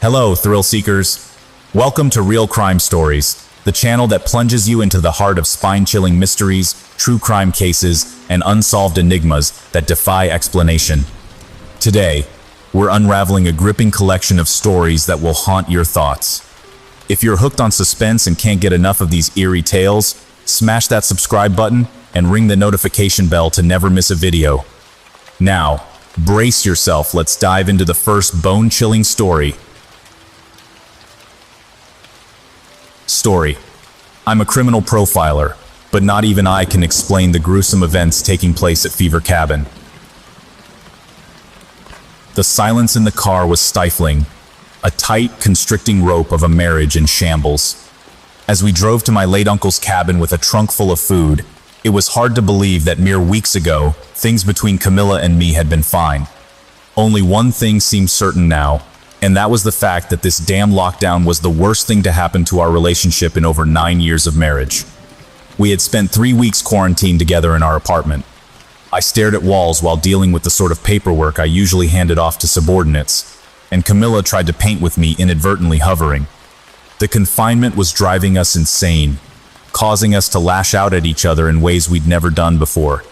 Hello, thrill seekers. Welcome to Real Crime Stories, the channel that plunges you into the heart of spine-chilling mysteries, true crime cases, and unsolved enigmas that defy explanation. Today, we're unraveling a gripping collection of stories that will haunt your thoughts. If you're hooked on suspense and can't get enough of these eerie tales, smash that subscribe button and ring the notification bell to never miss a video. Now, brace yourself, let's dive into the first bone-chilling story. I'm a criminal profiler, but not even I can explain the gruesome events taking place at Fever Cabin. The silence in the car was stifling, a tight, constricting rope of a marriage in shambles. As we drove to my late uncle's cabin with a trunk full of food, it was hard to believe that mere weeks ago, things between Camilla and me had been fine. Only one thing seemed certain now, and that was the fact that this damn lockdown was the worst thing to happen to our relationship in over 9 years of marriage. We had spent 3 weeks quarantined together in our apartment. I stared at walls while dealing with the sort of paperwork I usually handed off to subordinates, and Camilla tried to paint with me, inadvertently hovering. The confinement was driving us insane, causing us to lash out at each other in ways we'd never done before.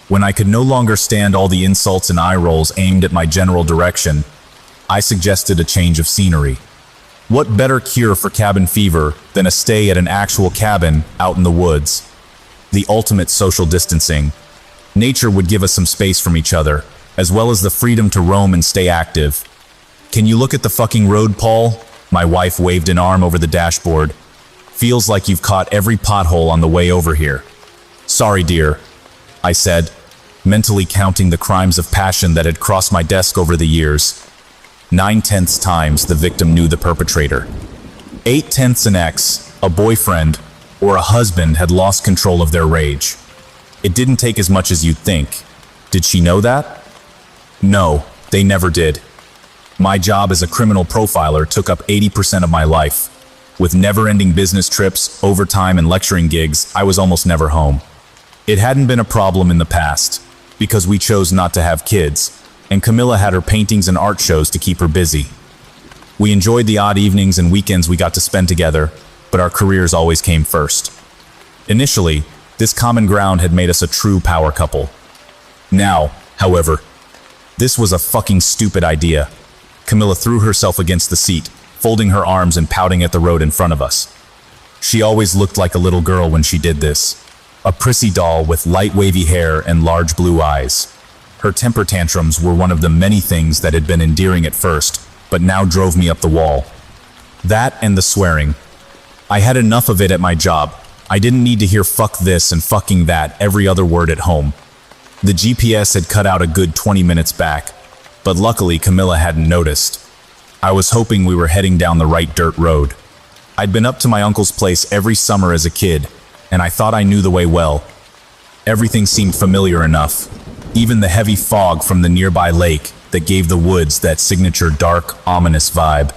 When I could no longer stand all the insults and eye rolls aimed at my general direction, I suggested a change of scenery. What better cure for cabin fever than a stay at an actual cabin out in the woods? The ultimate social distancing. Nature would give us some space from each other, as well as the freedom to roam and stay active. "Can you look at the fucking road, Paul?" My wife waved an arm over the dashboard. "Feels like you've caught every pothole on the way over here." "Sorry, dear," I said, mentally counting the crimes of passion that had crossed my desk over the years. 9/10 times the victim knew the perpetrator. 8/10 an ex, a boyfriend, or a husband had lost control of their rage. It didn't take as much as you'd think. Did she know that? No, they never did. My job as a criminal profiler took up 80% of my life. With never-ending business trips, overtime, and lecturing gigs, I was almost never home. It hadn't been a problem in the past, because we chose not to have kids, and Camilla had her paintings and art shows to keep her busy. We enjoyed the odd evenings and weekends we got to spend together, but our careers always came first. Initially, this common ground had made us a true power couple. Now, however, this was a fucking stupid idea. Camilla threw herself against the seat, folding her arms and pouting at the road in front of us. She always looked like a little girl when she did this, a prissy doll with light wavy hair and large blue eyes. Her temper tantrums were one of the many things that had been endearing at first, but now drove me up the wall. That and the swearing. I had enough of it at my job. I didn't need to hear "fuck this" and "fucking that" every other word at home. The GPS had cut out a good 20 minutes back, but luckily Camilla hadn't noticed. I was hoping we were heading down the right dirt road. I'd been up to my uncle's place every summer as a kid, and I thought I knew the way well. Everything seemed familiar enough. Even the heavy fog from the nearby lake that gave the woods that signature dark, ominous vibe.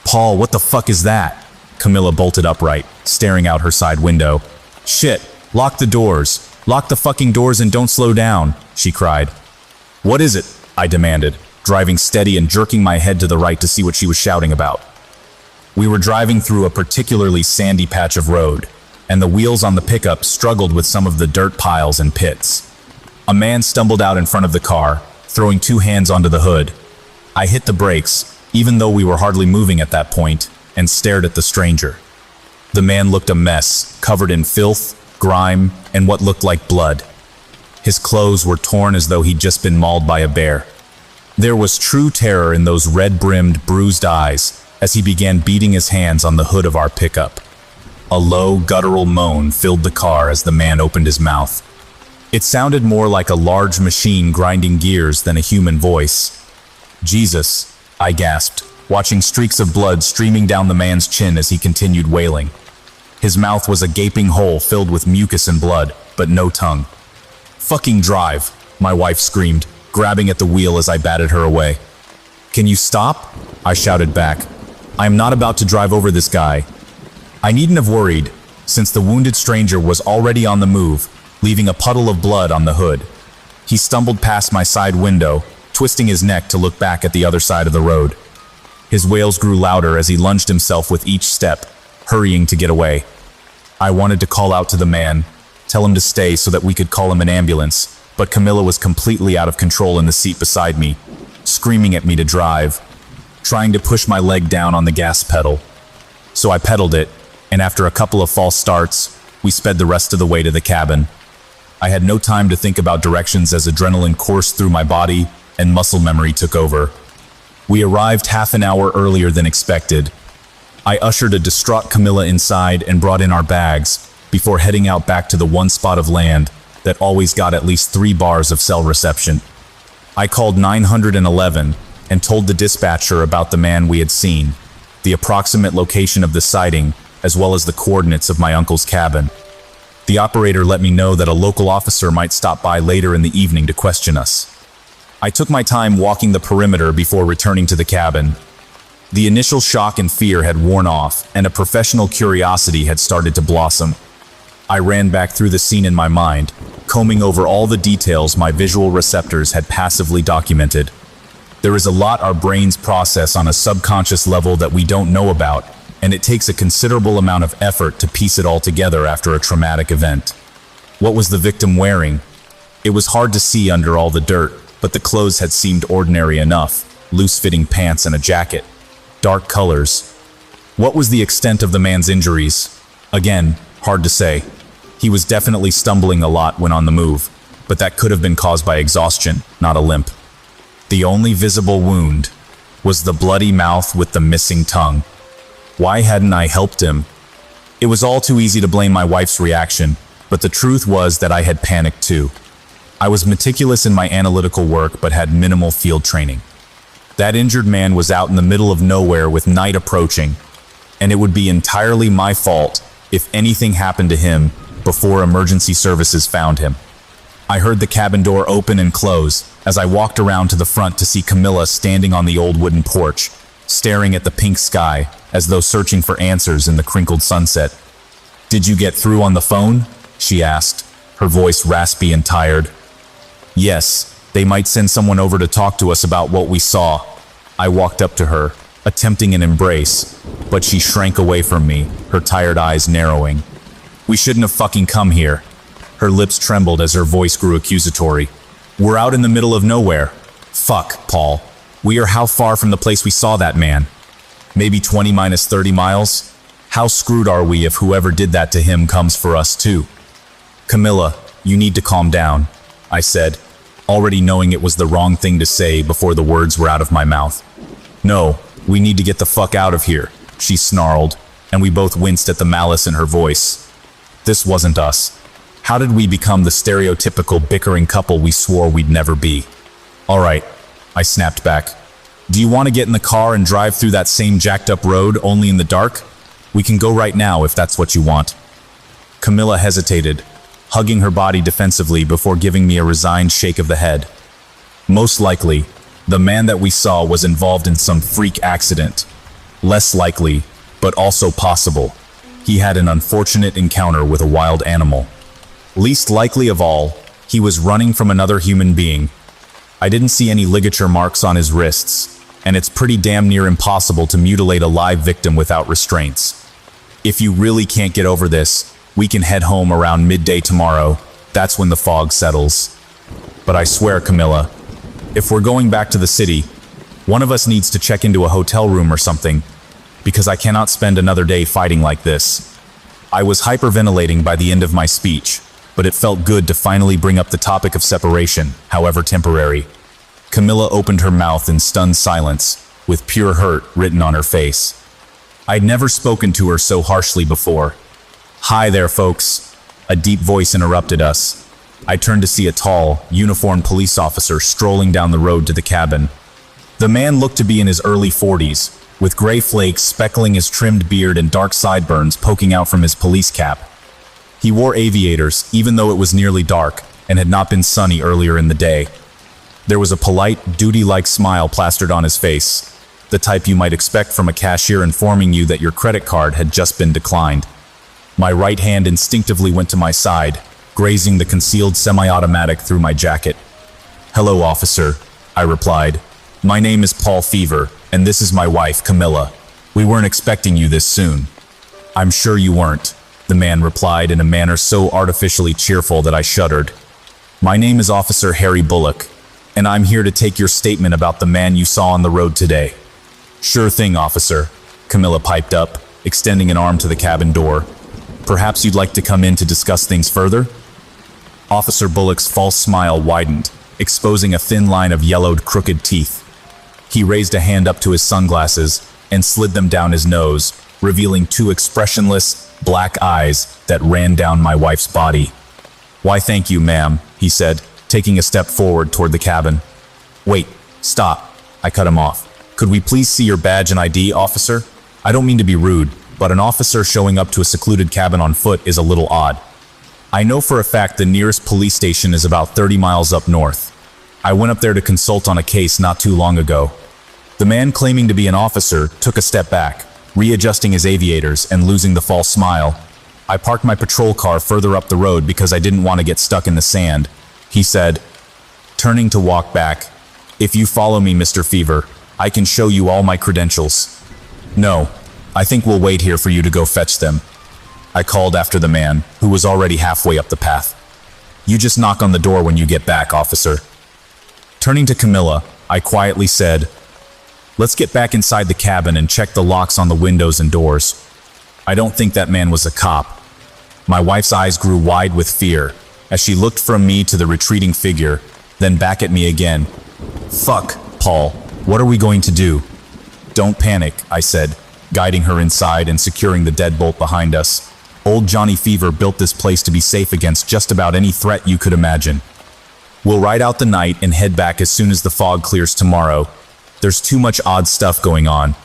"Paul, what the fuck is that?" Camilla bolted upright, staring out her side window. "Shit, lock the doors. Lock the fucking doors and don't slow down," she cried. "What is it?" I demanded, driving steady and jerking my head to the right to see what she was shouting about. We were driving through a particularly sandy patch of road, and the wheels on the pickup struggled with some of the dirt piles and pits. A man stumbled out in front of the car, throwing 2 hands onto the hood. I hit the brakes, even though we were hardly moving at that point, and stared at the stranger. The man looked a mess, covered in filth, grime, and what looked like blood. His clothes were torn as though he'd just been mauled by a bear. There was true terror in those red-brimmed, bruised eyes as he began beating his hands on the hood of our pickup. A low, guttural moan filled the car as the man opened his mouth. It sounded more like a large machine grinding gears than a human voice. "Jesus," I gasped, watching streaks of blood streaming down the man's chin as he continued wailing. His mouth was a gaping hole filled with mucus and blood, but no tongue. "Fucking drive," my wife screamed, grabbing at the wheel as I batted her away. "Can you stop?" I shouted back. "I am not about to drive over this guy." I needn't have worried, since the wounded stranger was already on the move, leaving a puddle of blood on the hood. He stumbled past my side window, twisting his neck to look back at the other side of the road. His wails grew louder as he lunged himself with each step, hurrying to get away. I wanted to call out to the man, tell him to stay so that we could call him an ambulance, but Camilla was completely out of control in the seat beside me, screaming at me to drive, trying to push my leg down on the gas pedal. So I pedaled it, and after a couple of false starts, we sped the rest of the way to the cabin. I had no time to think about directions as adrenaline coursed through my body and muscle memory took over. We arrived half an hour earlier than expected. I ushered a distraught Camilla inside and brought in our bags before heading out back to the one spot of land that always got at least 3 bars of cell reception. I called 911 and told the dispatcher about the man we had seen, the approximate location of the sighting, as well as the coordinates of my uncle's cabin. The operator let me know that a local officer might stop by later in the evening to question us. I took my time walking the perimeter before returning to the cabin. The initial shock and fear had worn off, and a professional curiosity had started to blossom. I ran back through the scene in my mind, combing over all the details my visual receptors had passively documented. There is a lot our brains process on a subconscious level that we don't know about, and it takes a considerable amount of effort to piece it all together after a traumatic event. What was the victim wearing? It was hard to see under all the dirt, but the clothes had seemed ordinary enough, loose-fitting pants and a jacket. Dark colors. What was the extent of the man's injuries? Again, hard to say. He was definitely stumbling a lot when on the move, but that could have been caused by exhaustion, not a limp. The only visible wound was the bloody mouth with the missing tongue. Why hadn't I helped him? It was all too easy to blame my wife's reaction, but the truth was that I had panicked too. I was meticulous in my analytical work but had minimal field training. That injured man was out in the middle of nowhere with night approaching, and it would be entirely my fault if anything happened to him before emergency services found him. I heard the cabin door open and close as I walked around to the front to see Camilla standing on the old wooden porch, staring at the pink sky as though searching for answers in the crinkled sunset. "Did you get through on the phone?" she asked, her voice raspy and tired. "Yes, they might send someone over to talk to us about what we saw." I walked up to her, attempting an embrace, but she shrank away from me, her tired eyes narrowing. "We shouldn't have fucking come here." Her lips trembled as her voice grew accusatory. "We're out in the middle of nowhere." "Fuck, Paul. We are how far from the place we saw that man? Maybe 20 minus 30 miles? How screwed are we if whoever did that to him comes for us too?" "Camilla, you need to calm down," I said, already knowing it was the wrong thing to say before the words were out of my mouth. "No, we need to get the fuck out of here," she snarled, and we both winced at the malice in her voice. This wasn't us. How did we become the stereotypical bickering couple we swore we'd never be? "All right," I snapped back. "Do you want to get in the car and drive through that same jacked up road only in the dark? We can go right now if that's what you want." Camilla hesitated, hugging her body defensively before giving me a resigned shake of the head. "Most likely, the man that we saw was involved in some freak accident. Less likely, but also possible. He had an unfortunate encounter with a wild animal. Least likely of all, he was running from another human being. I didn't see any ligature marks on his wrists, and it's pretty damn near impossible to mutilate a live victim without restraints. If you really can't get over this, we can head home around midday tomorrow. That's when the fog settles. But I swear, Camilla, if we're going back to the city, one of us needs to check into a hotel room or something, because I cannot spend another day fighting like this." I was hyperventilating by the end of my speech, but it felt good to finally bring up the topic of separation, however temporary. Camilla opened her mouth in stunned silence, with pure hurt written on her face. I'd never spoken to her so harshly before. "Hi there, folks," a deep voice interrupted us. I turned to see a tall, uniformed police officer strolling down the road to the cabin. The man looked to be in his early 40s, with gray flakes speckling his trimmed beard and dark sideburns poking out from his police cap. He wore aviators, even though it was nearly dark and had not been sunny earlier in the day. There was a polite, duty-like smile plastered on his face, the type you might expect from a cashier informing you that your credit card had just been declined. My right hand instinctively went to my side, grazing the concealed semi-automatic through my jacket. "Hello, officer," I replied, My name is Paul Fever, and this is my wife, Camilla. We weren't expecting you this soon." "I'm sure you weren't," the man replied in a manner so artificially cheerful that I shuddered. "My name is Officer Harry Bullock, and I'm here to take your statement about the man you saw on the road today." "Sure thing, officer," Camilla piped up, extending an arm to the cabin door. "Perhaps you'd like to come in to discuss things further?" Officer Bullock's false smile widened, exposing a thin line of yellowed, crooked teeth. He raised a hand up to his sunglasses and slid them down his nose, revealing two expressionless, black eyes that ran down my wife's body. "Why, thank you, ma'am," he said, taking a step forward toward the cabin. "Wait, stop," I cut him off. "Could we please see your badge and ID, officer? I don't mean to be rude, but an officer showing up to a secluded cabin on foot is a little odd. I know for a fact the nearest police station is about 30 miles up north. I went up there to consult on a case not too long ago." The man claiming to be an officer took a step back, readjusting his aviators and losing the false smile. "I parked my patrol car further up the road because I didn't want to get stuck in the sand," he said, turning to walk back. "If you follow me, Mr. Fever, I can show you all my credentials." "No, I think we'll wait here for you to go fetch them," I called after the man, who was already halfway up the path. "You just knock on the door when you get back, officer." Turning to Camilla, I quietly said, "Let's get back inside the cabin and check the locks on the windows and doors. I don't think that man was a cop." My wife's eyes grew wide with fear as she looked from me to the retreating figure, then back at me again. "Fuck, Paul, what are we going to do?" "Don't panic," I said, guiding her inside and securing the deadbolt behind us. "Old Johnny Fever built this place to be safe against just about any threat you could imagine. We'll ride out the night and head back as soon as the fog clears tomorrow. There's too much odd stuff going on."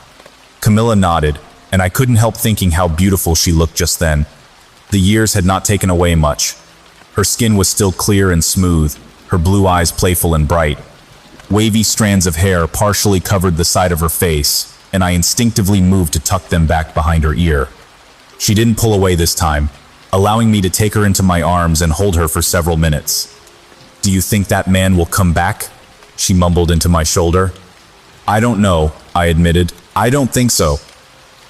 Camilla nodded, and I couldn't help thinking how beautiful she looked just then. The years had not taken away much. Her skin was still clear and smooth, her blue eyes playful and bright. Wavy strands of hair partially covered the side of her face, and I instinctively moved to tuck them back behind her ear. She didn't pull away this time, allowing me to take her into my arms and hold her for several minutes. "Do you think that man will come back?" she mumbled into my shoulder. "I don't know," I admitted. "I don't think so.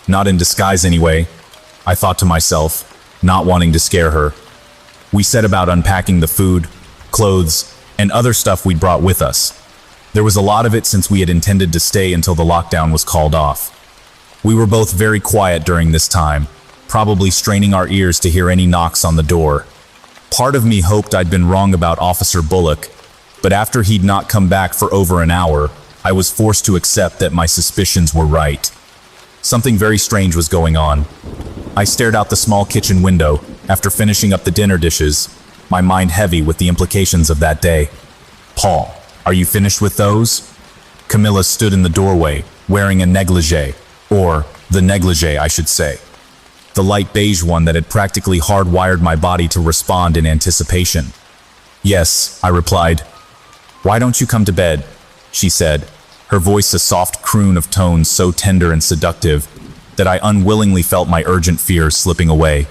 Not in disguise anyway," I thought to myself, not wanting to scare her. We set about unpacking the food, clothes, and other stuff we'd brought with us. There was a lot of it since we had intended to stay until the lockdown was called off. We were both very quiet during this time, probably straining our ears to hear any knocks on the door. Part of me hoped I'd been wrong about Officer Bullock, but after he'd not come back for over an hour, I was forced to accept that my suspicions were right. Something very strange was going on. I stared out the small kitchen window after finishing up the dinner dishes, my mind heavy with the implications of that day. "Paul, are you finished with those?" Camilla stood in the doorway, wearing a negligee, or the negligee, I should say. The light beige one that had practically hardwired my body to respond in anticipation. "Yes," I replied. "Why don't you come to bed?" she said, her voice a soft croon of tones so tender and seductive that I unwillingly felt my urgent fears slipping away.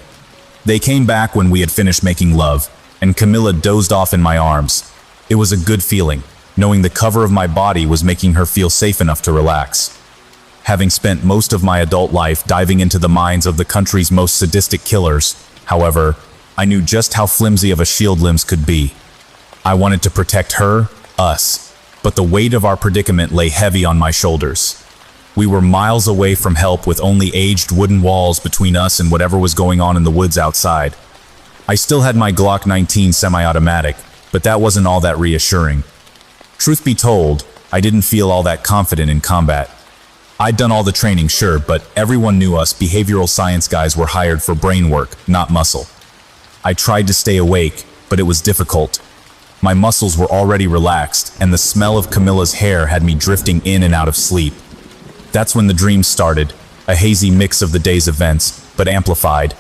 They came back when we had finished making love, and Camilla dozed off in my arms. It was a good feeling, knowing the cover of my body was making her feel safe enough to relax. Having spent most of my adult life diving into the minds of the country's most sadistic killers, however, I knew just how flimsy of a shield limbs could be. I wanted to protect her, us, but the weight of our predicament lay heavy on my shoulders. We were miles away from help with only aged wooden walls between us and whatever was going on in the woods outside. I still had my Glock 19 semi-automatic, but that wasn't all that reassuring. Truth be told, I didn't feel all that confident in combat. I'd done all the training, sure, but everyone knew us behavioral science guys were hired for brain work, not muscle. I tried to stay awake, but it was difficult. My muscles were already relaxed, and the smell of Camilla's hair had me drifting in and out of sleep. That's when the dreams started, a hazy mix of the day's events, but amplified.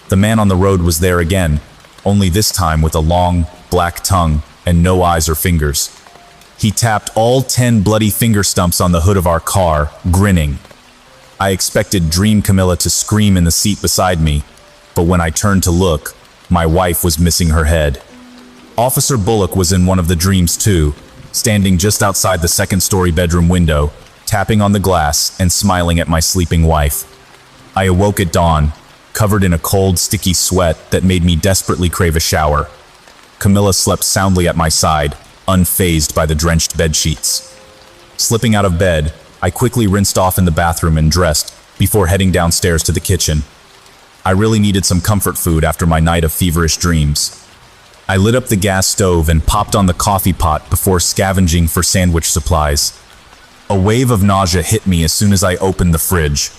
The man on the road was there again, only this time with a long, black tongue and no eyes or fingers. He tapped all 10 bloody finger stumps on the hood of our car, grinning. I expected Dream Camilla to scream in the seat beside me, but when I turned to look, my wife was missing her head. Officer Bullock was in one of the dreams too, standing just outside the second-story bedroom window, tapping on the glass and smiling at my sleeping wife. I awoke at dawn, covered in a cold, sticky sweat that made me desperately crave a shower. Camilla slept soundly at my side, unfazed by the drenched bedsheets. Slipping out of bed, I quickly rinsed off in the bathroom and dressed before heading downstairs to the kitchen. I really needed some comfort food after my night of feverish dreams. I lit up the gas stove and popped on the coffee pot before scavenging for sandwich supplies. A wave of nausea hit me as soon as I opened the fridge.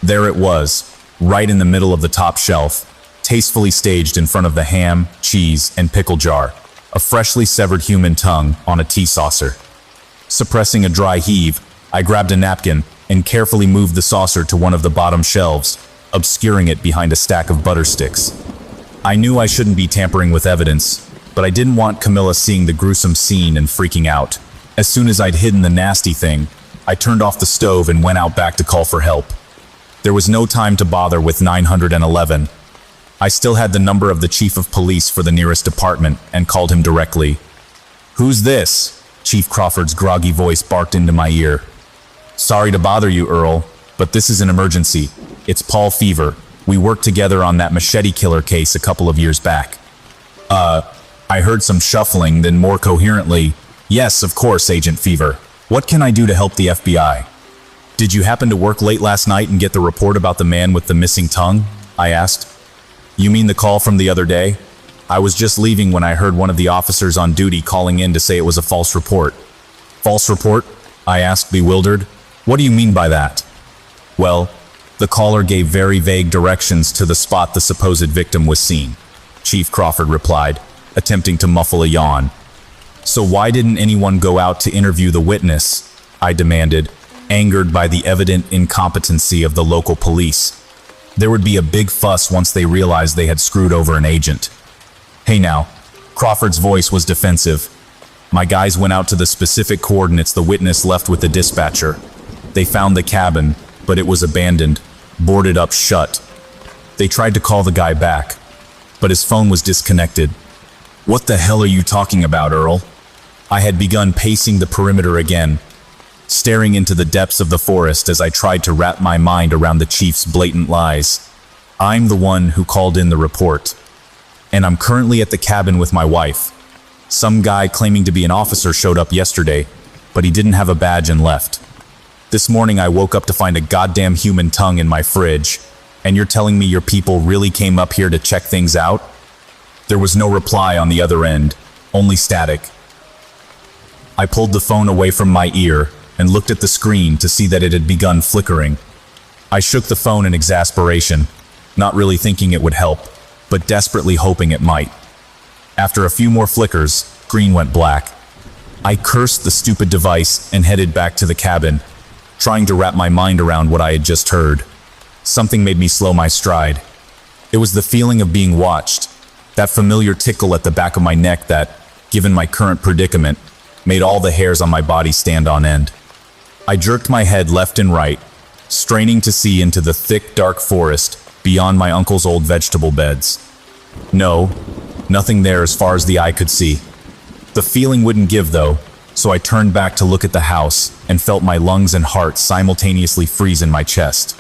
There it was, right in the middle of the top shelf, tastefully staged in front of the ham, cheese, and pickle jar, a freshly severed human tongue on a tea saucer. Suppressing a dry heave, I grabbed a napkin and carefully moved the saucer to one of the bottom shelves, obscuring it behind a stack of butter sticks. I knew I shouldn't be tampering with evidence, but I didn't want Camilla seeing the gruesome scene and freaking out. As soon as I'd hidden the nasty thing, I turned off the stove and went out back to call for help. There was no time to bother with 911. I still had the number of the chief of police for the nearest department and called him directly. "Who's this?" Chief Crawford's groggy voice barked into my ear. "Sorry to bother you, Earl, but this is an emergency. It's Paul Fever. We worked together on that machete killer case a couple of years back." I heard some shuffling, then more coherently, "Yes, of course, Agent Fever. What can I do to help the FBI?" "Did you happen to work late last night and get the report about the man with the missing tongue?" I asked. "You mean the call from the other day? I was just leaving when I heard one of the officers on duty calling in to say it was a false report." "False report?" I asked, bewildered. "What do you mean by that?" "Well, the caller gave very vague directions to the spot the supposed victim was seen," Chief Crawford replied, attempting to muffle a yawn. "So why didn't anyone go out to interview the witness?" I demanded, angered by the evident incompetency of the local police. There would be a big fuss once they realized they had screwed over an agent. "Hey now," Crawford's voice was defensive. "My guys went out to the specific coordinates the witness left with the dispatcher. They found the cabin, but it was abandoned, boarded up shut. They tried to call the guy back, but his phone was disconnected." "What the hell are you talking about, Earl?" I had begun pacing the perimeter again, staring into the depths of the forest as I tried to wrap my mind around the chief's blatant lies. "I'm the one who called in the report, and I'm currently at the cabin with my wife. Some guy claiming to be an officer showed up yesterday, but he didn't have a badge and left. This morning I woke up to find a goddamn human tongue in my fridge, and you're telling me your people really came up here to check things out?" There was no reply on the other end, only static. I pulled the phone away from my ear and looked at the screen to see that it had begun flickering. I shook the phone in exasperation, not really thinking it would help, but desperately hoping it might. After a few more flickers, screen went black. I cursed the stupid device and headed back to the cabin, trying to wrap my mind around what I had just heard. Something made me slow my stride. It was the feeling of being watched, that familiar tickle at the back of my neck that, given my current predicament, made all the hairs on my body stand on end. I jerked my head left and right, straining to see into the thick, dark forest beyond my uncle's old vegetable beds. No, nothing there as far as the eye could see. The feeling wouldn't give though, so I turned back to look at the house and felt my lungs and heart simultaneously freeze in my chest.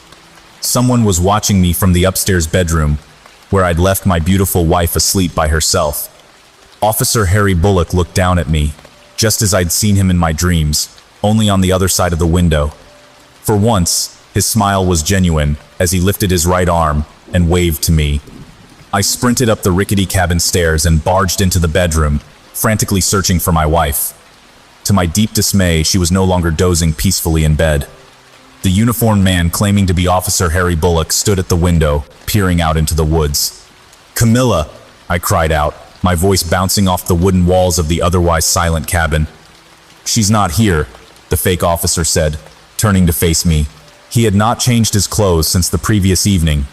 Someone was watching me from the upstairs bedroom, where I'd left my beautiful wife asleep by herself. Officer Harry Bullock looked down at me, just as I'd seen him in my dreams, only on the other side of the window. For once, his smile was genuine as he lifted his right arm and waved to me. I sprinted up the rickety cabin stairs and barged into the bedroom, frantically searching for my wife. To my deep dismay, she was no longer dozing peacefully in bed. The uniformed man claiming to be Officer Harry Bullock stood at the window, peering out into the woods. "Camilla!" I cried out, my voice bouncing off the wooden walls of the otherwise silent cabin. "She's not here," the fake officer said, turning to face me. He had not changed his clothes since the previous evening,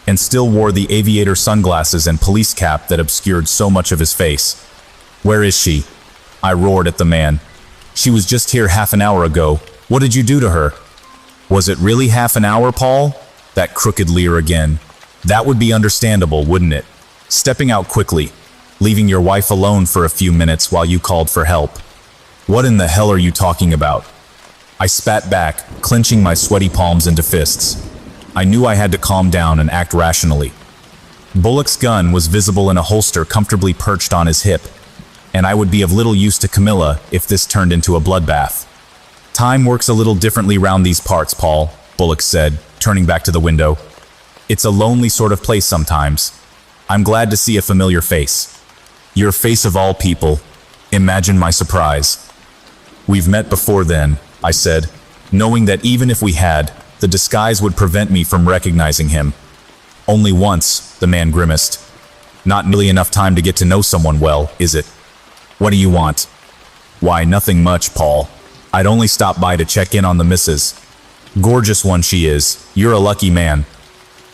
and still wore the aviator sunglasses and police cap that obscured so much of his face. "Where is she?" I roared at the man. "She was just here half an hour ago. What did you do to her?" "Was it really half an hour, Paul?" That crooked leer again. "That would be understandable, wouldn't it? Stepping out quickly, leaving your wife alone for a few minutes while you called for help." What in the hell are you talking about? I spat back, clenching my sweaty palms into fists. I knew I had to calm down and act rationally. Bullock's gun was visible in a holster comfortably perched on his hip, and I would be of little use to Camilla if this turned into a bloodbath. Time works a little differently round these parts, Paul, Bullock said, turning back to the window. It's a lonely sort of place sometimes. I'm glad to see a familiar face. Your face of all people. Imagine my surprise. We've met before then, I said, knowing that even if we had, the disguise would prevent me from recognizing him. Only once, the man grimaced. Not nearly enough time to get to know someone well, is it? What do you want? Why, nothing much, Paul. I'd only stop by to check in on the missus. Gorgeous one she is. You're a lucky man.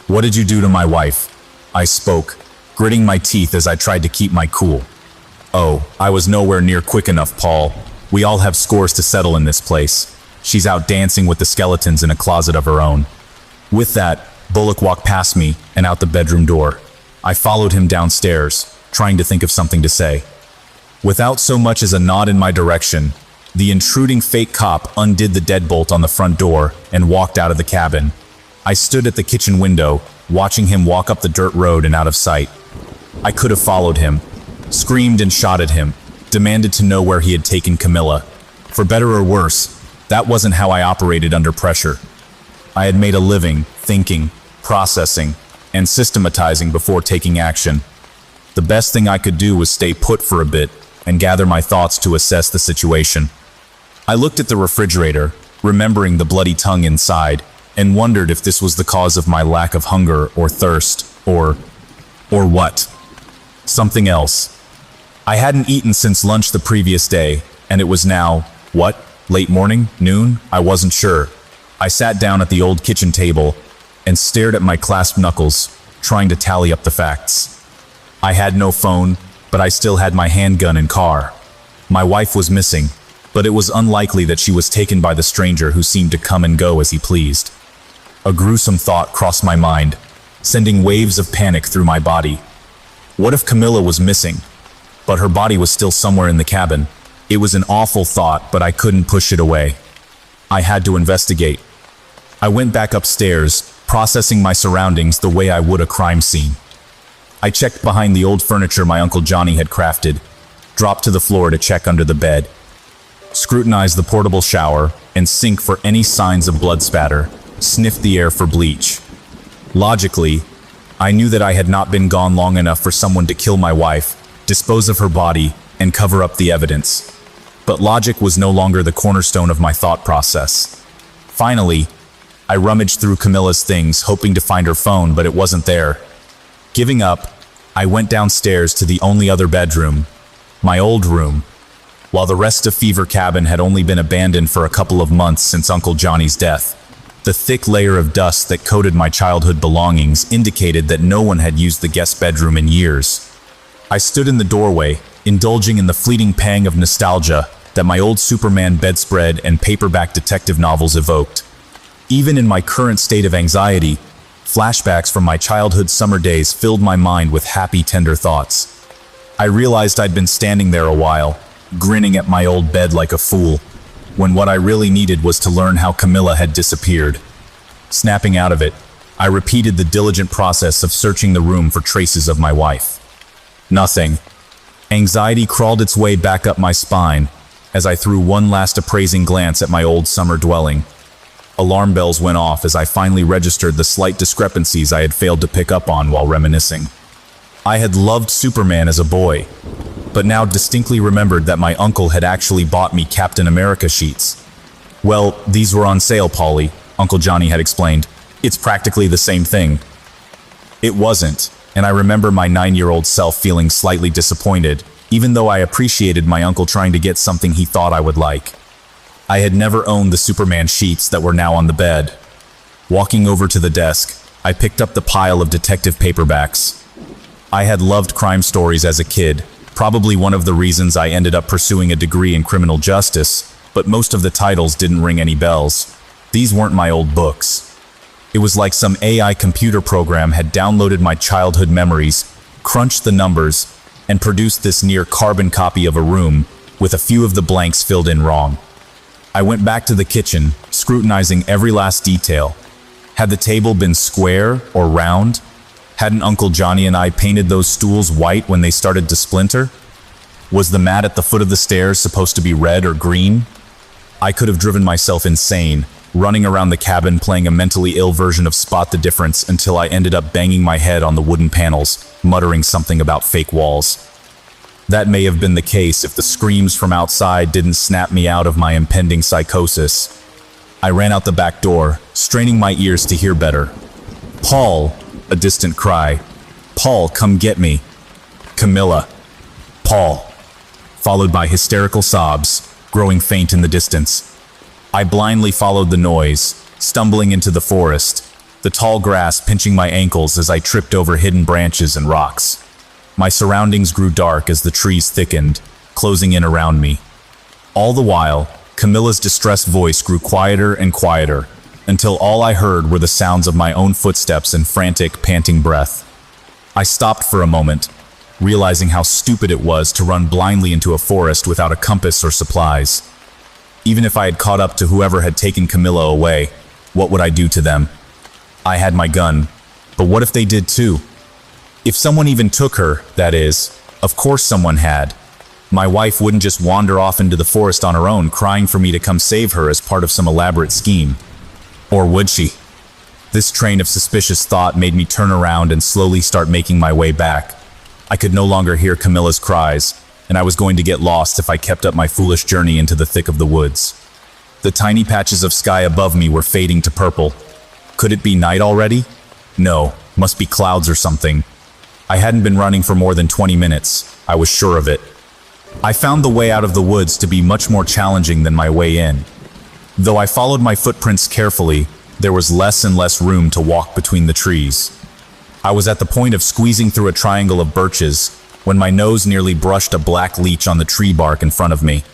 What did you do to my wife? I spoke, gritting my teeth as I tried to keep my cool. Oh, I was nowhere near quick enough, Paul. We all have scores to settle in this place. She's out dancing with the skeletons in a closet of her own. With that, Bullock walked past me and out the bedroom door. I followed him downstairs, trying to think of something to say. Without so much as a nod in my direction, the intruding fake cop undid the deadbolt on the front door and walked out of the cabin. I stood at the kitchen window, watching him walk up the dirt road and out of sight. I could have followed him, screamed and shot at him, demanded to know where he had taken Camilla. For better or worse, that wasn't how I operated under pressure. I had made a living, thinking, processing, and systematizing before taking action. The best thing I could do was stay put for a bit and gather my thoughts to assess the situation. I looked at the refrigerator, remembering the bloody tongue inside, and wondered if this was the cause of my lack of hunger or thirst, or what? Something else. I hadn't eaten since lunch the previous day, and it was now, what, late morning, noon? I wasn't sure. I sat down at the old kitchen table and stared at my clasped knuckles, trying to tally up the facts. I had no phone, but I still had my handgun and car. My wife was missing, but it was unlikely that she was taken by the stranger who seemed to come and go as he pleased. A gruesome thought crossed my mind, sending waves of panic through my body. What if Camilla was missing, but her body was still somewhere in the cabin? It was an awful thought, but I couldn't push it away. I had to investigate. I went back upstairs, processing my surroundings the way I would a crime scene. I checked behind the old furniture my Uncle Johnny had crafted, dropped to the floor to check under the bed, scrutinized the portable shower and sink for any signs of blood spatter, sniffed the air for bleach. Logically, I knew that I had not been gone long enough for someone to kill my wife, dispose of her body, and cover up the evidence. But logic was no longer the cornerstone of my thought process. Finally, I rummaged through Camilla's things, hoping to find her phone, but it wasn't there. Giving up, I went downstairs to the only other bedroom, my old room. While the rest of Fever Cabin had only been abandoned for a couple of months since Uncle Johnny's death, the thick layer of dust that coated my childhood belongings indicated that no one had used the guest bedroom in years. I stood in the doorway, indulging in the fleeting pang of nostalgia that my old Superman bedspread and paperback detective novels evoked. Even in my current state of anxiety, flashbacks from my childhood summer days filled my mind with happy, tender thoughts. I realized I'd been standing there a while, grinning at my old bed like a fool, when what I really needed was to learn how Camilla had disappeared. Snapping out of it, I repeated the diligent process of searching the room for traces of my wife. Nothing. Anxiety crawled its way back up my spine as I threw one last appraising glance at my old summer dwelling. Alarm bells went off as I finally registered the slight discrepancies I had failed to pick up on while reminiscing. I had loved Superman as a boy, but now distinctly remembered that my uncle had actually bought me Captain America sheets. Well, these were on sale, Polly, Uncle Johnny had explained. It's practically the same thing. It wasn't, and I remember my 9-year-old self feeling slightly disappointed, even though I appreciated my uncle trying to get something he thought I would like. I had never owned the Superman sheets that were now on the bed. Walking over to the desk, I picked up the pile of detective paperbacks. I had loved crime stories as a kid, probably one of the reasons I ended up pursuing a degree in criminal justice, but most of the titles didn't ring any bells. These weren't my old books. It was like some AI computer program had downloaded my childhood memories, crunched the numbers, and produced this near carbon copy of a room with a few of the blanks filled in wrong. I went back to the kitchen, scrutinizing every last detail. Had the table been square or round? Hadn't Uncle Johnny and I painted those stools white when they started to splinter? Was the mat at the foot of the stairs supposed to be red or green? I could have driven myself insane, running around the cabin playing a mentally ill version of Spot the Difference until I ended up banging my head on the wooden panels, muttering something about fake walls. That may have been the case if the screams from outside didn't snap me out of my impending psychosis. I ran out the back door, straining my ears to hear better. "Paul!" a distant cry. "Paul, come get me!" "Camilla!" "Paul!" Followed by hysterical sobs, growing faint in the distance. I blindly followed the noise, stumbling into the forest, the tall grass pinching my ankles as I tripped over hidden branches and rocks. My surroundings grew dark as the trees thickened, closing in around me. All the while, Camilla's distressed voice grew quieter and quieter, until all I heard were the sounds of my own footsteps and frantic, panting breath. I stopped for a moment, realizing how stupid it was to run blindly into a forest without a compass or supplies. Even if I had caught up to whoever had taken Camilla away, what would I do to them? I had my gun, but what if they did too? If someone even took her, that is, of course someone had. My wife wouldn't just wander off into the forest on her own, crying for me to come save her as part of some elaborate scheme. Or would she? This train of suspicious thought made me turn around and slowly start making my way back. I could no longer hear Camilla's cries, and I was going to get lost if I kept up my foolish journey into the thick of the woods. The tiny patches of sky above me were fading to purple. Could it be night already? No, must be clouds or something. I hadn't been running for more than 20 minutes, I was sure of it. I found the way out of the woods to be much more challenging than my way in. Though I followed my footprints carefully, there was less and less room to walk between the trees. I was at the point of squeezing through a triangle of birches when my nose nearly brushed a black leech on the tree bark in front of me.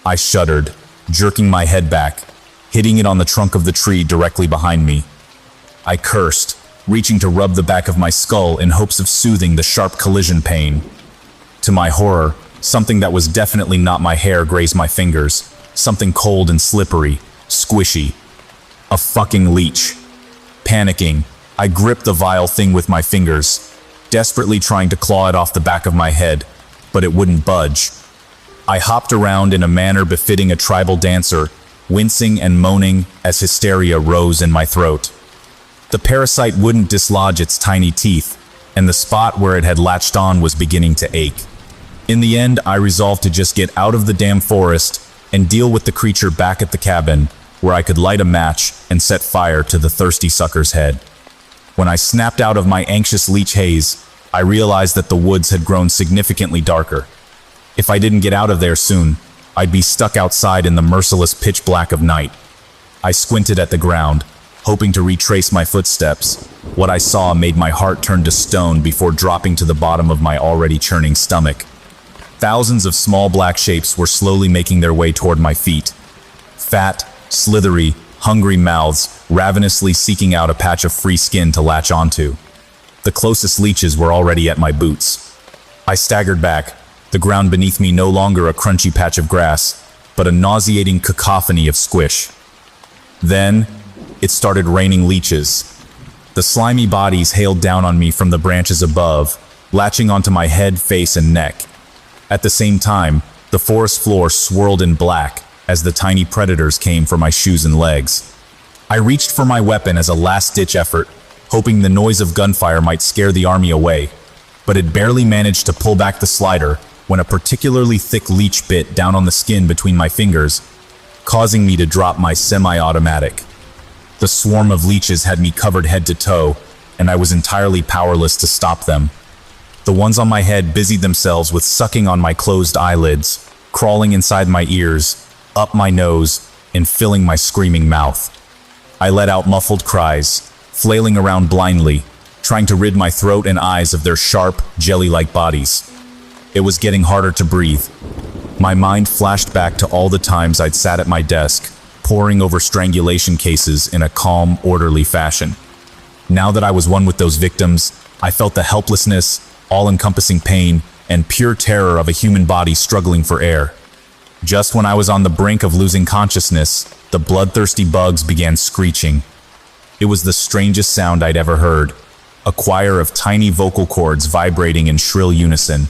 I shuddered, jerking my head back, hitting it on the trunk of the tree directly behind me. I cursed, reaching to rub the back of my skull in hopes of soothing the sharp collision pain. To my horror, something that was definitely not my hair grazed my fingers, something cold and slippery, squishy. A fucking leech. Panicking, I gripped the vile thing with my fingers, desperately trying to claw it off the back of my head, but it wouldn't budge. I hopped around in a manner befitting a tribal dancer, wincing and moaning as hysteria rose in my throat. The parasite wouldn't dislodge its tiny teeth, and the spot where it had latched on was beginning to ache. In the end, I resolved to just get out of the damn forest and deal with the creature back at the cabin, where I could light a match and set fire to the thirsty sucker's head. When I snapped out of my anxious leech haze, I realized that the woods had grown significantly darker. If I didn't get out of there soon, I'd be stuck outside in the merciless pitch black of night. I squinted at the ground, hoping to retrace my footsteps. What I saw made my heart turn to stone before dropping to the bottom of my already churning stomach. Thousands of small black shapes were slowly making their way toward my feet. Fat, slithery, hungry mouths, ravenously seeking out a patch of free skin to latch onto. The closest leeches were already at my boots. I staggered back, the ground beneath me no longer a crunchy patch of grass, but a nauseating cacophony of squish. Then, it started raining leeches. The slimy bodies hailed down on me from the branches above, latching onto my head, face, and neck. At the same time, the forest floor swirled in black as the tiny predators came for my shoes and legs. I reached for my weapon as a last-ditch effort, hoping the noise of gunfire might scare the army away, but it barely managed to pull back the slider when a particularly thick leech bit down on the skin between my fingers, causing me to drop my semi-automatic. The swarm of leeches had me covered head to toe, and I was entirely powerless to stop them. The ones on my head busied themselves with sucking on my closed eyelids, crawling inside my ears, up my nose, and filling my screaming mouth. I let out muffled cries, flailing around blindly, trying to rid my throat and eyes of their sharp, jelly-like bodies. It was getting harder to breathe. My mind flashed back to all the times I'd sat at my desk, poring over strangulation cases in a calm, orderly fashion. Now that I was one with those victims, I felt the helplessness, all-encompassing pain, and pure terror of a human body struggling for air. Just when I was on the brink of losing consciousness, the bloodthirsty bugs began screeching. It was the strangest sound I'd ever heard, a choir of tiny vocal cords vibrating in shrill unison.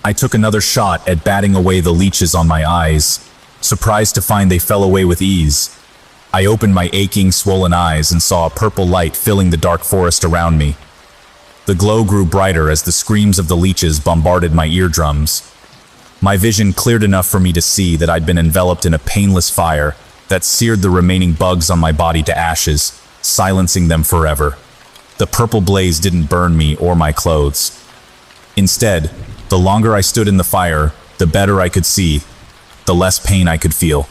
I took another shot at batting away the leeches on my eyes, surprised to find they fell away with ease. I opened my aching, swollen eyes and saw a purple light filling the dark forest around me. The glow grew brighter as the screams of the leeches bombarded my eardrums. My vision cleared enough for me to see that I'd been enveloped in a painless fire that seared the remaining bugs on my body to ashes, silencing them forever. The purple blaze didn't burn me or my clothes. Instead, the longer I stood in the fire, the better I could see, the less pain I could feel.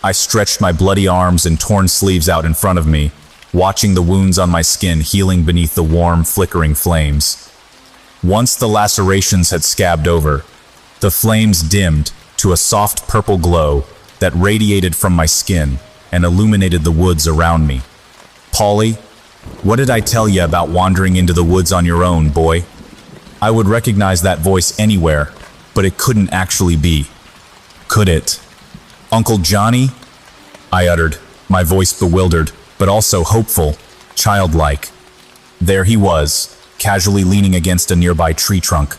I stretched my bloody arms and torn sleeves out in front of me, watching the wounds on my skin healing beneath the warm, flickering flames. Once the lacerations had scabbed over, the flames dimmed to a soft purple glow that radiated from my skin and illuminated the woods around me. Polly, what did I tell you about wandering into the woods on your own, boy? I would recognize that voice anywhere, but it couldn't actually be. Could it? Uncle Johnny? I uttered, my voice bewildered, but also hopeful, childlike. There he was, casually leaning against a nearby tree trunk.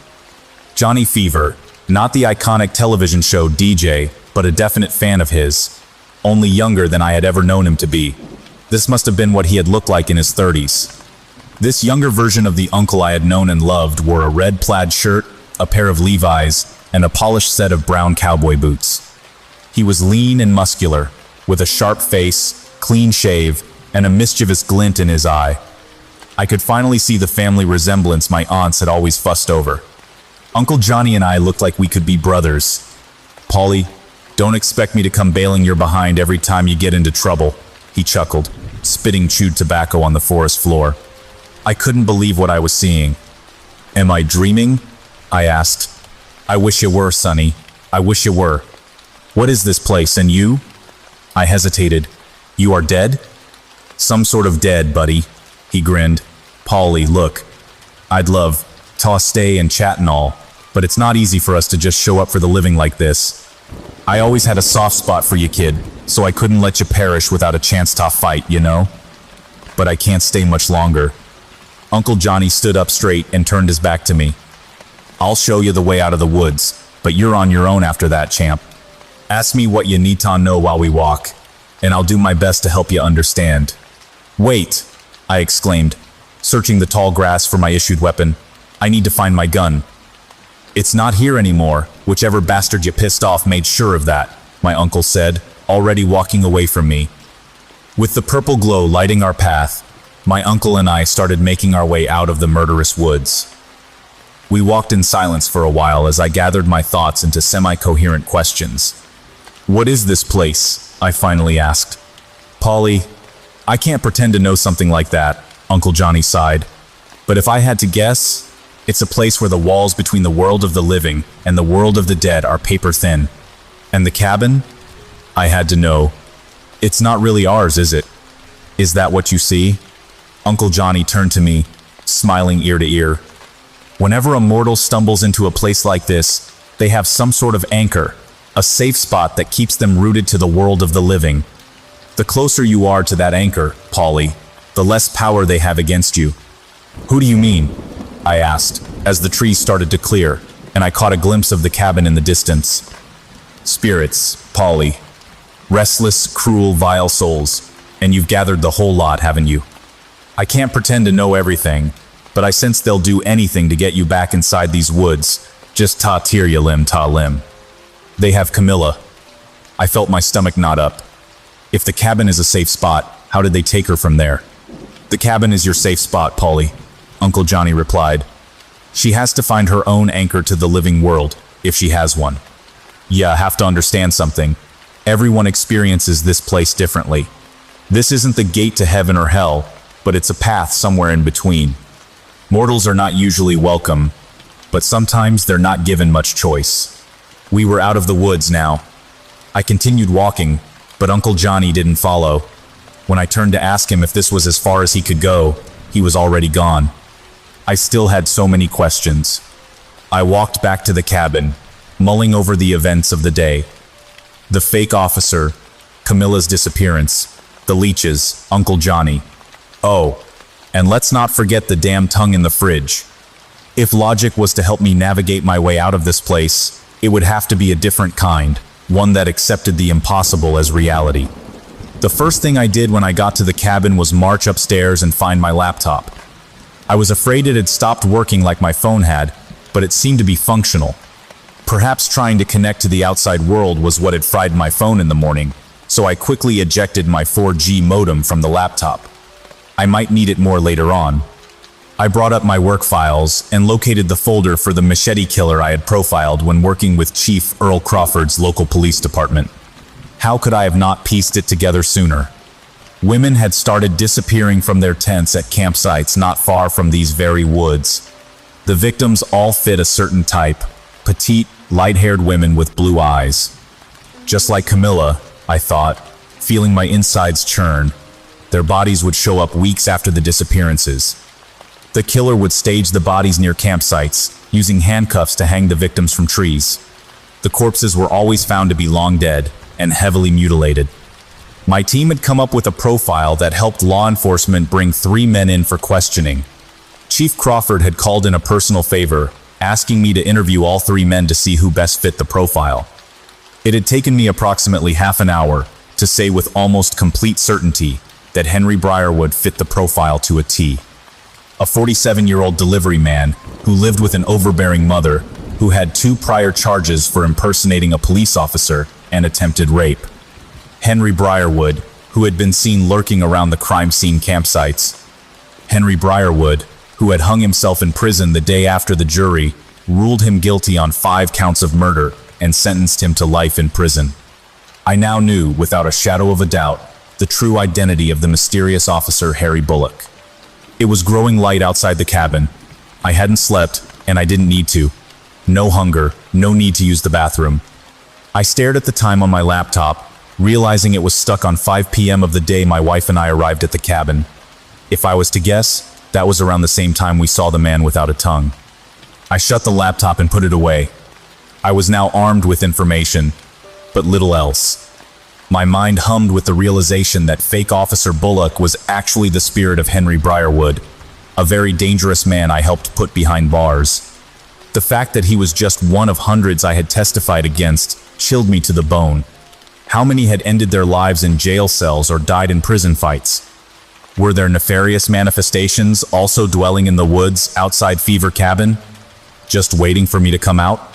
Johnny Fever, not the iconic television show DJ, but a definite fan of his, only younger than I had ever known him to be. This must have been what he had looked like in his 30s. This younger version of the uncle I had known and loved wore a red plaid shirt, a pair of Levi's, and a polished set of brown cowboy boots. He was lean and muscular, with a sharp face, clean shave, and a mischievous glint in his eye. I could finally see the family resemblance my aunts had always fussed over. Uncle Johnny and I looked like we could be brothers. Polly, don't expect me to come bailing your behind every time you get into trouble, he chuckled, spitting chewed tobacco on the forest floor. I couldn't believe what I was seeing. Am I dreaming? I asked. I wish you were, Sonny. I wish you were. What is this place, and you? I hesitated. You are dead? Some sort of dead, buddy, he grinned. Polly, look. I'd love to stay and chat and all, but it's not easy for us to just show up for the living like this. I always had a soft spot for you, kid, so I couldn't let you perish without a chance to fight, you know? But I can't stay much longer. Uncle Johnny stood up straight and turned his back to me. I'll show you the way out of the woods, but you're on your own after that, champ. Ask me what you need to know while we walk, and I'll do my best to help you understand. Wait, I exclaimed, searching the tall grass for my issued weapon. I need to find my gun. It's not here anymore. Whichever bastard you pissed off made sure of that, my uncle said, already walking away from me. With the purple glow lighting our path, my uncle and I started making our way out of the murderous woods. We walked in silence for a while as I gathered my thoughts into semi-coherent questions. What is this place? I finally asked. Polly, I can't pretend to know something like that, Uncle Johnny sighed. But if I had to guess, it's a place where the walls between the world of the living and the world of the dead are paper thin. And the cabin? I had to know. It's not really ours, is it? Is that what you see? Uncle Johnny turned to me, smiling ear to ear. Whenever a mortal stumbles into a place like this, they have some sort of anchor, a safe spot that keeps them rooted to the world of the living. The closer you are to that anchor, Polly, the less power they have against you. Who do you mean? I asked, as the trees started to clear, and I caught a glimpse of the cabin in the distance. Spirits, Polly. Restless, cruel, vile souls. And you've gathered the whole lot, haven't you? I can't pretend to know everything, but I sense they'll do anything to get you back inside these woods. Just ta-tir ya lim, ta-lim. They have Camilla. I felt my stomach knot up. If the cabin is a safe spot, how did they take her from there? The cabin is your safe spot, Polly, Uncle Johnny replied. She has to find her own anchor to the living world, if she has one. Yeah, have to understand something. Everyone experiences this place differently. This isn't the gate to heaven or hell, but it's a path somewhere in between. Mortals are not usually welcome, but sometimes they're not given much choice. We were out of the woods now. I continued walking, but Uncle Johnny didn't follow. When I turned to ask him if this was as far as he could go, he was already gone. I still had so many questions. I walked back to the cabin, mulling over the events of the day, The fake officer, Camilla's disappearance, the leeches, Uncle Johnny. Oh, and let's not forget the damn tongue in the fridge. If logic was to help me navigate my way out of this place, it would have to be a different kind, one that accepted the impossible as reality. The first thing I did when I got to the cabin was march upstairs and find my laptop. I was afraid it had stopped working like my phone had, but it seemed to be functional. Perhaps trying to connect to the outside world was what had fried my phone in the morning, so I quickly ejected my 4G modem from the laptop. I might need it more later on. I brought up my work files and located the folder for the machete killer I had profiled when working with Chief Earl Crawford's local police department. How could I have not pieced it together sooner? Women had started disappearing from their tents at campsites not far from these very woods. The victims all fit a certain type, petite, light-haired women with blue eyes. Just like Camilla, I thought, feeling my insides churn. Their bodies would show up weeks after the disappearances. The killer would stage the bodies near campsites, using handcuffs to hang the victims from trees. The corpses were always found to be long dead and heavily mutilated. My team had come up with a profile that helped law enforcement bring 3 men in for questioning. Chief Crawford had called in a personal favor, asking me to interview all 3 men to see who best fit the profile. It had taken me approximately half an hour to say with almost complete certainty that Henry Briarwood fit the profile to a T. A 47-year-old delivery man who lived with an overbearing mother who had 2 prior charges for impersonating a police officer and attempted rape. Henry Briarwood, who had been seen lurking around the crime scene campsites. Henry Briarwood, who had hung himself in prison the day after the jury ruled him guilty on 5 counts of murder and sentenced him to life in prison. I now knew, without a shadow of a doubt, the true identity of the mysterious officer Harry Bullock. It was growing light outside the cabin. I hadn't slept, and I didn't need to. No hunger, no need to use the bathroom. I stared at the time on my laptop, realizing it was stuck on 5 p.m. of the day my wife and I arrived at the cabin. If I was to guess, that was around the same time we saw the man without a tongue. I shut the laptop and put it away. I was now armed with information, but little else. My mind hummed with the realization that fake Officer Bullock was actually the spirit of Henry Briarwood, a very dangerous man I helped put behind bars. The fact that he was just one of hundreds I had testified against chilled me to the bone. How many had ended their lives in jail cells or died in prison fights? Were there nefarious manifestations also dwelling in the woods outside Fever Cabin, just waiting for me to come out?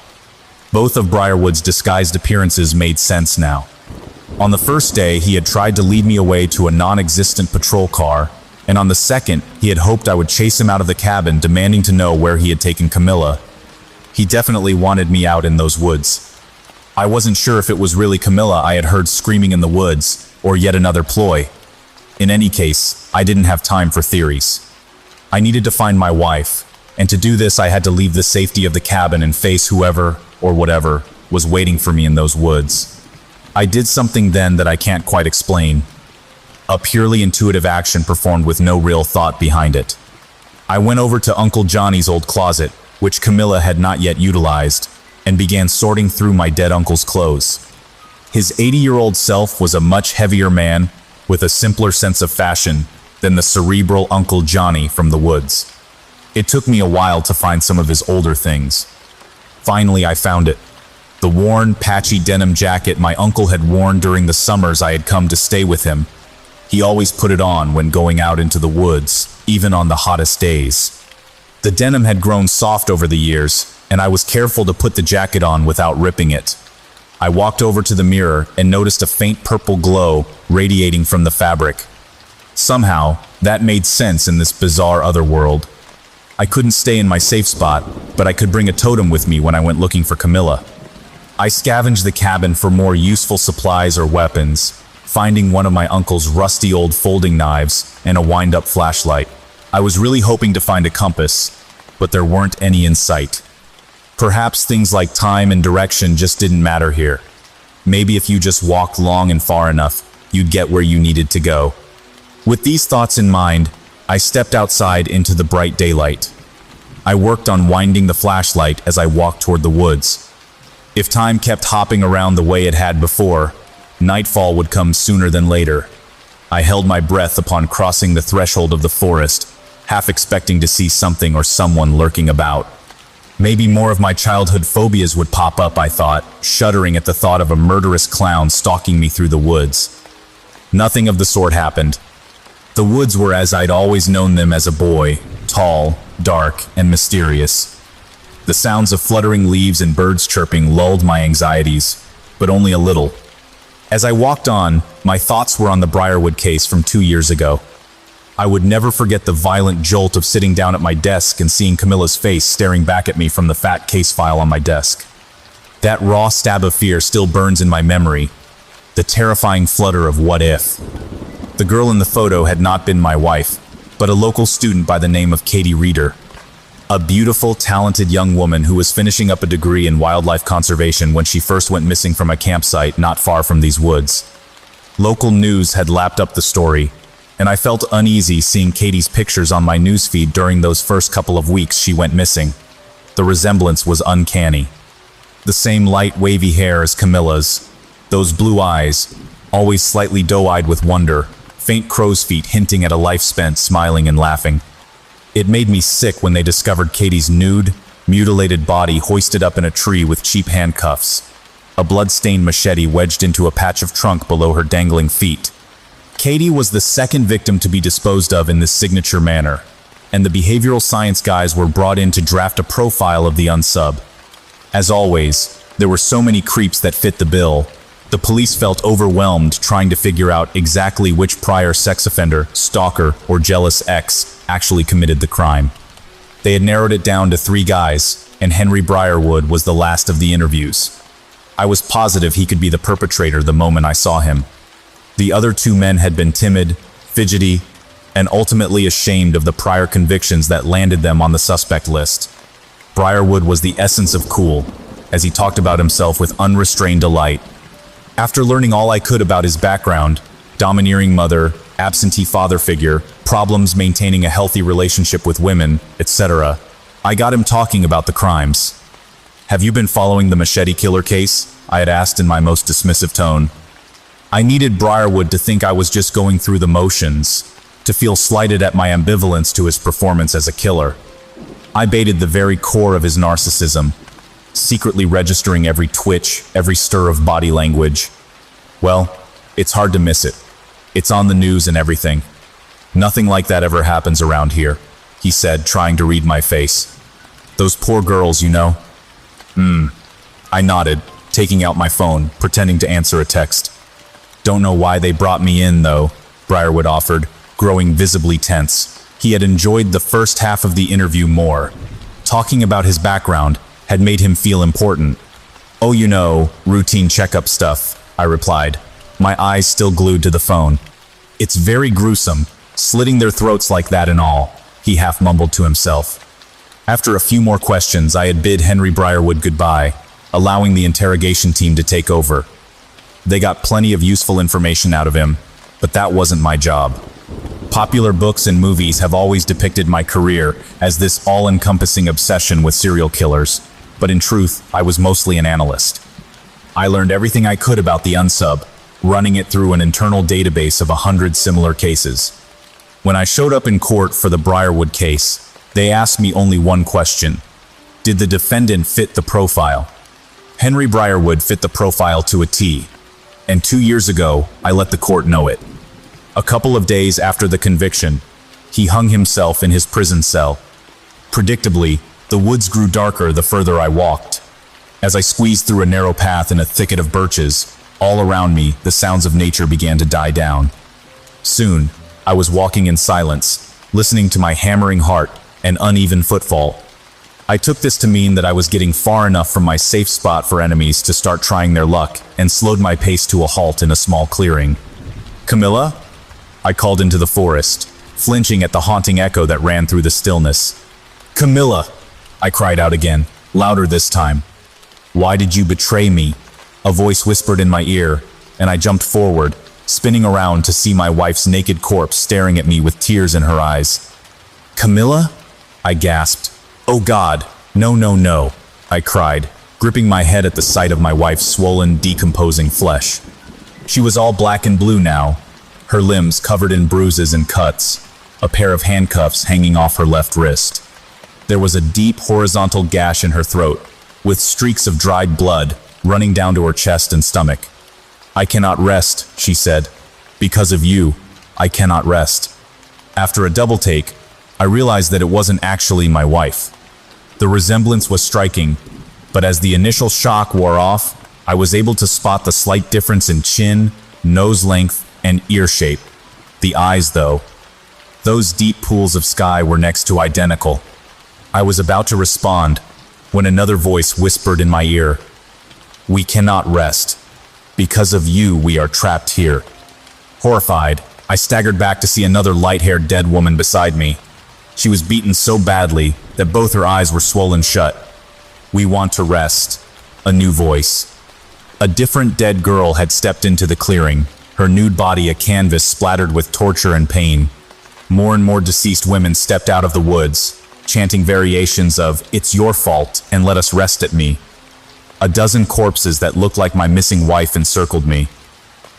Both of Briarwood's disguised appearances made sense now. On the first day, he had tried to lead me away to a non-existent patrol car, and on the second, he had hoped I would chase him out of the cabin, demanding to know where he had taken Camilla. He definitely wanted me out in those woods. I wasn't sure if it was really Camilla I had heard screaming in the woods, or yet another ploy. In any case, I didn't have time for theories. I needed to find my wife, and to do this I had to leave the safety of the cabin and face whoever, or whatever, was waiting for me in those woods. I did something then that I can't quite explain. A purely intuitive action performed with no real thought behind it. I went over to Uncle Johnny's old closet, which Camilla had not yet utilized, and began sorting through my dead uncle's clothes. His 80-year-old self was a much heavier man, with a simpler sense of fashion than the cerebral Uncle Johnny from the woods. It took me a while to find some of his older things. Finally, I found it. The worn, patchy denim jacket my uncle had worn during the summers I had come to stay with him. He always put it on when going out into the woods, even on the hottest days. The denim had grown soft over the years, and I was careful to put the jacket on without ripping it. I walked over to the mirror and noticed a faint purple glow radiating from the fabric. Somehow, that made sense in this bizarre other world. I couldn't stay in my safe spot, but I could bring a totem with me when I went looking for Camilla. I scavenged the cabin for more useful supplies or weapons, finding one of my uncle's rusty old folding knives and a wind-up flashlight. I was really hoping to find a compass, but there weren't any in sight. Perhaps things like time and direction just didn't matter here. Maybe if you just walked long and far enough, you'd get where you needed to go. With these thoughts in mind, I stepped outside into the bright daylight. I worked on winding the flashlight as I walked toward the woods. If time kept hopping around the way it had before, nightfall would come sooner than later. I held my breath upon crossing the threshold of the forest, half expecting to see something or someone lurking about. Maybe more of my childhood phobias would pop up, I thought, shuddering at the thought of a murderous clown stalking me through the woods. Nothing of the sort happened. The woods were as I'd always known them as a boy, tall, dark, and mysterious. The sounds of fluttering leaves and birds chirping lulled my anxieties, but only a little. As I walked on, my thoughts were on the Briarwood case from 2 years ago. I would never forget the violent jolt of sitting down at my desk and seeing Camilla's face staring back at me from the fat case file on my desk. That raw stab of fear still burns in my memory, the terrifying flutter of what if. The girl in the photo had not been my wife, but a local student by the name of Katie Reeder. A beautiful, talented young woman who was finishing up a degree in wildlife conservation when she first went missing from a campsite not far from these woods. Local news had lapped up the story, and I felt uneasy seeing Katie's pictures on my newsfeed during those first couple of weeks she went missing. The resemblance was uncanny. The same light, wavy hair as Camilla's, those blue eyes, always slightly doe-eyed with wonder, faint crow's feet hinting at a life spent smiling and laughing. It made me sick when they discovered Katie's nude, mutilated body hoisted up in a tree with cheap handcuffs, a blood-stained machete wedged into a patch of trunk below her dangling feet. Katie was the second victim to be disposed of in this signature manner, and the behavioral science guys were brought in to draft a profile of the unsub. As always, there were so many creeps that fit the bill. The police felt overwhelmed trying to figure out exactly which prior sex offender, stalker, or jealous ex actually committed the crime. They had narrowed it down to 3 guys, and Henry Briarwood was the last of the interviews. I was positive he could be the perpetrator the moment I saw him. The other 2 men had been timid, fidgety, and ultimately ashamed of the prior convictions that landed them on the suspect list. Briarwood was the essence of cool, as he talked about himself with unrestrained delight. After learning all I could about his background, domineering mother, absentee father figure, problems maintaining a healthy relationship with women, etc., I got him talking about the crimes. "Have you been following the machete killer case?" I had asked in my most dismissive tone. I needed Briarwood to think I was just going through the motions, to feel slighted at my ambivalence to his performance as a killer. I baited the very core of his narcissism, secretly registering every twitch, every stir of body language. "Well, it's hard to miss it. It's on the news and everything. Nothing like that ever happens around here," he said, trying to read my face. "Those poor girls, you know." I nodded, taking out my phone, pretending to answer a text. "Don't know why they brought me in, though," Briarwood offered, growing visibly tense. He had enjoyed the first half of the interview more. Talking about his background had made him feel important. "Oh, you know, routine checkup stuff," I replied, my eyes still glued to the phone. "It's very gruesome, slitting their throats like that and all," he half mumbled to himself. After a few more questions, I had bid Henry Briarwood goodbye, allowing the interrogation team to take over. They got plenty of useful information out of him, but that wasn't my job. Popular books and movies have always depicted my career as this all-encompassing obsession with serial killers, but in truth, I was mostly an analyst. I learned everything I could about the unsub, running it through an internal database of 100 similar cases. When I showed up in court for the Briarwood case, they asked me only one question: did the defendant fit the profile? Henry Briarwood fit the profile to a T, and 2 years ago, I let the court know it. A couple of days after the conviction, he hung himself in his prison cell. Predictably, the woods grew darker the further I walked. As I squeezed through a narrow path in a thicket of birches, all around me, the sounds of nature began to die down. Soon, I was walking in silence, listening to my hammering heart and uneven footfall. I took this to mean that I was getting far enough from my safe spot for enemies to start trying their luck, and slowed my pace to a halt in a small clearing. "Camilla?" I called into the forest, flinching at the haunting echo that ran through the stillness. "Camilla!" I cried out again, louder this time. "Why did you betray me?" A voice whispered in my ear, and I jumped forward, spinning around to see my wife's naked corpse staring at me with tears in her eyes. "Camilla?" I gasped. "Oh God, no, no, no," I cried, gripping my head at the sight of my wife's swollen, decomposing flesh. She was all black and blue now, her limbs covered in bruises and cuts, a pair of handcuffs hanging off her left wrist. There was a deep horizontal gash in her throat, with streaks of dried blood running down to her chest and stomach. "I cannot rest," she said. "Because of you, I cannot rest." After a double take, I realized that it wasn't actually my wife. The resemblance was striking, but as the initial shock wore off, I was able to spot the slight difference in chin, nose length, and ear shape. The eyes, though. Those deep pools of sky were next to identical. I was about to respond when another voice whispered in my ear, "We cannot rest. Because of you, we are trapped here." Horrified, I staggered back to see another light-haired dead woman beside me. She was beaten so badly that both her eyes were swollen shut. "We want to rest." A new voice. A different dead girl had stepped into the clearing, her nude body a canvas splattered with torture and pain. More and more deceased women stepped out of the woods, chanting variations of "It's your fault" and "Let us rest at me." A dozen corpses that looked like my missing wife encircled me.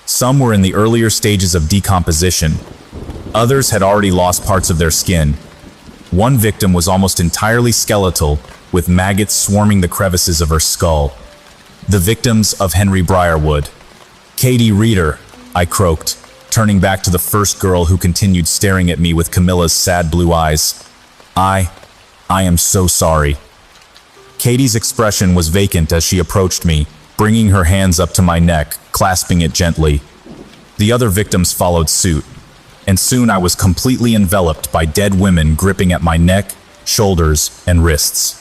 Some were in the earlier stages of decomposition. Others had already lost parts of their skin. One victim was almost entirely skeletal, with maggots swarming the crevices of her skull. The victims of Henry Briarwood. "Katie Reeder," I croaked, turning back to the first girl who continued staring at me with Camilla's sad blue eyes. I am so sorry." Katie's expression was vacant as she approached me, bringing her hands up to my neck, clasping it gently. The other victims followed suit, and soon I was completely enveloped by dead women gripping at my neck, shoulders, and wrists.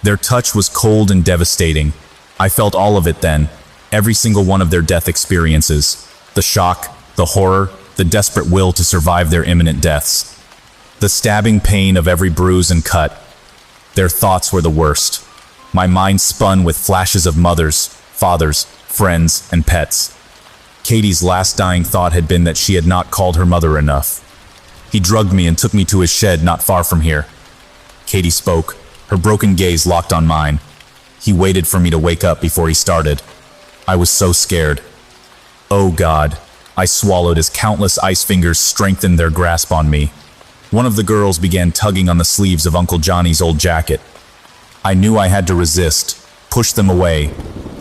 Their touch was cold and devastating. I felt all of it then, every single one of their death experiences. The shock, the horror, the desperate will to survive their imminent deaths. The stabbing pain of every bruise and cut. Their thoughts were the worst. My mind spun with flashes of mothers, fathers, friends, and pets. Katie's last dying thought had been that she had not called her mother enough. He drugged me and took me to his shed not far from here. Katie spoke, her broken gaze locked on mine. He waited for me to wake up before he started. I was so scared. "Oh God," I swallowed as countless ice fingers strengthened their grasp on me. One of the girls began tugging on the sleeves of Uncle Johnny's old jacket. I knew I had to resist, push them away,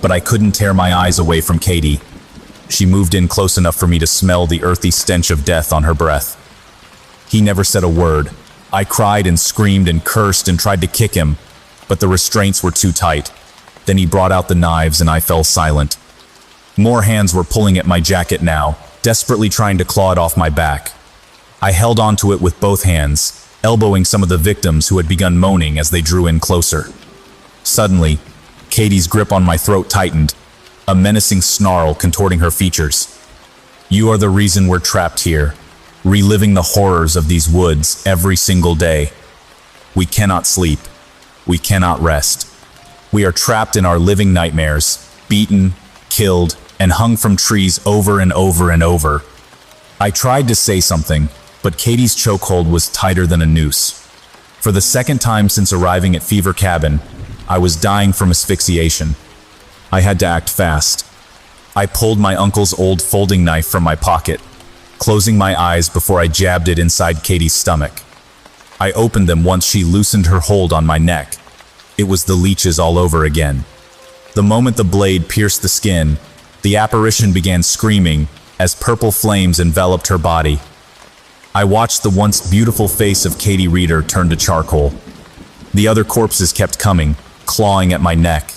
but I couldn't tear my eyes away from Katie. She moved in close enough for me to smell the earthy stench of death on her breath. He never said a word. I cried and screamed and cursed and tried to kick him, but the restraints were too tight. Then he brought out the knives and I fell silent. More hands were pulling at my jacket now, desperately trying to claw it off my back. I held onto it with both hands, elbowing some of the victims who had begun moaning as they drew in closer. Suddenly, Katie's grip on my throat tightened, a menacing snarl contorting her features. "You are the reason we're trapped here, reliving the horrors of these woods every single day. We cannot sleep. We cannot rest. We are trapped in our living nightmares, beaten, killed, and hung from trees over and over and over." I tried to say something, but Katie's chokehold was tighter than a noose. For the second time since arriving at Fever Cabin, I was dying from asphyxiation. I had to act fast. I pulled my uncle's old folding knife from my pocket, closing my eyes before I jabbed it inside Katie's stomach. I opened them once she loosened her hold on my neck. It was the leeches all over again. The moment the blade pierced the skin, the apparition began screaming as purple flames enveloped her body. I watched the once beautiful face of Katie Reeder turn to charcoal. The other corpses kept coming, clawing at my neck.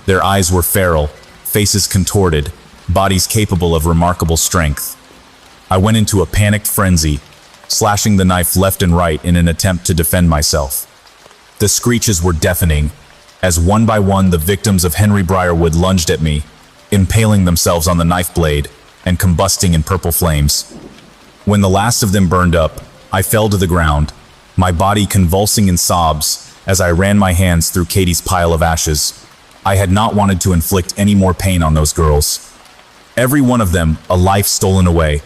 Their eyes were feral, faces contorted, bodies capable of remarkable strength. I went into a panicked frenzy, slashing the knife left and right in an attempt to defend myself. The screeches were deafening, as one by one the victims of Henry Briarwood lunged at me, impaling themselves on the knife blade and combusting in purple flames. When the last of them burned up, I fell to the ground, my body convulsing in sobs as I ran my hands through Katie's pile of ashes. I had not wanted to inflict any more pain on those girls. Every one of them, a life stolen away.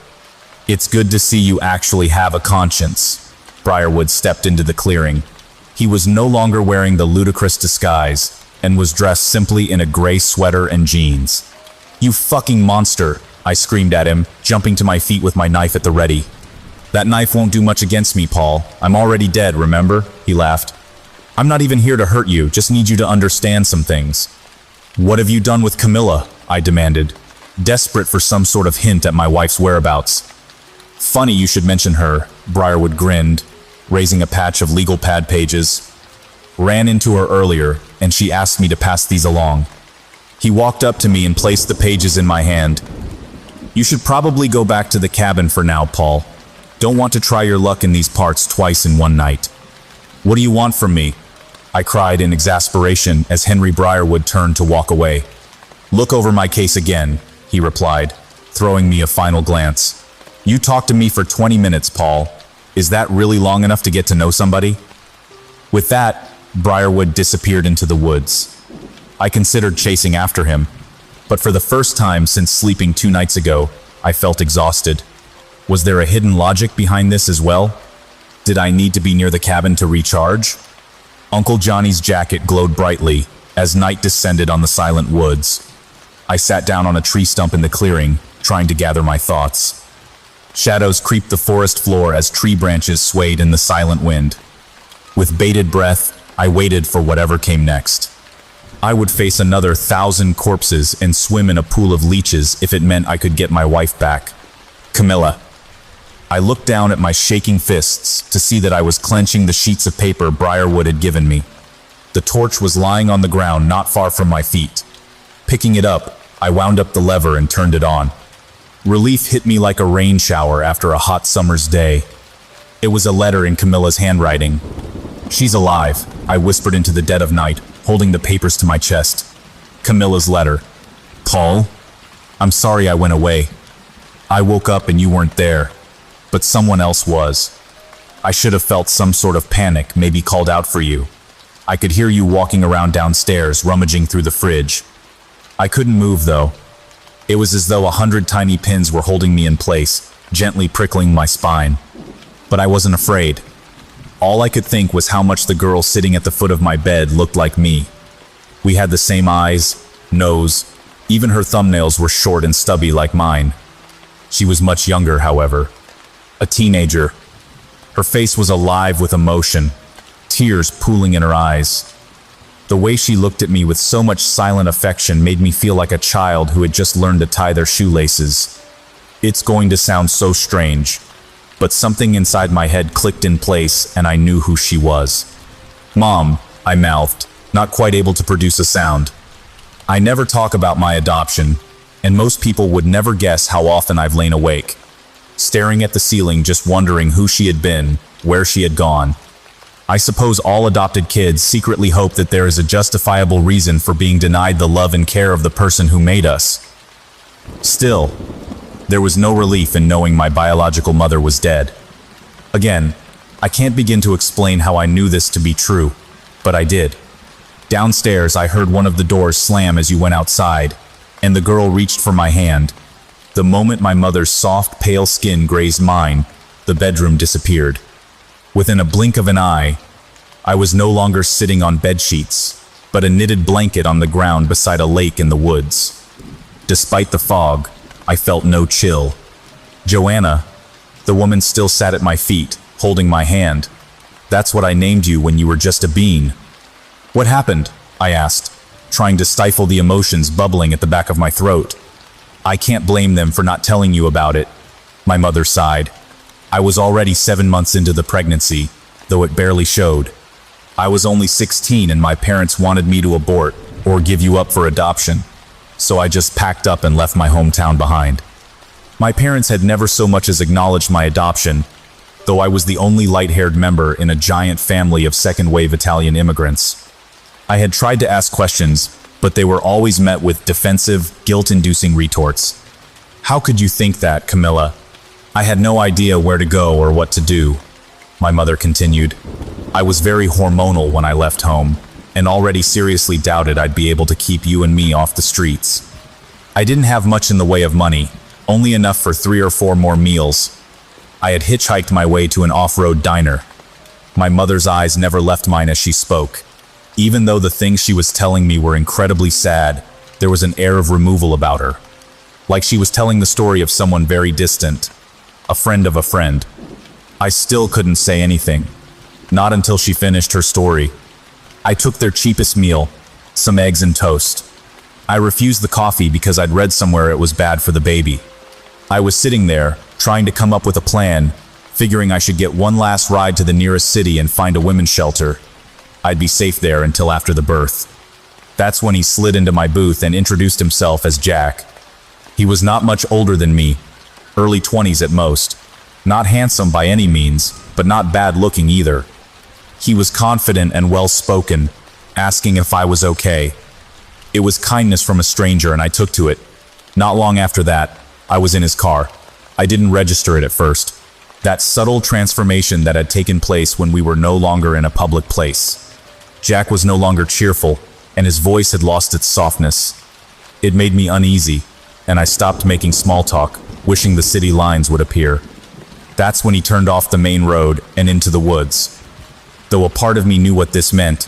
"It's good to see you actually have a conscience." Briarwood stepped into the clearing. He was no longer wearing the ludicrous disguise, and was dressed simply in a gray sweater and jeans. "You fucking monster," I screamed at him, jumping to my feet with my knife at the ready. "That knife won't do much against me, Paul. I'm already dead, remember?" He laughed. "I'm not even here to hurt you, just need you to understand some things." "What have you done with Camilla?" I demanded, desperate for some sort of hint at my wife's whereabouts. "Funny you should mention her," Briarwood grinned, raising a patch of legal pad pages. "Ran into her earlier, and she asked me to pass these along." He walked up to me and placed the pages in my hand. "You should probably go back to the cabin for now, Paul. Don't want to try your luck in these parts twice in one night." "What do you want from me?" I cried in exasperation as Henry Briarwood turned to walk away. "Look over my case again," he replied, throwing me a final glance. "You talked to me for 20 minutes, Paul. Is that really long enough to get to know somebody?" With that, Briarwood disappeared into the woods. I considered chasing after him, but for the first time since sleeping 2 nights ago, I felt exhausted. Was there a hidden logic behind this as well? Did I need to be near the cabin to recharge? Uncle Johnny's jacket glowed brightly as night descended on the silent woods. I sat down on a tree stump in the clearing, trying to gather my thoughts. Shadows creeped the forest floor as tree branches swayed in the silent wind. With bated breath, I waited for whatever came next. I would face another 1,000 corpses and swim in a pool of leeches if it meant I could get my wife back. Camilla. I looked down at my shaking fists to see that I was clenching the sheets of paper Briarwood had given me. The torch was lying on the ground not far from my feet. Picking it up, I wound up the lever and turned it on. Relief hit me like a rain shower after a hot summer's day. It was a letter in Camilla's handwriting. "She's alive," I whispered into the dead of night, holding the papers to my chest. Camilla's letter. "Paul, I'm sorry I went away. I woke up and you weren't there, but someone else was. I should have felt some sort of panic, maybe called out for you. I could hear you walking around downstairs, rummaging through the fridge. I couldn't move, though. It was as though 100 tiny pins were holding me in place, gently prickling my spine. But I wasn't afraid. All I could think was how much the girl sitting at the foot of my bed looked like me. We had the same eyes, nose, even her thumbnails were short and stubby like mine. She was much younger, however. A teenager. Her face was alive with emotion, tears pooling in her eyes. The way she looked at me with so much silent affection made me feel like a child who had just learned to tie their shoelaces. It's going to sound so strange, but something inside my head clicked in place and I knew who she was. "Mom," I mouthed, not quite able to produce a sound. I never talk about my adoption, and most people would never guess how often I've lain awake, staring at the ceiling just wondering who she had been, where she had gone. I suppose all adopted kids secretly hope that there is a justifiable reason for being denied the love and care of the person who made us. Still, there was no relief in knowing my biological mother was dead. Again, I can't begin to explain how I knew this to be true, but I did. Downstairs, I heard one of the doors slam as you went outside, and the girl reached for my hand. The moment my mother's soft, pale skin grazed mine, the bedroom disappeared. Within a blink of an eye, I was no longer sitting on bedsheets, but a knitted blanket on the ground beside a lake in the woods. Despite the fog, I felt no chill. Joanna, the woman still sat at my feet, holding my hand. "That's what I named you when you were just a bean." "What happened?" I asked, trying to stifle the emotions bubbling at the back of my throat. "I can't blame them for not telling you about it," my mother sighed. "I was already 7 months into the pregnancy, though it barely showed. I was only 16 and my parents wanted me to abort or give you up for adoption, so I just packed up and left my hometown behind." My parents had never so much as acknowledged my adoption, though I was the only light-haired member in a giant family of second-wave Italian immigrants. I had tried to ask questions, but they were always met with defensive, guilt-inducing retorts. "How could you think that, Camilla? I had no idea where to go or what to do," my mother continued. "I was very hormonal when I left home, and already seriously doubted I'd be able to keep you and me off the streets. I didn't have much in the way of money, only enough for 3 or 4 more meals. I had hitchhiked my way to an off-road diner." My mother's eyes never left mine as she spoke. Even though the things she was telling me were incredibly sad, there was an air of removal about her. Like she was telling the story of someone very distant, a friend of a friend. I still couldn't say anything, not until she finished her story. I took their cheapest meal, some eggs and toast. I refused the coffee because I'd read somewhere it was bad for the baby. I was sitting there, trying to come up with a plan, figuring I should get one last ride to the nearest city and find a women's shelter. I'd be safe there until after the birth. That's when he slid into my booth and introduced himself as Jack. He was not much older than me, early 20s at most. Not handsome by any means, but not bad looking either. He was confident and well-spoken, asking if I was okay. It was kindness from a stranger and I took to it. Not long after that, I was in his car. I didn't register it at first. That subtle transformation that had taken place when we were no longer in a public place. Jack was no longer cheerful, and his voice had lost its softness. It made me uneasy, and I stopped making small talk, wishing the city lines would appear. That's when he turned off the main road and into the woods. Though a part of me knew what this meant,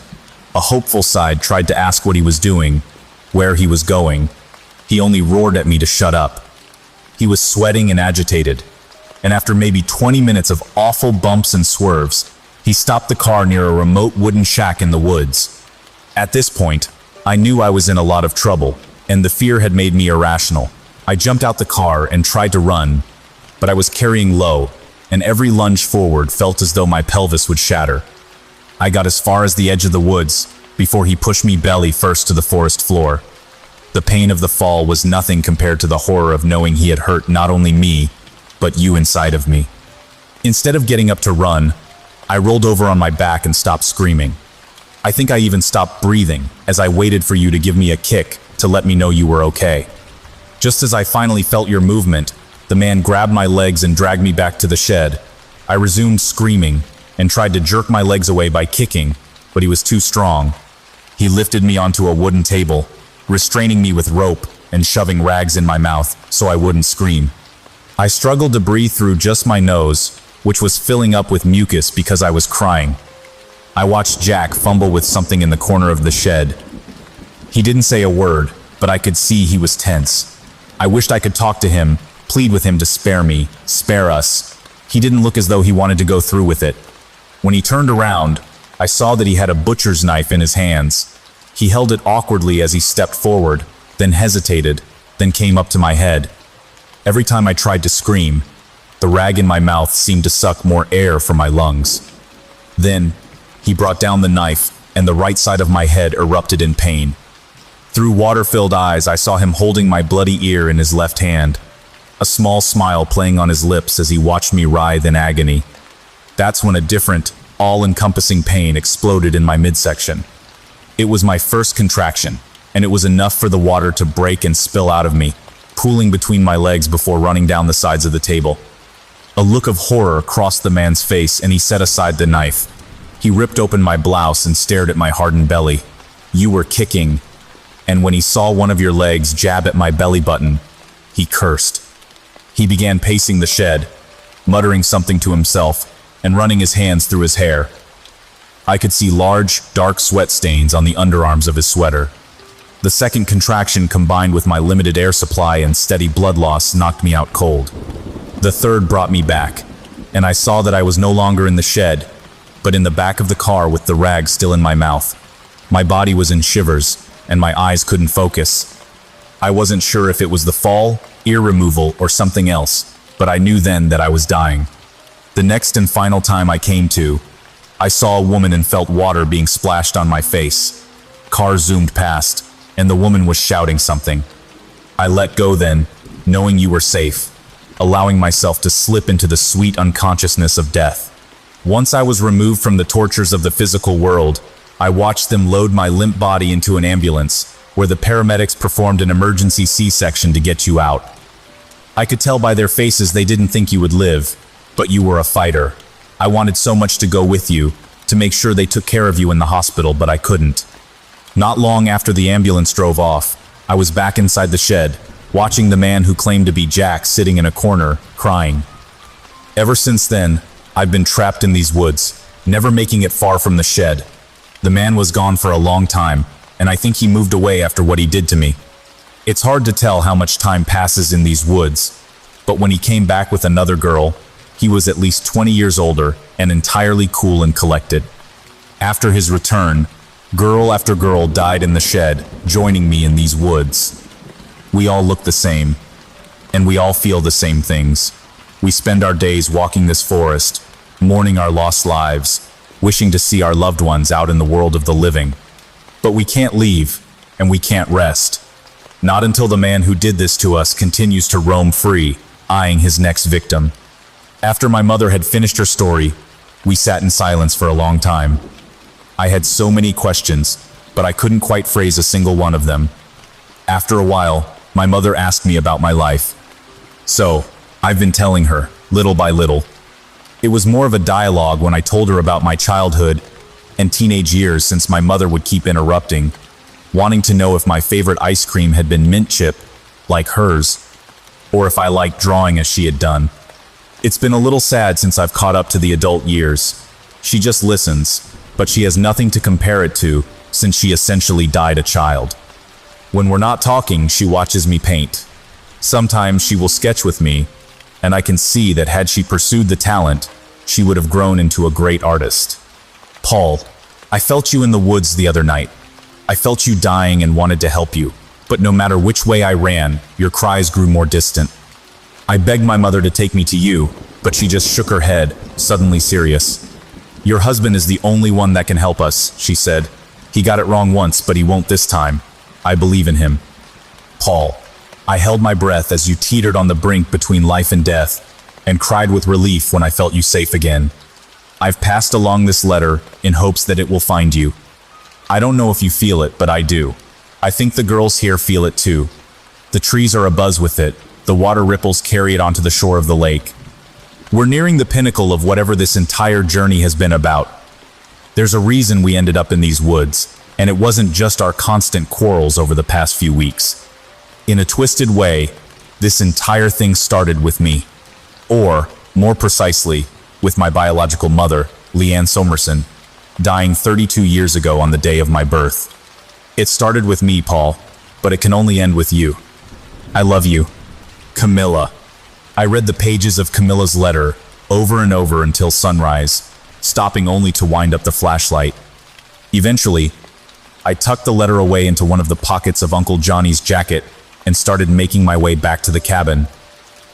a hopeful side tried to ask what he was doing, where he was going. He only roared at me to shut up. He was sweating and agitated, and after maybe 20 minutes of awful bumps and swerves, he stopped the car near a remote wooden shack in the woods. At this point, I knew I was in a lot of trouble, and the fear had made me irrational. I jumped out the car and tried to run, but I was carrying low, and every lunge forward felt as though my pelvis would shatter. I got as far as the edge of the woods before he pushed me belly first to the forest floor. The pain of the fall was nothing compared to the horror of knowing he had hurt not only me, but you inside of me. Instead of getting up to run, I rolled over on my back and stopped screaming. I think I even stopped breathing as I waited for you to give me a kick to let me know you were okay. Just as I finally felt your movement, the man grabbed my legs and dragged me back to the shed. I resumed screaming and tried to jerk my legs away by kicking, but he was too strong. He lifted me onto a wooden table, restraining me with rope and shoving rags in my mouth so I wouldn't scream. I struggled to breathe through just my nose, which was filling up with mucus because I was crying. I watched Jack fumble with something in the corner of the shed. He didn't say a word, but I could see he was tense. I wished I could talk to him, plead with him to spare me, spare us. He didn't look as though he wanted to go through with it. When he turned around, I saw that he had a butcher's knife in his hands. He held it awkwardly as he stepped forward, then hesitated, then came up to my head. Every time I tried to scream, the rag in my mouth seemed to suck more air from my lungs. Then, he brought down the knife, and the right side of my head erupted in pain. Through water-filled eyes, I saw him holding my bloody ear in his left hand, a small smile playing on his lips as he watched me writhe in agony. That's when a different, all-encompassing pain exploded in my midsection. It was my first contraction, and it was enough for the water to break and spill out of me, pooling between my legs before running down the sides of the table. A look of horror crossed the man's face, and he set aside the knife. He ripped open my blouse and stared at my hardened belly. You were kicking, and when he saw one of your legs jab at my belly button, he cursed. He began pacing the shed, muttering something to himself, and running his hands through his hair. I could see large, dark sweat stains on the underarms of his sweater. The second contraction combined with my limited air supply and steady blood loss knocked me out cold. The third brought me back, and I saw that I was no longer in the shed, but in the back of the car with the rag still in my mouth. My body was in shivers, and my eyes couldn't focus. I wasn't sure if it was the fall, ear removal, or something else, but I knew then that I was dying. The next and final time I came to, I saw a woman and felt water being splashed on my face. Cars zoomed past, and the woman was shouting something. I let go then, knowing you were safe, allowing myself to slip into the sweet unconsciousness of death. Once I was removed from the tortures of the physical world, I watched them load my limp body into an ambulance, where the paramedics performed an emergency C-section to get you out. I could tell by their faces they didn't think you would live, but you were a fighter. I wanted so much to go with you, to make sure they took care of you in the hospital, but I couldn't. Not long after the ambulance drove off, I was back inside the shed, watching the man who claimed to be Jack sitting in a corner, crying. Ever since then, I've been trapped in these woods, never making it far from the shed. The man was gone for a long time, and I think he moved away after what he did to me. It's hard to tell how much time passes in these woods, but when he came back with another girl, he was at least 20 years older and entirely cool and collected. After his return, girl after girl died in the shed, joining me in these woods. We all look the same, and we all feel the same things. We spend our days walking this forest, mourning our lost lives, wishing to see our loved ones out in the world of the living. But we can't leave, and we can't rest. Not until the man who did this to us continues to roam free, eyeing his next victim. After my mother had finished her story, we sat in silence for a long time. I had so many questions, but I couldn't quite phrase a single one of them. After a while, my mother asked me about my life. So, I've been telling her, little by little. It was more of a dialogue when I told her about my childhood and teenage years, since my mother would keep interrupting, wanting to know if my favorite ice cream had been mint chip, like hers, or if I liked drawing as she had done. It's been a little sad since I've caught up to the adult years. She just listens, but she has nothing to compare it to, since she essentially died a child. When we're not talking, she watches me paint. Sometimes she will sketch with me, and I can see that had she pursued the talent, she would have grown into a great artist. Paul, I felt you in the woods the other night. I felt you dying and wanted to help you, but no matter which way I ran, your cries grew more distant. I begged my mother to take me to you, but she just shook her head, suddenly serious. Your husband is the only one that can help us, she said. He got it wrong once, but he won't this time. I believe in him. Paul, I held my breath as you teetered on the brink between life and death, and cried with relief when I felt you safe again. I've passed along this letter in hopes that it will find you. I don't know if you feel it, but I do. I think the girls here feel it too. The trees are abuzz with it. The water ripples carry it onto the shore of the lake. We're nearing the pinnacle of whatever this entire journey has been about. There's a reason we ended up in these woods, and it wasn't just our constant quarrels over the past few weeks. In a twisted way, this entire thing started with me. Or, more precisely, with my biological mother, Leanne Somerson, dying 32 years ago on the day of my birth. It started with me, Paul, but it can only end with you. I love you. Camilla. I read the pages of Camilla's letter over and over until sunrise, stopping only to wind up the flashlight. Eventually, I tucked the letter away into one of the pockets of Uncle Johnny's jacket and started making my way back to the cabin.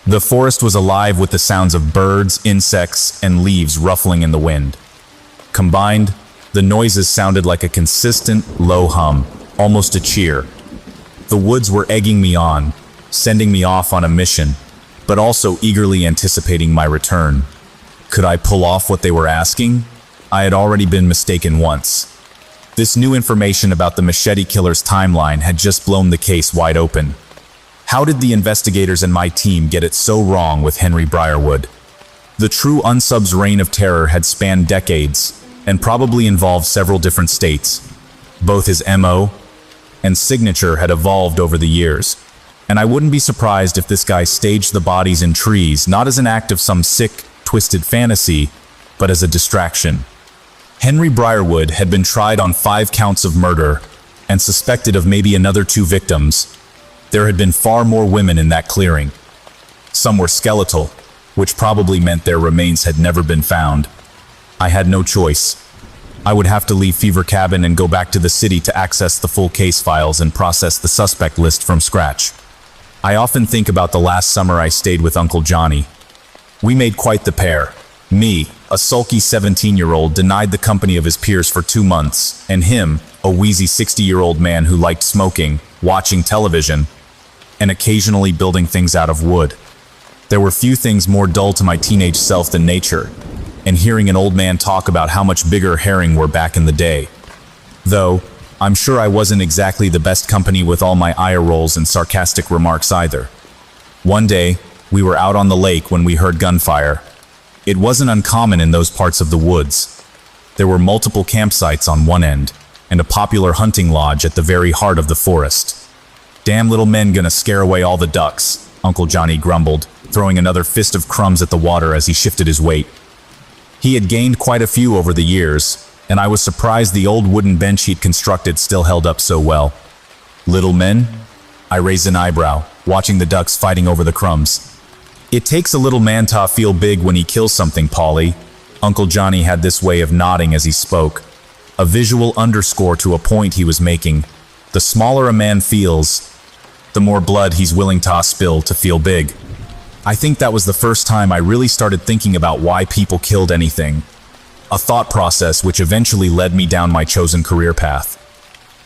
The forest was alive with the sounds of birds, insects, and leaves ruffling in the wind. Combined, the noises sounded like a consistent, low hum, almost a cheer. The woods were egging me on, sending me off on a mission, but also eagerly anticipating my return. Could I pull off what they were asking? I had already been mistaken once. This new information about the machete killer's timeline had just blown the case wide open. How did the investigators and my team get it so wrong with Henry Briarwood? The true Unsolved's reign of terror had spanned decades and probably involved several different states. Both his MO and signature had evolved over the years, and I wouldn't be surprised if this guy staged the bodies in trees not as an act of some sick, twisted fantasy, but as a distraction. Henry Briarwood had been tried on 5 counts of murder and suspected of maybe another 2 victims. There had been far more women in that clearing. Some were skeletal, which probably meant their remains had never been found. I had no choice. I would have to leave Fever Cabin and go back to the city to access the full case files and process the suspect list from scratch. I often think about the last summer I stayed with Uncle Johnny. We made quite the pair. Me, a sulky 17-year-old, denied the company of his peers for 2 months, and him, a wheezy 60-year-old man who liked smoking, watching television, and occasionally building things out of wood. There were few things more dull to my teenage self than nature, and hearing an old man talk about how much bigger herring were back in the day. Though, I'm sure I wasn't exactly the best company with all my eye rolls and sarcastic remarks either. One day, we were out on the lake when we heard gunfire. It wasn't uncommon in those parts of the woods. There were multiple campsites on one end, and a popular hunting lodge at the very heart of the forest. "Damn little men gonna scare away all the ducks," Uncle Johnny grumbled, throwing another fist of crumbs at the water as he shifted his weight. He had gained quite a few over the years, and I was surprised the old wooden bench he'd constructed still held up so well. Little men? I raised an eyebrow, watching the ducks fighting over the crumbs. It takes a little man to feel big when he kills something, Polly. Uncle Johnny had this way of nodding as he spoke, a visual underscore to a point he was making. The smaller a man feels, the more blood he's willing to spill to feel big. I think that was the first time I really started thinking about why people killed anything. A thought process which eventually led me down my chosen career path.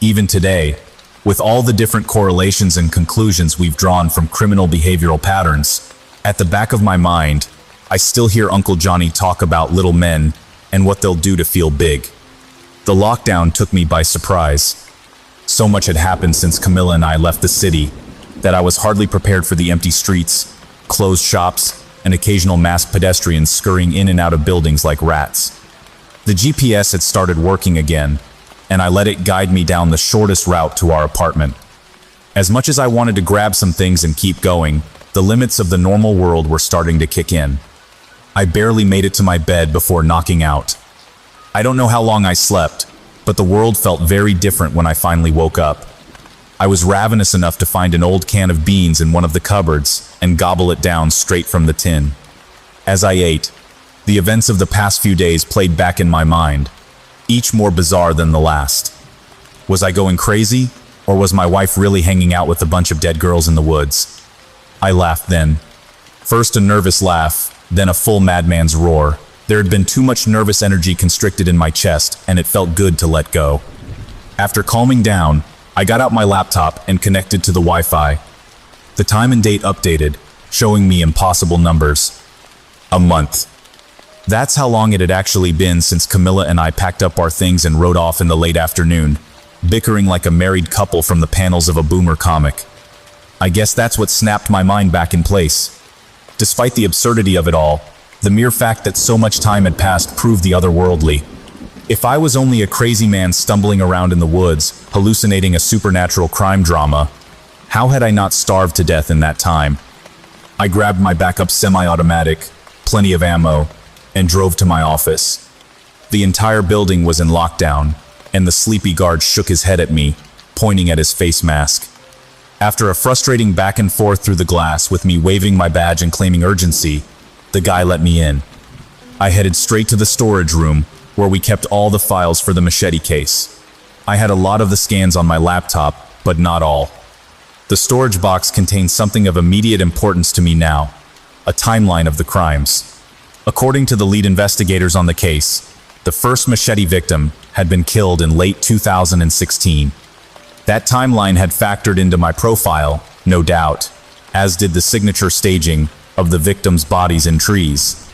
Even today, with all the different correlations and conclusions we've drawn from criminal behavioral patterns, at the back of my mind, I still hear Uncle Johnny talk about little men and what they'll do to feel big. The lockdown took me by surprise. So much had happened since Camilla and I left the city that I was hardly prepared for the empty streets, closed shops, and occasional masked pedestrians scurrying in and out of buildings like rats. The GPS had started working again, and I let it guide me down the shortest route to our apartment. As much as I wanted to grab some things and keep going, the limits of the normal world were starting to kick in. I barely made it to my bed before knocking out. I don't know how long I slept, but the world felt very different when I finally woke up. I was ravenous enough to find an old can of beans in one of the cupboards and gobble it down straight from the tin. As I ate, the events of the past few days played back in my mind, each more bizarre than the last. Was I going crazy, or was my wife really hanging out with a bunch of dead girls in the woods? I laughed then. First a nervous laugh, then a full madman's roar. There had been too much nervous energy constricted in my chest, and it felt good to let go. After calming down, I got out my laptop and connected to the Wi-Fi. The time and date updated, showing me impossible numbers. A month. That's how long it had actually been since Camilla and I packed up our things and rode off in the late afternoon, bickering like a married couple from the panels of a boomer comic. I guess that's what snapped my mind back in place. Despite the absurdity of it all, the mere fact that so much time had passed proved the otherworldly. If I was only a crazy man stumbling around in the woods, hallucinating a supernatural crime drama, how had I not starved to death in that time? I grabbed my backup semi-automatic, plenty of ammo, and drove to my office. The entire building was in lockdown, and the sleepy guard shook his head at me, pointing at his face mask. After a frustrating back and forth through the glass with me waving my badge and claiming urgency, the guy let me in. I headed straight to the storage room, where we kept all the files for the machete case. I had a lot of the scans on my laptop, but not all. The storage box contained something of immediate importance to me now, a timeline of the crimes. According to the lead investigators on the case, the first machete victim had been killed in late 2016. That timeline had factored into my profile, no doubt, as did the signature staging of the victims' bodies in trees.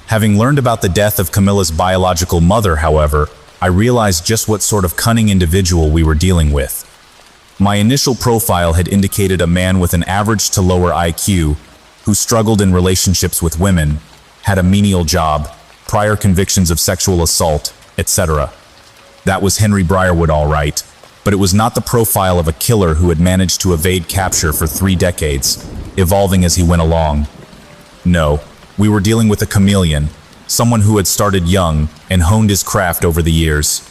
Having learned about the death of Camilla's biological mother, however, I realized just what sort of cunning individual we were dealing with. My initial profile had indicated a man with an average to lower IQ, who struggled in relationships with women, had a menial job, prior convictions of sexual assault, etc. That was Henry Briarwood, all right, but it was not the profile of a killer who had managed to evade capture for 3 decades, evolving as he went along. No, we were dealing with a chameleon, someone who had started young and honed his craft over the years,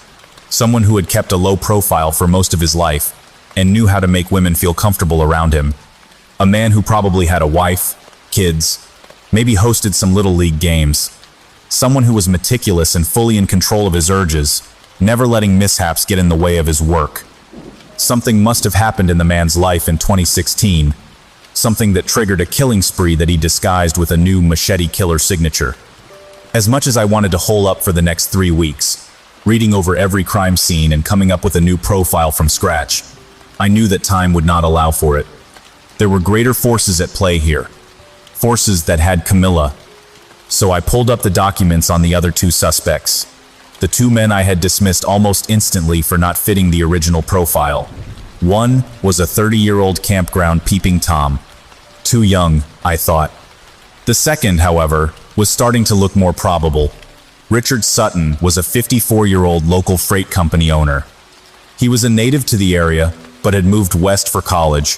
someone who had kept a low profile for most of his life and knew how to make women feel comfortable around him. A man who probably had a wife, kids, maybe hosted some little league games. Someone who was meticulous and fully in control of his urges, never letting mishaps get in the way of his work. Something must have happened in the man's life in 2016, something that triggered a killing spree that he disguised with a new machete killer signature. As much as I wanted to hole up for the next 3 weeks, reading over every crime scene and coming up with a new profile from scratch, I knew that time would not allow for it. There were greater forces at play here, forces that had Camilla. So I pulled up the documents on the other 2 suspects, the 2 men I had dismissed almost instantly for not fitting the original profile. One was a 30-year-old campground peeping Tom. Too young, I thought. The second, however, was starting to look more probable. Richard Sutton was a 54-year-old local freight company owner. He was a native to the area, but had moved west for college,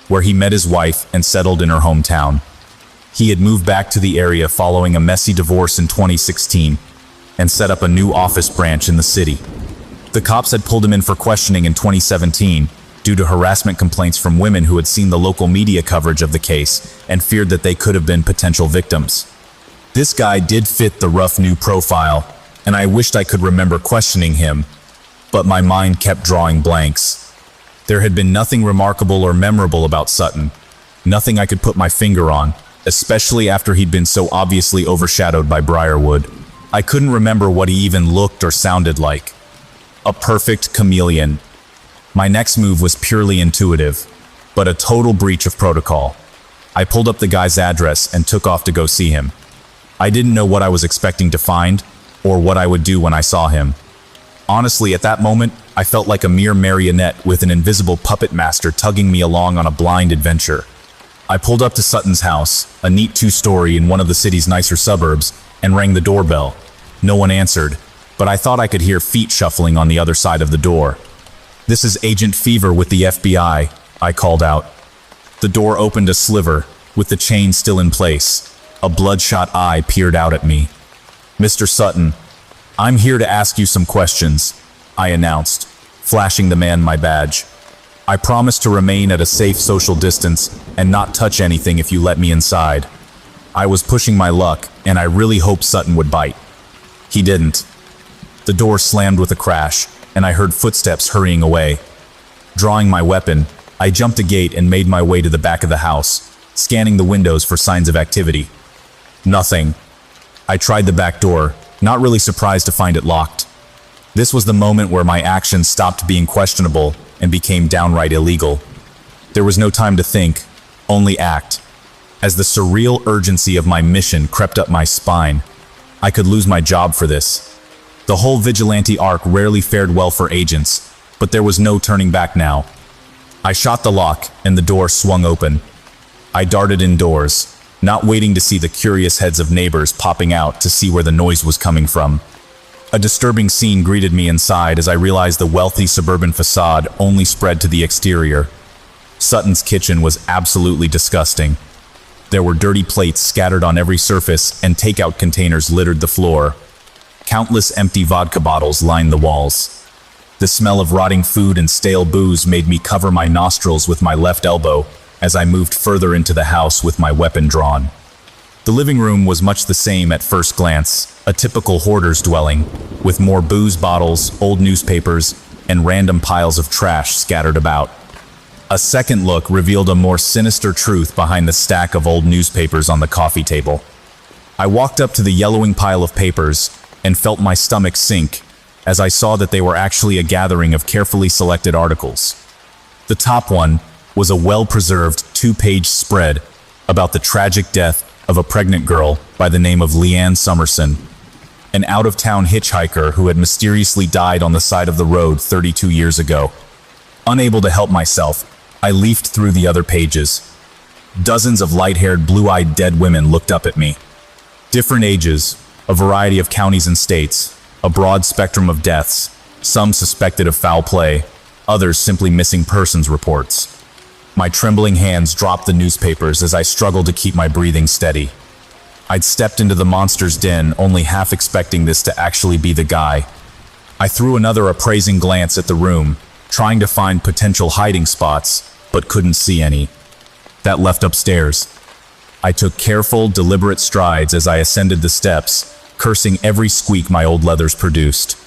where he met his wife and settled in her hometown. He had moved back to the area following a messy divorce in 2016. and set up a new office branch in the city. The cops had pulled him in for questioning in 2017 due to harassment complaints from women who had seen the local media coverage of the case and feared that they could have been potential victims. This guy did fit the rough new profile, and I wished I could remember questioning him, but my mind kept drawing blanks. There had been nothing remarkable or memorable about Sutton, nothing I could put my finger on, especially after he'd been so obviously overshadowed by Briarwood. I couldn't remember what he even looked or sounded like. A perfect chameleon. My next move was purely intuitive, but a total breach of protocol. I pulled up the guy's address and took off to go see him. I didn't know what I was expecting to find, or what I would do when I saw him. Honestly, at that moment, I felt like a mere marionette with an invisible puppet master tugging me along on a blind adventure. I pulled up to Sutton's house, a neat two-story in one of the city's nicer suburbs, and rang the doorbell. No one answered, but I thought I could hear feet shuffling on the other side of the door. "This is Agent Fever with the FBI," I called out. The door opened a sliver, with the chain still in place. A bloodshot eye peered out at me. "Mr. Sutton, I'm here to ask you some questions," I announced, flashing the man my badge. "I promise to remain at a safe social distance and not touch anything if you let me inside." I was pushing my luck, and I really hoped Sutton would bite. He didn't. The door slammed with a crash, and I heard footsteps hurrying away. Drawing my weapon, I jumped a gate and made my way to the back of the house, scanning the windows for signs of activity. Nothing. I tried the back door, not really surprised to find it locked. This was the moment where my actions stopped being questionable and became downright illegal. There was no time to think, only act. As the surreal urgency of my mission crept up my spine, I could lose my job for this. The whole vigilante arc rarely fared well for agents, but there was no turning back now. I shot the lock, and the door swung open. I darted indoors, not waiting to see the curious heads of neighbors popping out to see where the noise was coming from. A disturbing scene greeted me inside as I realized the wealthy suburban facade only spread to the exterior. Sutton's kitchen was absolutely disgusting. There were dirty plates scattered on every surface, and takeout containers littered the floor. Countless empty vodka bottles lined the walls. The smell of rotting food and stale booze made me cover my nostrils with my left elbow as I moved further into the house with my weapon drawn. The living room was much the same at first glance, a typical hoarder's dwelling, with more booze bottles, old newspapers, and random piles of trash scattered about. A second look revealed a more sinister truth behind the stack of old newspapers on the coffee table. I walked up to the yellowing pile of papers and felt my stomach sink as I saw that they were actually a gathering of carefully selected articles. The top one was a well-preserved two-page spread about the tragic death of a pregnant girl by the name of Leanne Summerson, an out-of-town hitchhiker who had mysteriously died on the side of the road 32 years ago. Unable to help myself, I leafed through the other pages. Dozens of light-haired, blue-eyed dead women looked up at me. Different ages, a variety of counties and states, a broad spectrum of deaths, some suspected of foul play, others simply missing persons reports. My trembling hands dropped the newspapers as I struggled to keep my breathing steady. I'd stepped into the monster's den, only half expecting this to actually be the guy. I threw another appraising glance at the room, trying to find potential hiding spots, but couldn't see any. That left upstairs. I took careful, deliberate strides as I ascended the steps, cursing every squeak my old leathers produced.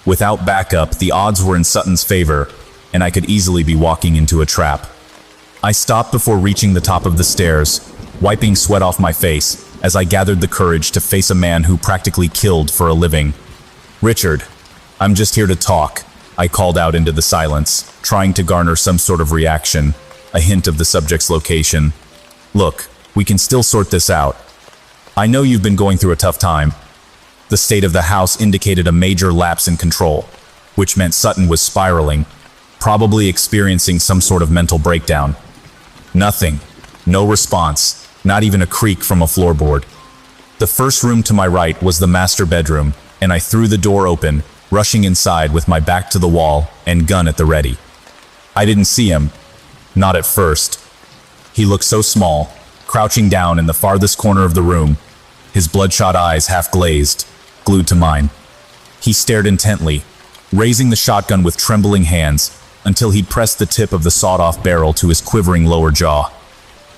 Without backup, the odds were in Sutton's favor, and I could easily be walking into a trap. I stopped before reaching the top of the stairs, wiping sweat off my face as I gathered the courage to face a man who practically killed for a living. "Richard, I'm just here to talk," I called out into the silence, trying to garner some sort of reaction, a hint of the subject's location. "Look, we can still sort this out. I know you've been going through a tough time." The state of the house indicated a major lapse in control, which meant Sutton was spiraling, probably experiencing some sort of mental breakdown. Nothing. No response, not even a creak from a floorboard. The first room to my right was the master bedroom, and I threw the door open, rushing inside with my back to the wall and gun at the ready. I didn't see him. Not at first. He looked so small, crouching down in the farthest corner of the room, his bloodshot eyes half glazed. glued to mine. He stared intently, raising the shotgun with trembling hands until he'd pressed the tip of the sawed-off barrel to his quivering lower jaw.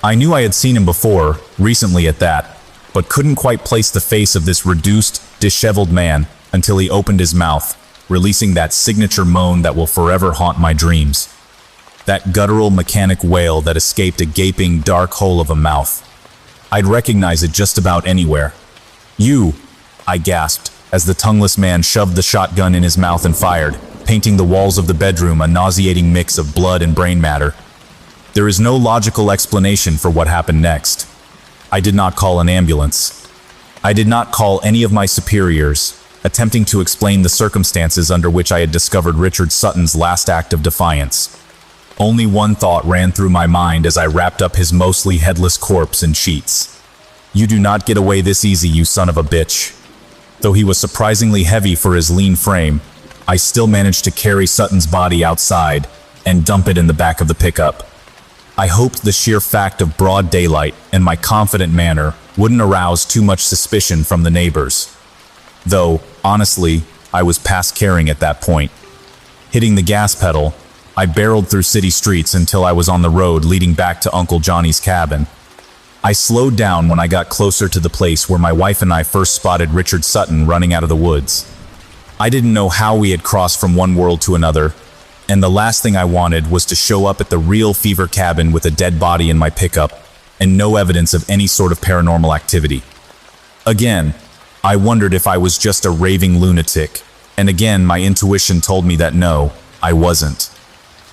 I knew I had seen him before, recently at that, but couldn't quite place the face of this reduced, disheveled man until he opened his mouth, releasing that signature moan that will forever haunt my dreams. That guttural mechanic wail that escaped a gaping, dark hole of a mouth. I'd recognize it just about anywhere. "You!" I gasped, as the tongueless man shoved the shotgun in his mouth and fired, painting the walls of the bedroom a nauseating mix of blood and brain matter. There is no logical explanation for what happened next. I did not call an ambulance. I did not call any of my superiors, attempting to explain the circumstances under which I had discovered Richard Sutton's last act of defiance. Only one thought ran through my mind as I wrapped up his mostly headless corpse in sheets. "You do not get away this easy, you son of a bitch." Though he was surprisingly heavy for his lean frame, I still managed to carry Sutton's body outside and dump it in the back of the pickup. I hoped the sheer fact of broad daylight and my confident manner wouldn't arouse too much suspicion from the neighbors. Though, honestly, I was past caring at that point. Hitting the gas pedal, I barreled through city streets until I was on the road leading back to Uncle Johnny's cabin. I slowed down when I got closer to the place where my wife and I first spotted Richard Sutton running out of the woods. I didn't know how we had crossed from one world to another, and the last thing I wanted was to show up at the real fever cabin with a dead body in my pickup and no evidence of any sort of paranormal activity. Again, I wondered if I was just a raving lunatic, and again my intuition told me that no, I wasn't.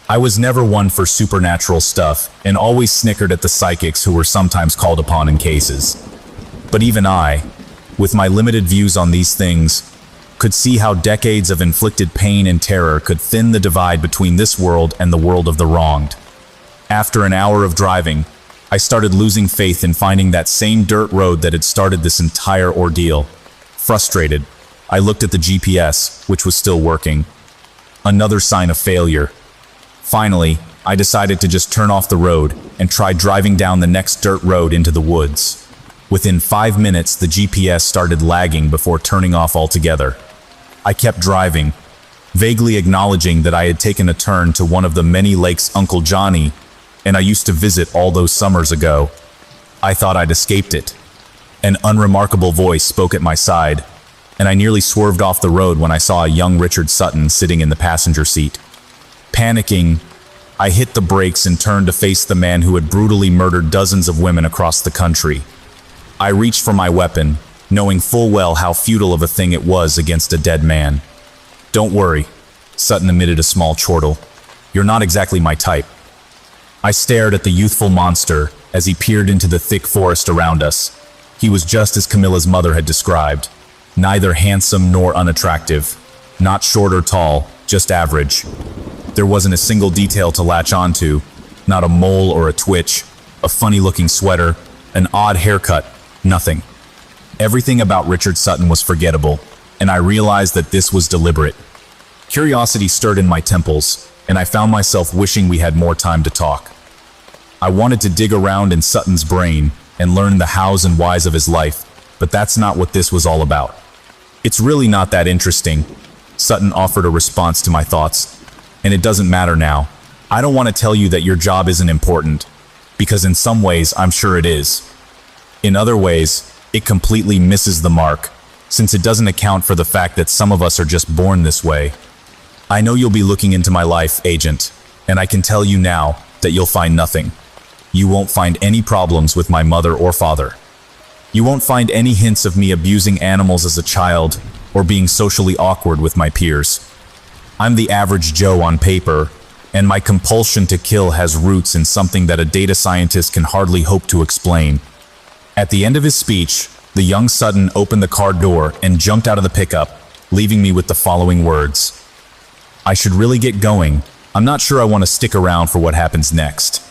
I was never one for supernatural stuff and always snickered at the psychics who were sometimes called upon in cases. But even I, with my limited views on these things, could see how decades of inflicted pain and terror could thin the divide between this world and the world of the wronged. After an hour of driving, I started losing faith in finding that same dirt road that had started this entire ordeal. Frustrated, I looked at the GPS, which was still working. Another sign of failure. Finally, I decided to just turn off the road and try driving down the next dirt road into the woods. Within 5 minutes, the GPS started lagging before turning off altogether. I kept driving, vaguely acknowledging that I had taken a turn to one of the many lakes Uncle Johnny and I used to visit all those summers ago. I thought I'd escaped it. An unremarkable voice spoke at my side, and I nearly swerved off the road when I saw a young Richard Sutton sitting in the passenger seat. Panicking, I hit the brakes and turned to face the man who had brutally murdered dozens of women across the country. I reached for my weapon, knowing full well how futile of a thing it was against a dead man. "Don't worry," Sutton emitted a small chortle. "You're not exactly my type." I stared at the youthful monster as he peered into the thick forest around us. He was just as Camilla's mother had described, neither handsome nor unattractive, not short or tall, just average. There wasn't a single detail to latch onto, not a mole or a twitch, a funny-looking sweater, an odd haircut, nothing. Everything about Richard Sutton was forgettable, and I realized that this was deliberate. Curiosity stirred in my temples, and I found myself wishing we had more time to talk. I wanted to dig around in Sutton's brain and learn the hows and whys of his life, but that's not what this was all about. "It's really not that interesting," Sutton offered a response to my thoughts. "And it doesn't matter now. I don't want to tell you that your job isn't important, because in some ways I'm sure it is. In other ways, it completely misses the mark, since it doesn't account for the fact that some of us are just born this way. I know you'll be looking into my life, Agent, and I can tell you now that you'll find nothing. You won't find any problems with my mother or father. You won't find any hints of me abusing animals as a child or being socially awkward with my peers. I'm the average Joe on paper, and my compulsion to kill has roots in something that a data scientist can hardly hope to explain." At the end of his speech, the young Sutton opened the car door and jumped out of the pickup, leaving me with the following words. "I should really get going. I'm not sure I want to stick around for what happens next.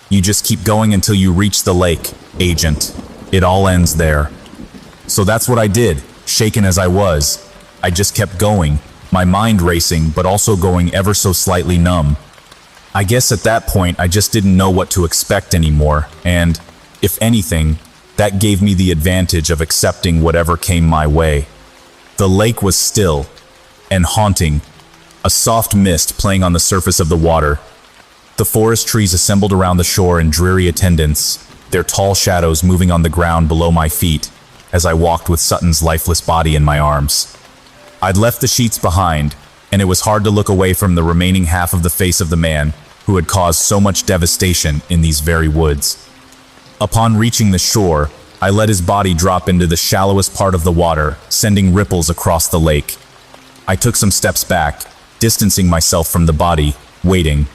You just keep going until you reach the lake, Agent. It all ends there." So that's what I did, shaken as I was. I just kept going, my mind racing, but also going ever so slightly numb. I guess at that point I just didn't know what to expect anymore, and, if anything, that gave me the advantage of accepting whatever came my way. The lake was still and haunting, a soft mist playing on the surface of the water. The forest trees assembled around the shore in dreary attendance, their tall shadows moving on the ground below my feet as I walked with Sutton's lifeless body in my arms. I'd left the sheets behind, and it was hard to look away from the remaining half of the face of the man who had caused so much devastation in these very woods. Upon reaching the shore, I let his body drop into the shallowest part of the water, sending ripples across the lake. I took some steps back, distancing myself from the body, waiting.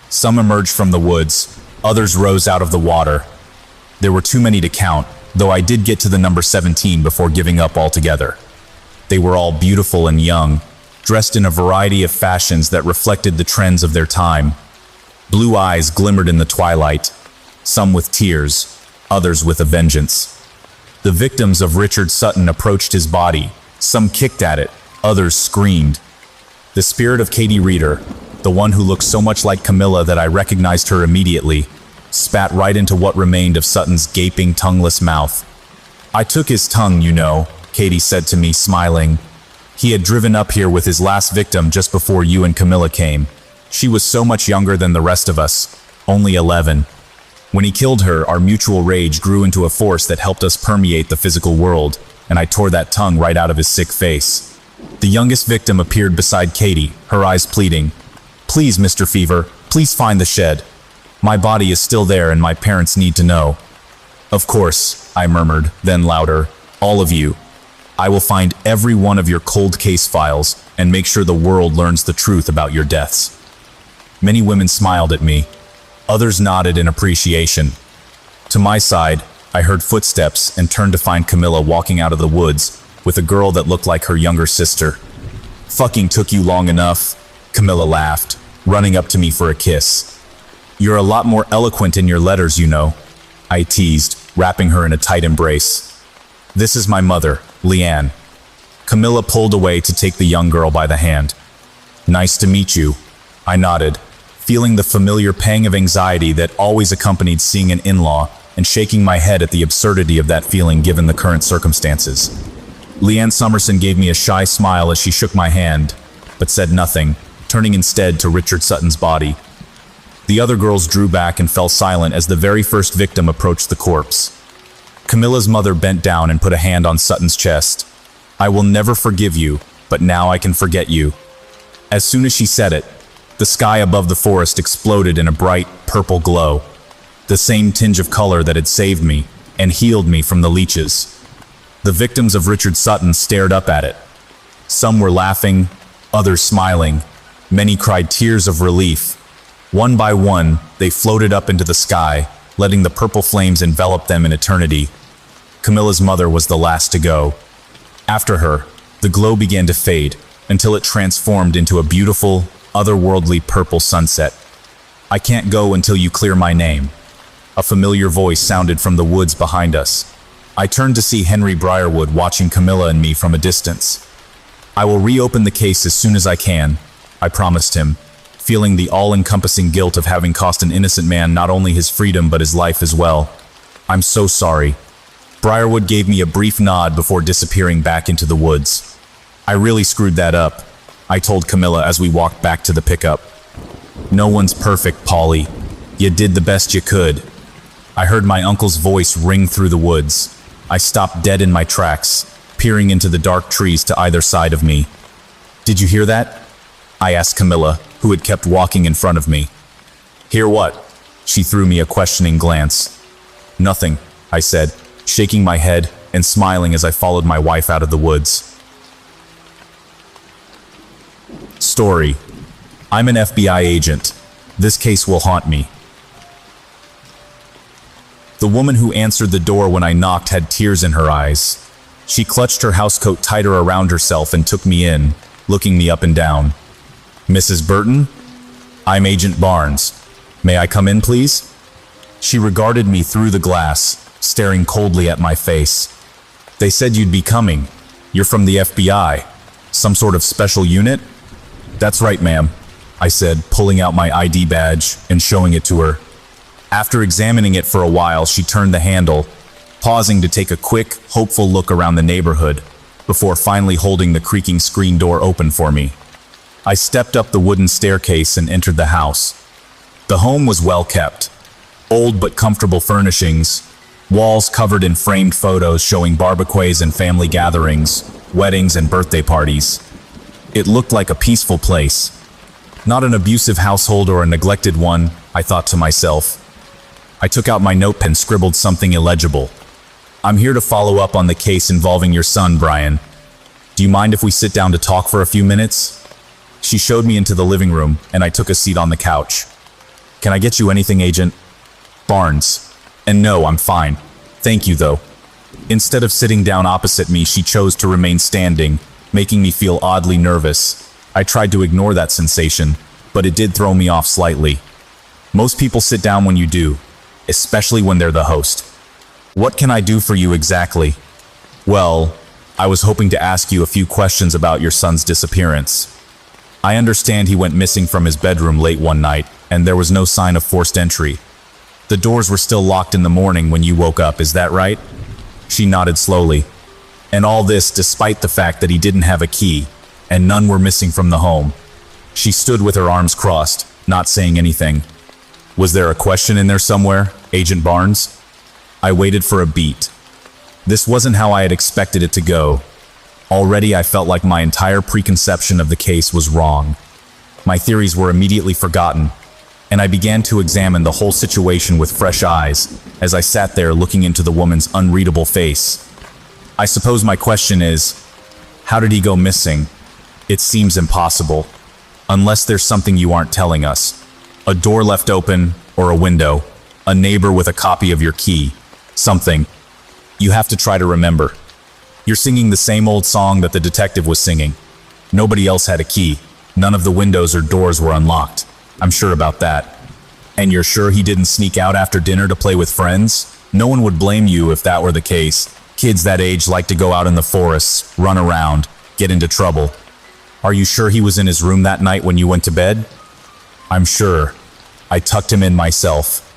Some emerged from the woods, others rose out of the water. There were too many to count, though I did get to the number 17 before giving up altogether. They were all beautiful and young, dressed in a variety of fashions that reflected the trends of their time. Blue eyes glimmered in the twilight, some with tears, others with a vengeance. The victims of Richard Sutton approached his body. Some kicked at it, others screamed. The spirit of Katie Reeder, the one who looked so much like Camilla that I recognized her immediately, spat right into what remained of Sutton's gaping, tongueless mouth. "I took his tongue, you know," Katie said to me, smiling. "He had driven up here with his last victim just before you and Camilla came. She was so much younger than the rest of us, only 11. When he killed her, our mutual rage grew into a force that helped us permeate the physical world, and I tore that tongue right out of his sick face." The youngest victim appeared beside Katie, her eyes pleading. "Please, Mr. Fever, please find the shed. My body is still there and my parents need to know." "Of course," I murmured, then louder, "all of you. I will find every one of your cold case files and make sure the world learns the truth about your deaths." Many women smiled at me. Others nodded in appreciation. To my side, I heard footsteps and turned to find Camilla walking out of the woods with a girl that looked like her younger sister. "Fucking took you long enough," Camilla laughed, running up to me for a kiss. "You're a lot more eloquent in your letters, you know," I teased, wrapping her in a tight embrace. "This is my mother, Leanne." Camilla pulled away to take the young girl by the hand. "Nice to meet you," I nodded, feeling the familiar pang of anxiety that always accompanied seeing an in-law and shaking my head at the absurdity of that feeling given the current circumstances. Leanne Summerson gave me a shy smile as she shook my hand, but said nothing, turning instead to Richard Sutton's body. The other girls drew back and fell silent as the very first victim approached the corpse. Camilla's mother bent down and put a hand on Sutton's chest. "I will never forgive you, but now I can forget you." As soon as she said it, the sky above the forest exploded in a bright, purple glow, the same tinge of color that had saved me and healed me from the leeches. The victims of Richard Sutton stared up at it. Some were laughing, others smiling. Many cried tears of relief. One by one, they floated up into the sky, letting the purple flames envelop them in eternity. Camilla's mother was the last to go. After her, the glow began to fade until it transformed into a beautiful, otherworldly purple sunset. "I can't go until you clear my name." A familiar voice sounded from the woods behind us. I turned to see Henry Briarwood watching Camilla and me from a distance. "I will reopen the case as soon as I can," I promised him, feeling the all-encompassing guilt of having cost an innocent man not only his freedom but his life as well. "I'm so sorry." Briarwood gave me a brief nod before disappearing back into the woods. "I really screwed that up," I told Camilla as we walked back to the pickup. "No one's perfect, Polly. You did the best you could." I heard my uncle's voice ring through the woods. I stopped dead in my tracks, peering into the dark trees to either side of me. "Did you hear that?" I asked Camilla, who had kept walking in front of me. "Hear what?" She threw me a questioning glance. "Nothing," I said, shaking my head and smiling as I followed my wife out of the woods. Story. I'm an FBI agent. This case will haunt me. The woman who answered the door when I knocked had tears in her eyes. She clutched her housecoat tighter around herself and took me in, looking me up and down. "Mrs. Burton? I'm Agent Barnes. May I come in, please?" She regarded me through the glass, staring coldly at my face. "They said you'd be coming. You're from the FBI. Some sort of special unit?" "That's right, ma'am," I said, pulling out my ID badge and showing it to her. After examining it for a while, she turned the handle, pausing to take a quick, hopeful look around the neighborhood, before finally holding the creaking screen door open for me. I stepped up the wooden staircase and entered the house. The home was well kept. Old but comfortable furnishings, walls covered in framed photos showing barbecues and family gatherings, weddings and birthday parties. It looked like a peaceful place. Not an abusive household or a neglected one, I thought to myself. I took out my notepad and scribbled something illegible. I'm here to follow up on the case involving your son, Brian. Do you mind if we sit down to talk for a few minutes? She showed me into the living room, and I took a seat on the couch. Can I get you anything, Agent Barnes? And no, I'm fine. Thank you, though. Instead of sitting down opposite me, she chose to remain standing, making me feel oddly nervous. I tried to ignore that sensation, but it did throw me off slightly. Most people sit down when you do, especially when they're the host. What can I do for you exactly? Well, I was hoping to ask you a few questions about your son's disappearance. I understand he went missing from his bedroom late one night, and there was no sign of forced entry. The doors were still locked in the morning when you woke up, is that right? She nodded slowly. And all this despite the fact that he didn't have a key, and none were missing from the home. She stood with her arms crossed, not saying anything. Was there a question in there somewhere, Agent Barnes? I waited for a beat. This wasn't how I had expected it to go. Already I felt like my entire preconception of the case was wrong. My theories were immediately forgotten, and I began to examine the whole situation with fresh eyes as I sat there looking into the woman's unreadable face. I suppose my question is, how did he go missing? It seems impossible, unless there's something you aren't telling us. A door left open, or a window, a neighbor with a copy of your key, something. You have to try to remember. You're singing the same old song that the detective was singing. Nobody else had a key. None of the windows or doors were unlocked. I'm sure about that. And you're sure he didn't sneak out after dinner to play with friends? No one would blame you if that were the case. Kids that age like to go out in the forests, run around, get into trouble. Are you sure he was in his room that night when you went to bed? I'm sure. I tucked him in myself.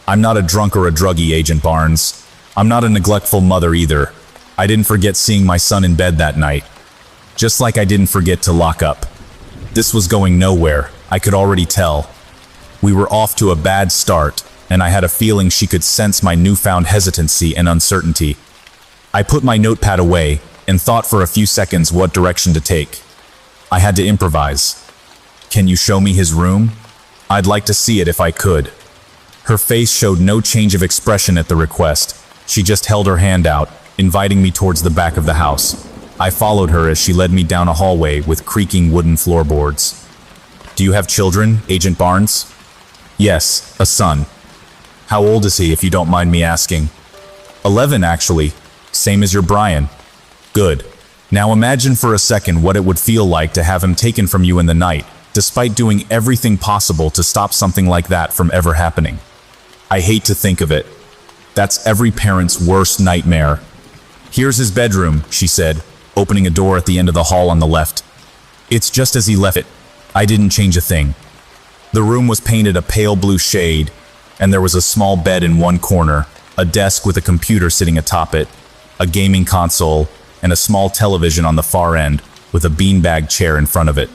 I'm not a drunk or a druggie, Agent Barnes. I'm not a neglectful mother either. I didn't forget seeing my son in bed that night. Just like I didn't forget to lock up. This was going nowhere, I could already tell. We were off to a bad start, and I had a feeling she could sense my newfound hesitancy and uncertainty. I put my notepad away and thought for a few seconds what direction to take. I had to improvise. Can you show me his room? I'd like to see it if I could. Her face showed no change of expression at the request. She just held her hand out, inviting me towards the back of the house. I followed her as she led me down a hallway with creaking wooden floorboards. Do you have children, Agent Barnes? Yes, a son. How old is he, if you don't mind me asking? 11, actually. Same as your Brian. Good. Now imagine for a second what it would feel like to have him taken from you in the night, despite doing everything possible to stop something like that from ever happening. I hate to think of it. That's every parent's worst nightmare. Here's his bedroom, she said, opening a door at the end of the hall on the left. It's just as he left it. I didn't change a thing. The room was painted a pale blue shade, and there was a small bed in one corner, a desk with a computer sitting atop it, a gaming console, and a small television on the far end, with a beanbag chair in front of it.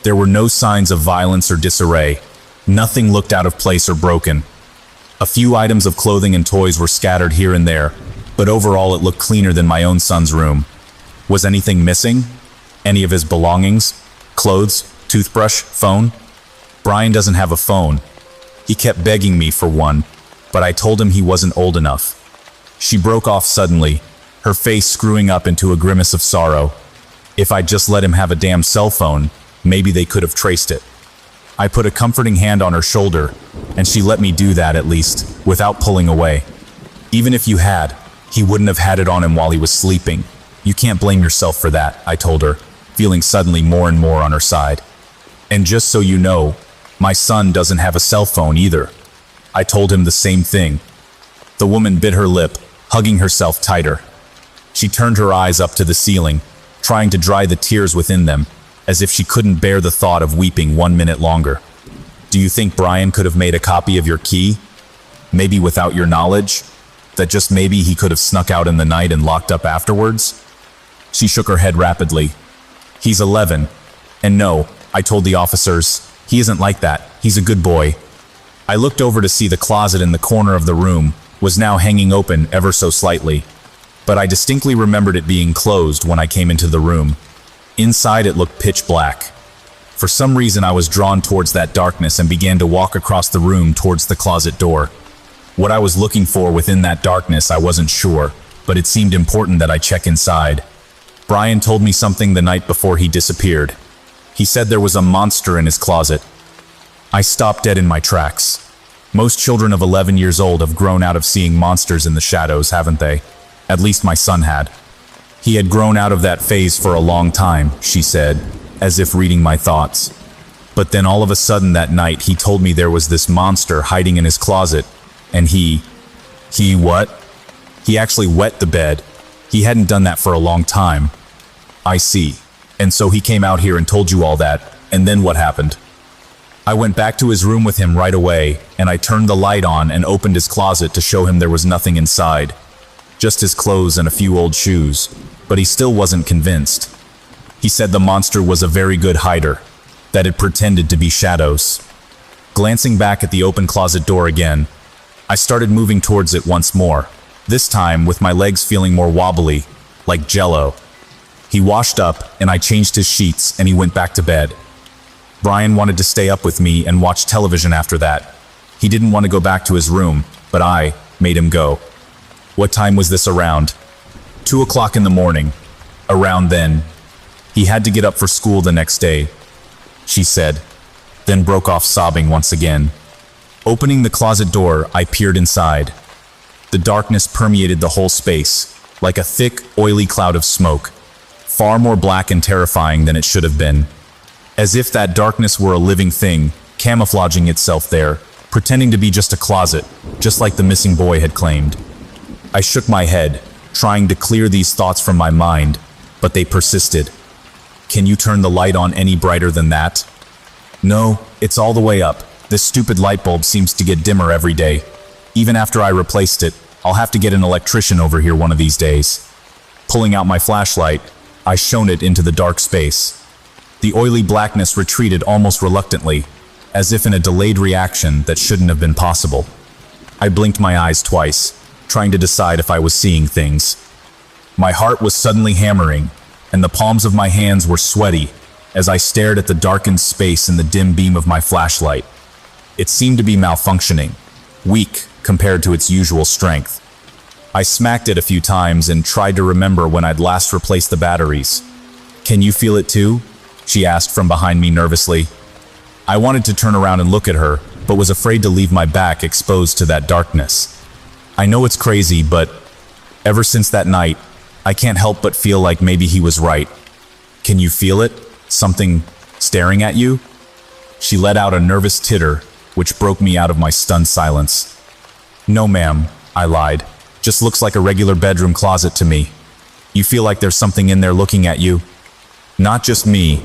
There were no signs of violence or disarray. Nothing looked out of place or broken. A few items of clothing and toys were scattered here and there, but overall it looked cleaner than my own son's room. Was anything missing? Any of his belongings? Clothes? Toothbrush? Phone? Brian doesn't have a phone. He kept begging me for one, but I told him he wasn't old enough. She broke off suddenly, her face screwing up into a grimace of sorrow. If I'd just let him have a damn cell phone, maybe they could have traced it. I put a comforting hand on her shoulder, and she let me do that at least, without pulling away. Even if you had, he wouldn't have had it on him while he was sleeping. You can't blame yourself for that, I told her, feeling suddenly more and more on her side. And just so you know, my son doesn't have a cell phone either. I told him the same thing. The woman bit her lip, hugging herself tighter. She turned her eyes up to the ceiling, trying to dry the tears within them, as if she couldn't bear the thought of weeping 1 minute longer. Do you think Brian could have made a copy of your key? Maybe without your knowledge? That just maybe he could have snuck out in the night and locked up afterwards? She shook her head rapidly. He's 11. And no, I told the officers, he isn't like that. He's a good boy. I looked over to see the closet in the corner of the room was now hanging open ever so slightly. But I distinctly remembered it being closed when I came into the room. Inside it looked pitch black. For some reason I was drawn towards that darkness and began to walk across the room towards the closet door. What I was looking for within that darkness I wasn't sure, but it seemed important that I check inside. Brian told me something the night before he disappeared. He said there was a monster in his closet. I stopped dead in my tracks. Most children of 11 years old have grown out of seeing monsters in the shadows, haven't they? At least my son had. He had grown out of that phase for a long time, she said, as if reading my thoughts. But then all of a sudden that night he told me there was this monster hiding in his closet, and he what? He actually wet the bed. He hadn't done that for a long time. I see. And so he came out here and told you all that, and then what happened? I went back to his room with him right away, and I turned the light on and opened his closet to show him there was nothing inside. Just his clothes and a few old shoes, but he still wasn't convinced. He said the monster was a very good hider, that it pretended to be shadows. Glancing back at the open closet door again, I started moving towards it once more, this time with my legs feeling more wobbly, like jello. He washed up, and I changed his sheets, and he went back to bed. Brian wanted to stay up with me and watch television after that. He didn't want to go back to his room, but I made him go. What time was this around? 2 o'clock in the morning. Around then. He had to get up for school the next day, she said, then broke off sobbing once again. Opening the closet door, I peered inside. The darkness permeated the whole space, like a thick, oily cloud of smoke, far more black and terrifying than it should have been. As if that darkness were a living thing, camouflaging itself there, pretending to be just a closet, just like the missing boy had claimed. I shook my head, trying to clear these thoughts from my mind, but they persisted. Can you turn the light on any brighter than that? No, it's all the way up. This stupid light bulb seems to get dimmer every day. Even after I replaced it, I'll have to get an electrician over here one of these days. Pulling out my flashlight, I shone it into the dark space. The oily blackness retreated almost reluctantly, as if in a delayed reaction that shouldn't have been possible. I blinked my eyes twice, trying to decide if I was seeing things. My heart was suddenly hammering, and the palms of my hands were sweaty as I stared at the darkened space in the dim beam of my flashlight. It seemed to be malfunctioning, weak compared to its usual strength. I smacked it a few times and tried to remember when I'd last replaced the batteries. Can you feel it too? She asked from behind me nervously. I wanted to turn around and look at her, but was afraid to leave my back exposed to that darkness. I know it's crazy, but ever since that night, I can't help but feel like maybe he was right. Can you feel it? Something staring at you? She let out a nervous titter, which broke me out of my stunned silence. No, ma'am, I lied. Just looks like a regular bedroom closet to me. You feel like there's something in there looking at you? Not just me.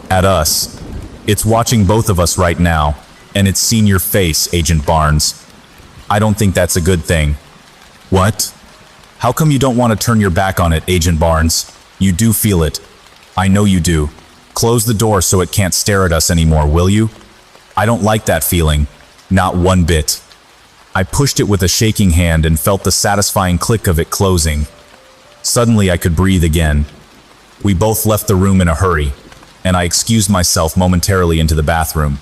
At us. It's watching both of us right now, and it's seen your face, Agent Barnes. I don't think that's a good thing. What? How come you don't want to turn your back on it, Agent Barnes? You do feel it. I know you do. Close the door so it can't stare at us anymore, will you? I don't like that feeling. Not one bit. I pushed it with a shaking hand and felt the satisfying click of it closing. Suddenly I could breathe again. We both left the room in a hurry, and I excused myself momentarily into the bathroom.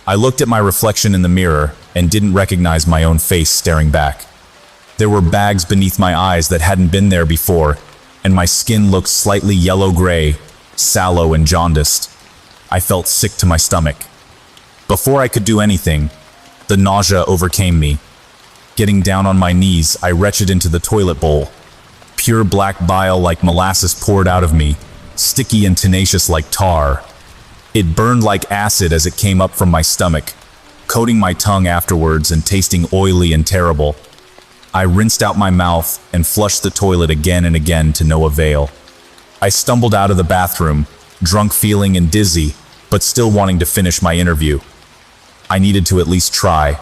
I looked at my reflection in the mirror and didn't recognize my own face staring back. There were bags beneath my eyes that hadn't been there before, and my skin looked slightly yellow-gray, sallow and jaundiced. I felt sick to my stomach. Before I could do anything, the nausea overcame me. Getting down on my knees, I retched into the toilet bowl. Pure black bile like molasses poured out of me, sticky and tenacious like tar. It burned like acid as it came up from my stomach, coating my tongue afterwards and tasting oily and terrible. I rinsed out my mouth and flushed the toilet again and again to no avail. I stumbled out of the bathroom, drunk feeling and dizzy, but still wanting to finish my interview. I needed to at least try.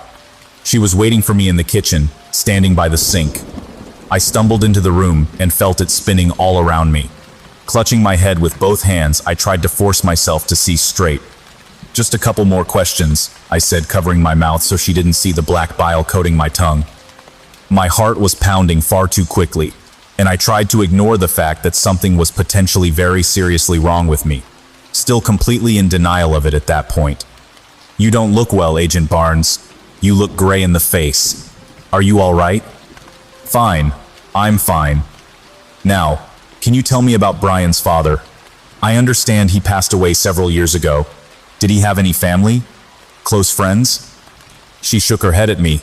She was waiting for me in the kitchen, standing by the sink. I stumbled into the room and felt it spinning all around me. Clutching my head with both hands, I tried to force myself to see straight. "Just a couple more questions," I said, covering my mouth so she didn't see the black bile coating my tongue. My heart was pounding far too quickly, and I tried to ignore the fact that something was potentially very seriously wrong with me, still completely in denial of it at that point. "You don't look well, Agent Barnes. You look gray in the face. Are you all right?" "Fine. I'm fine. Now, can you tell me about Brian's father? I understand he passed away several years ago. Did he have any family? Close friends?" She shook her head at me,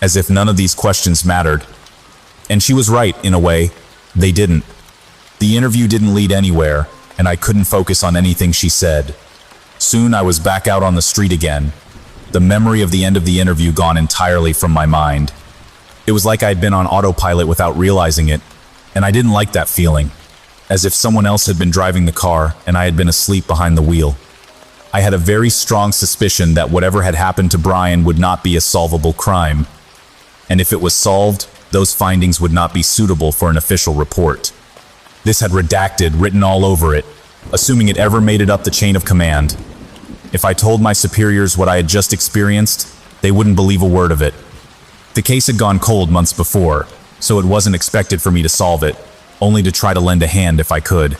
as if none of these questions mattered. And she was right, in a way. They didn't. The interview didn't lead anywhere, and I couldn't focus on anything she said. Soon I was back out on the street again, the memory of the end of the interview gone entirely from my mind. It was like I'd been on autopilot without realizing it, and I didn't like that feeling, as if someone else had been driving the car and I had been asleep behind the wheel. I had a very strong suspicion that whatever had happened to Brian would not be a solvable crime, and if it was solved, those findings would not be suitable for an official report. This had redacted written all over it, assuming it ever made it up the chain of command. If I told my superiors what I had just experienced, they wouldn't believe a word of it. The case had gone cold months before, so it wasn't expected for me to solve it, only to try to lend a hand if I could.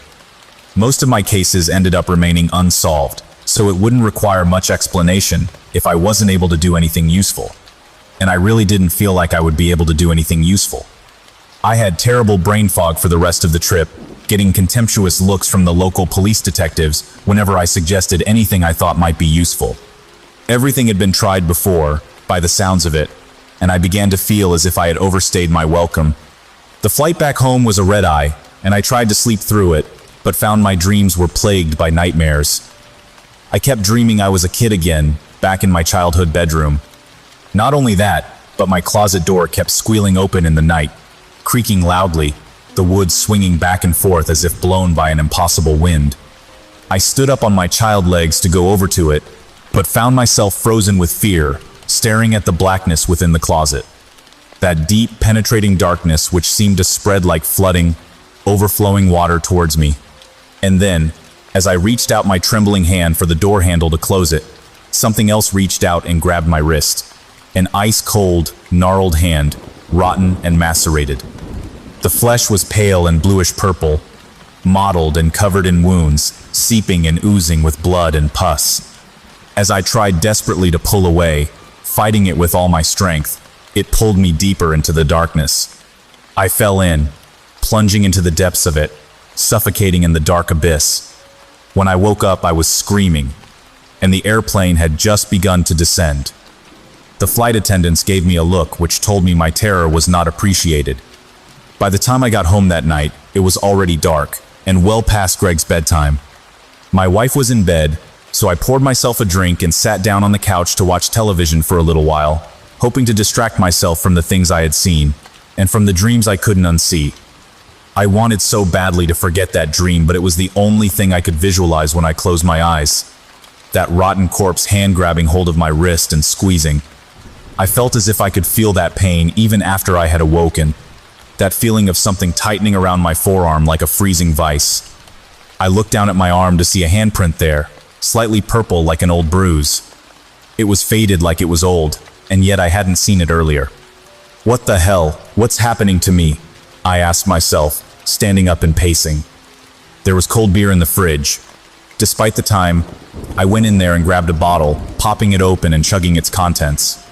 Most of my cases ended up remaining unsolved, so it wouldn't require much explanation if I wasn't able to do anything useful. And I really didn't feel like I would be able to do anything useful. I had terrible brain fog for the rest of the trip, getting contemptuous looks from the local police detectives whenever I suggested anything I thought might be useful. Everything had been tried before, by the sounds of it, and I began to feel as if I had overstayed my welcome. The flight back home was a red-eye, and I tried to sleep through it, but found my dreams were plagued by nightmares. I kept dreaming I was a kid again, back in my childhood bedroom. Not only that, but my closet door kept squealing open in the night, creaking loudly, the wood swinging back and forth as if blown by an impossible wind. I stood up on my child legs to go over to it, but found myself frozen with fear, staring at the blackness within the closet. That deep, penetrating darkness which seemed to spread like flooding, overflowing water towards me. And then, as I reached out my trembling hand for the door handle to close it, something else reached out and grabbed my wrist. An ice-cold, gnarled hand, rotten and macerated. The flesh was pale and bluish-purple, mottled and covered in wounds, seeping and oozing with blood and pus. As I tried desperately to pull away, fighting it with all my strength, it pulled me deeper into the darkness. I fell in, plunging into the depths of it, suffocating in the dark abyss. When I woke up, I was screaming, and the airplane had just begun to descend. The flight attendants gave me a look which told me my terror was not appreciated. By the time I got home that night, it was already dark, and well past Greg's bedtime. My wife was in bed, so I poured myself a drink and sat down on the couch to watch television for a little while, hoping to distract myself from the things I had seen, and from the dreams I couldn't unsee. I wanted so badly to forget that dream, but it was the only thing I could visualize when I closed my eyes. That rotten corpse hand grabbing hold of my wrist and squeezing. I felt as if I could feel that pain even after I had awoken. That feeling of something tightening around my forearm like a freezing vice. I looked down at my arm to see a handprint there, slightly purple like an old bruise. It was faded like it was old, and yet I hadn't seen it earlier. What the hell? What's happening to me? I asked myself, standing up and pacing. There was cold beer in the fridge. Despite the time, I went in there and grabbed a bottle, popping it open and chugging its contents.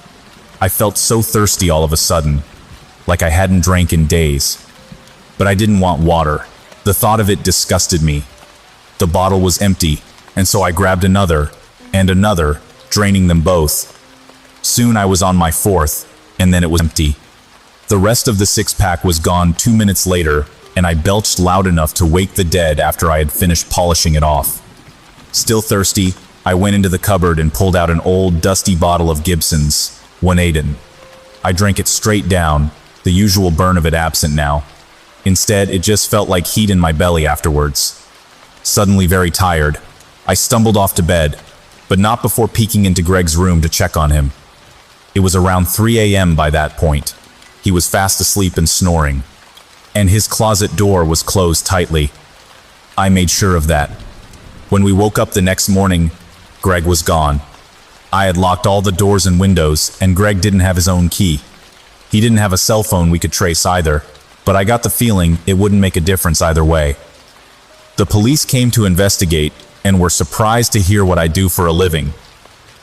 I felt so thirsty all of a sudden, like I hadn't drank in days. But I didn't want water. The thought of it disgusted me. The bottle was empty, and so I grabbed another, and another, draining them both. Soon I was on my fourth, and then it was empty. The rest of the six-pack was gone 2 minutes later, and I belched loud enough to wake the dead after I had finished polishing it off. Still thirsty, I went into the cupboard and pulled out an old, dusty bottle of Gibson's, 1-Aden. I drank it straight down, the usual burn of it absent now. Instead, it just felt like heat in my belly afterwards. Suddenly very tired, I stumbled off to bed, but not before peeking into Greg's room to check on him. It was around 3 a.m. by that point. He was fast asleep and snoring, and his closet door was closed tightly. I made sure of that. When we woke up the next morning, Greg was gone. I had locked all the doors and windows, and Greg didn't have his own key. He didn't have a cell phone we could trace either, but I got the feeling it wouldn't make a difference either way. The police came to investigate and were surprised to hear what I do for a living.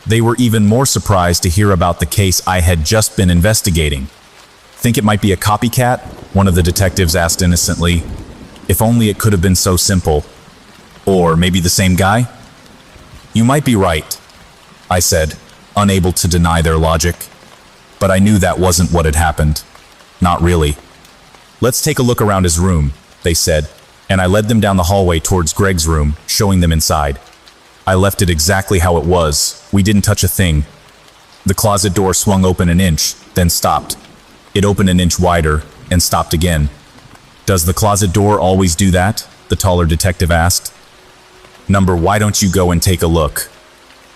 They were even more surprised to hear about the case I had just been investigating. Think it might be a copycat? One of the detectives asked innocently. If only it could have been so simple. Or maybe the same guy? You might be right, I said, unable to deny their logic. But I knew that wasn't what had happened. Not really. Let's take a look around his room, they said, and I led them down the hallway towards Greg's room, showing them inside. I left it exactly how it was. We didn't touch a thing. The closet door swung open an inch, then stopped. It opened an inch wider, and stopped again. Does the closet door always do that? The taller detective asked. Number, why don't you go and take a look?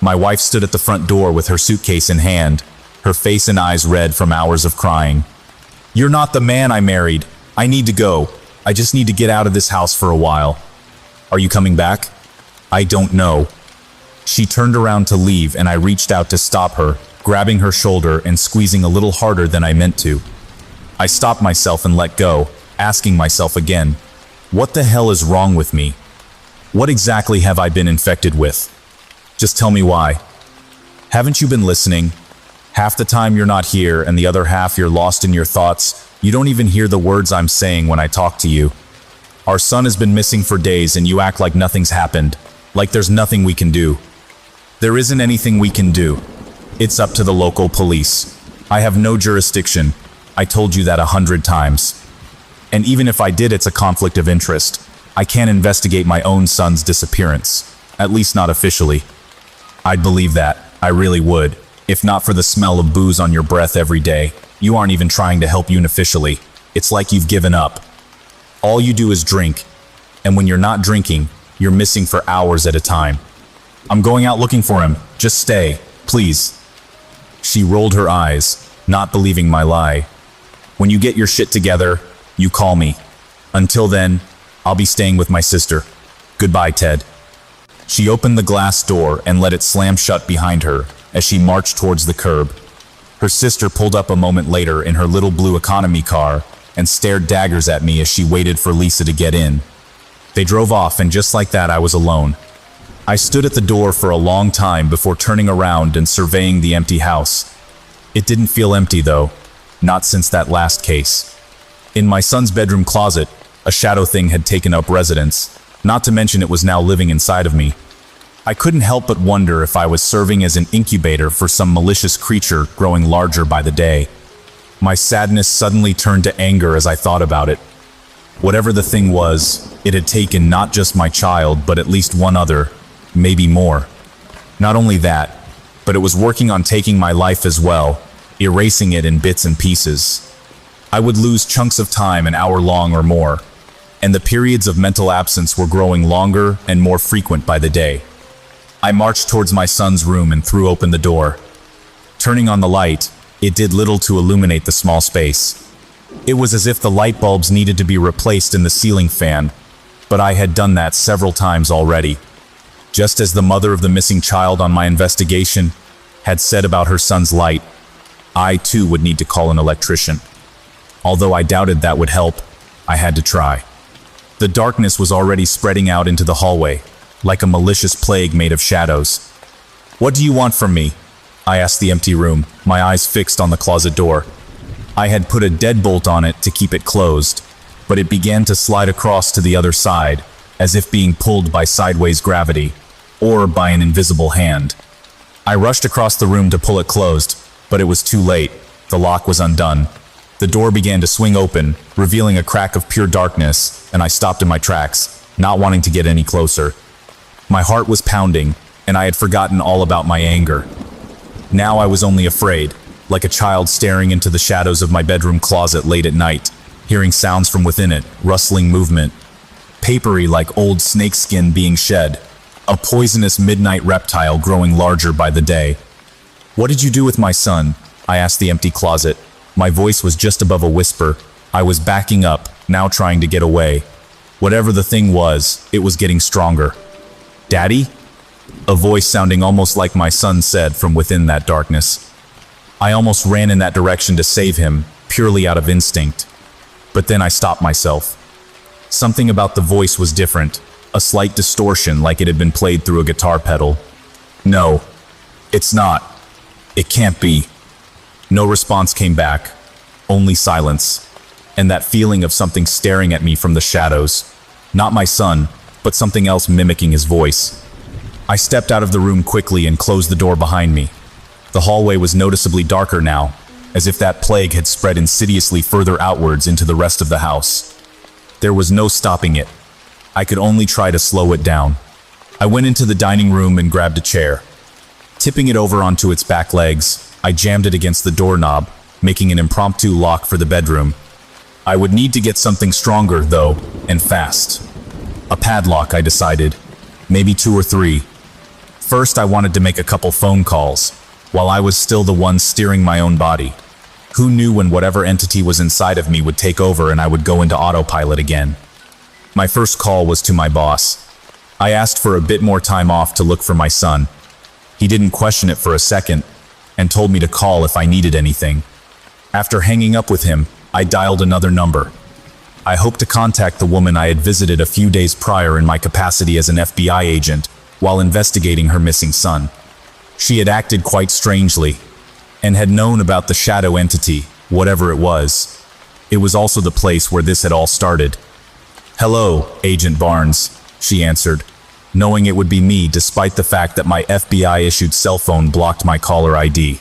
My wife stood at the front door with her suitcase in hand, her face and eyes red from hours of crying. You're not the man I married. I need to go. I just need to get out of this house for a while. Are you coming back? I don't know. She turned around to leave, and I reached out to stop her, grabbing her shoulder and squeezing a little harder than I meant to. I stopped myself and let go, asking myself again, what the hell is wrong with me? What exactly have I been infected with? Just tell me why. Haven't you been listening? Half the time you're not here, and the other half you're lost in your thoughts. You don't even hear the words I'm saying when I talk to you. Our son has been missing for days, and you act like nothing's happened, like there's nothing we can do. There isn't anything we can do. It's up to the local police. I have no jurisdiction. I told you that 100 times. And even if I did, it's a conflict of interest. I can't investigate my own son's disappearance, at least not officially. I'd believe that, I really would, if not for the smell of booze on your breath every day. You aren't even trying to help unofficially. It's like you've given up. All you do is drink, and when you're not drinking, you're missing for hours at a time. I'm going out looking for him. Just stay, please. She rolled her eyes, not believing my lie. When you get your shit together, you call me. Until then, I'll be staying with my sister. Goodbye, Ted. She opened the glass door and let it slam shut behind her as she marched towards the curb. Her sister pulled up a moment later in her little blue economy car and stared daggers at me as she waited for Lisa to get in. They drove off, and just like that, I was alone. I stood at the door for a long time before turning around and surveying the empty house. It didn't feel empty, though, not since that last case. In my son's bedroom closet, a shadow thing had taken up residence, not to mention it was now living inside of me. I couldn't help but wonder if I was serving as an incubator for some malicious creature growing larger by the day. My sadness suddenly turned to anger as I thought about it. Whatever the thing was, it had taken not just my child, but at least one other, maybe more. Not only that, but it was working on taking my life as well, erasing it in bits and pieces. I would lose chunks of time an hour long or more, and the periods of mental absence were growing longer and more frequent by the day. I marched towards my son's room and threw open the door. Turning on the light, it did little to illuminate the small space. It was as if the light bulbs needed to be replaced in the ceiling fan, but I had done that several times already. Just as the mother of the missing child on my investigation had said about her son's light, I too would need to call an electrician. Although I doubted that would help, I had to try. The darkness was already spreading out into the hallway, like a malicious plague made of shadows. What do you want from me? I asked the empty room, my eyes fixed on the closet door. I had put a deadbolt on it to keep it closed, but it began to slide across to the other side, as if being pulled by sideways gravity, or by an invisible hand. I rushed across the room to pull it closed, but it was too late. The lock was undone. The door began to swing open, revealing a crack of pure darkness, and I stopped in my tracks, not wanting to get any closer. My heart was pounding, and I had forgotten all about my anger. Now I was only afraid, like a child staring into the shadows of my bedroom closet late at night, hearing sounds from within it, rustling movement, papery like old snakeskin being shed, a poisonous midnight reptile growing larger by the day. What did you do with my son? I asked the empty closet. My voice was just above a whisper. I was backing up, now trying to get away. Whatever the thing was, it was getting stronger. "Daddy?" A voice sounding almost like my son said from within that darkness. I almost ran in that direction to save him, purely out of instinct. But then I stopped myself. Something about the voice was different, a slight distortion like it had been played through a guitar pedal. "No, it's not. It can't be." No response came back, only silence, and that feeling of something staring at me from the shadows. Not my son, but something else mimicking his voice. I stepped out of the room quickly and closed the door behind me. The hallway was noticeably darker now, as if that plague had spread insidiously further outwards into the rest of the house. There was no stopping it. I could only try to slow it down. I went into the dining room and grabbed a chair. Tipping it over onto its back legs, I jammed it against the doorknob, making an impromptu lock for the bedroom. I would need to get something stronger, though, and fast. A padlock, I decided. Maybe 2 or 3. First, I wanted to make a couple phone calls, while I was still the one steering my own body. Who knew when whatever entity was inside of me would take over and I would go into autopilot again? My first call was to my boss. I asked for a bit more time off to look for my son. He didn't question it for a second, and told me to call if I needed anything. After hanging up with him, I dialed another number. I hoped to contact the woman I had visited a few days prior in my capacity as an FBI agent while investigating her missing son. She had acted quite strangely, and had known about the shadow entity, whatever it was. It was also the place where this had all started. "Hello, Agent Barnes," she answered, knowing it would be me despite the fact that my FBI-issued cell phone blocked my caller ID.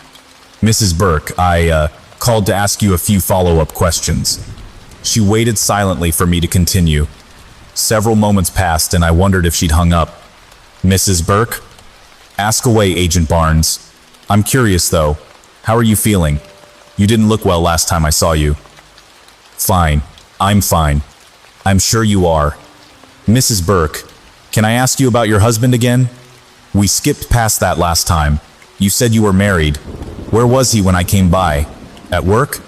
"Mrs. Burke, I called to ask you a few follow-up questions." She waited silently for me to continue. Several moments passed and I wondered if she'd hung up. "Mrs. Burke?" "Ask away, Agent Barnes. I'm curious though. How are you feeling? You didn't look well last time I saw you." "Fine. I'm fine. I'm sure you are. Mrs. Burke, can I ask you about your husband again? We skipped past that last time. You said you were married. Where was he when I came by? At work?"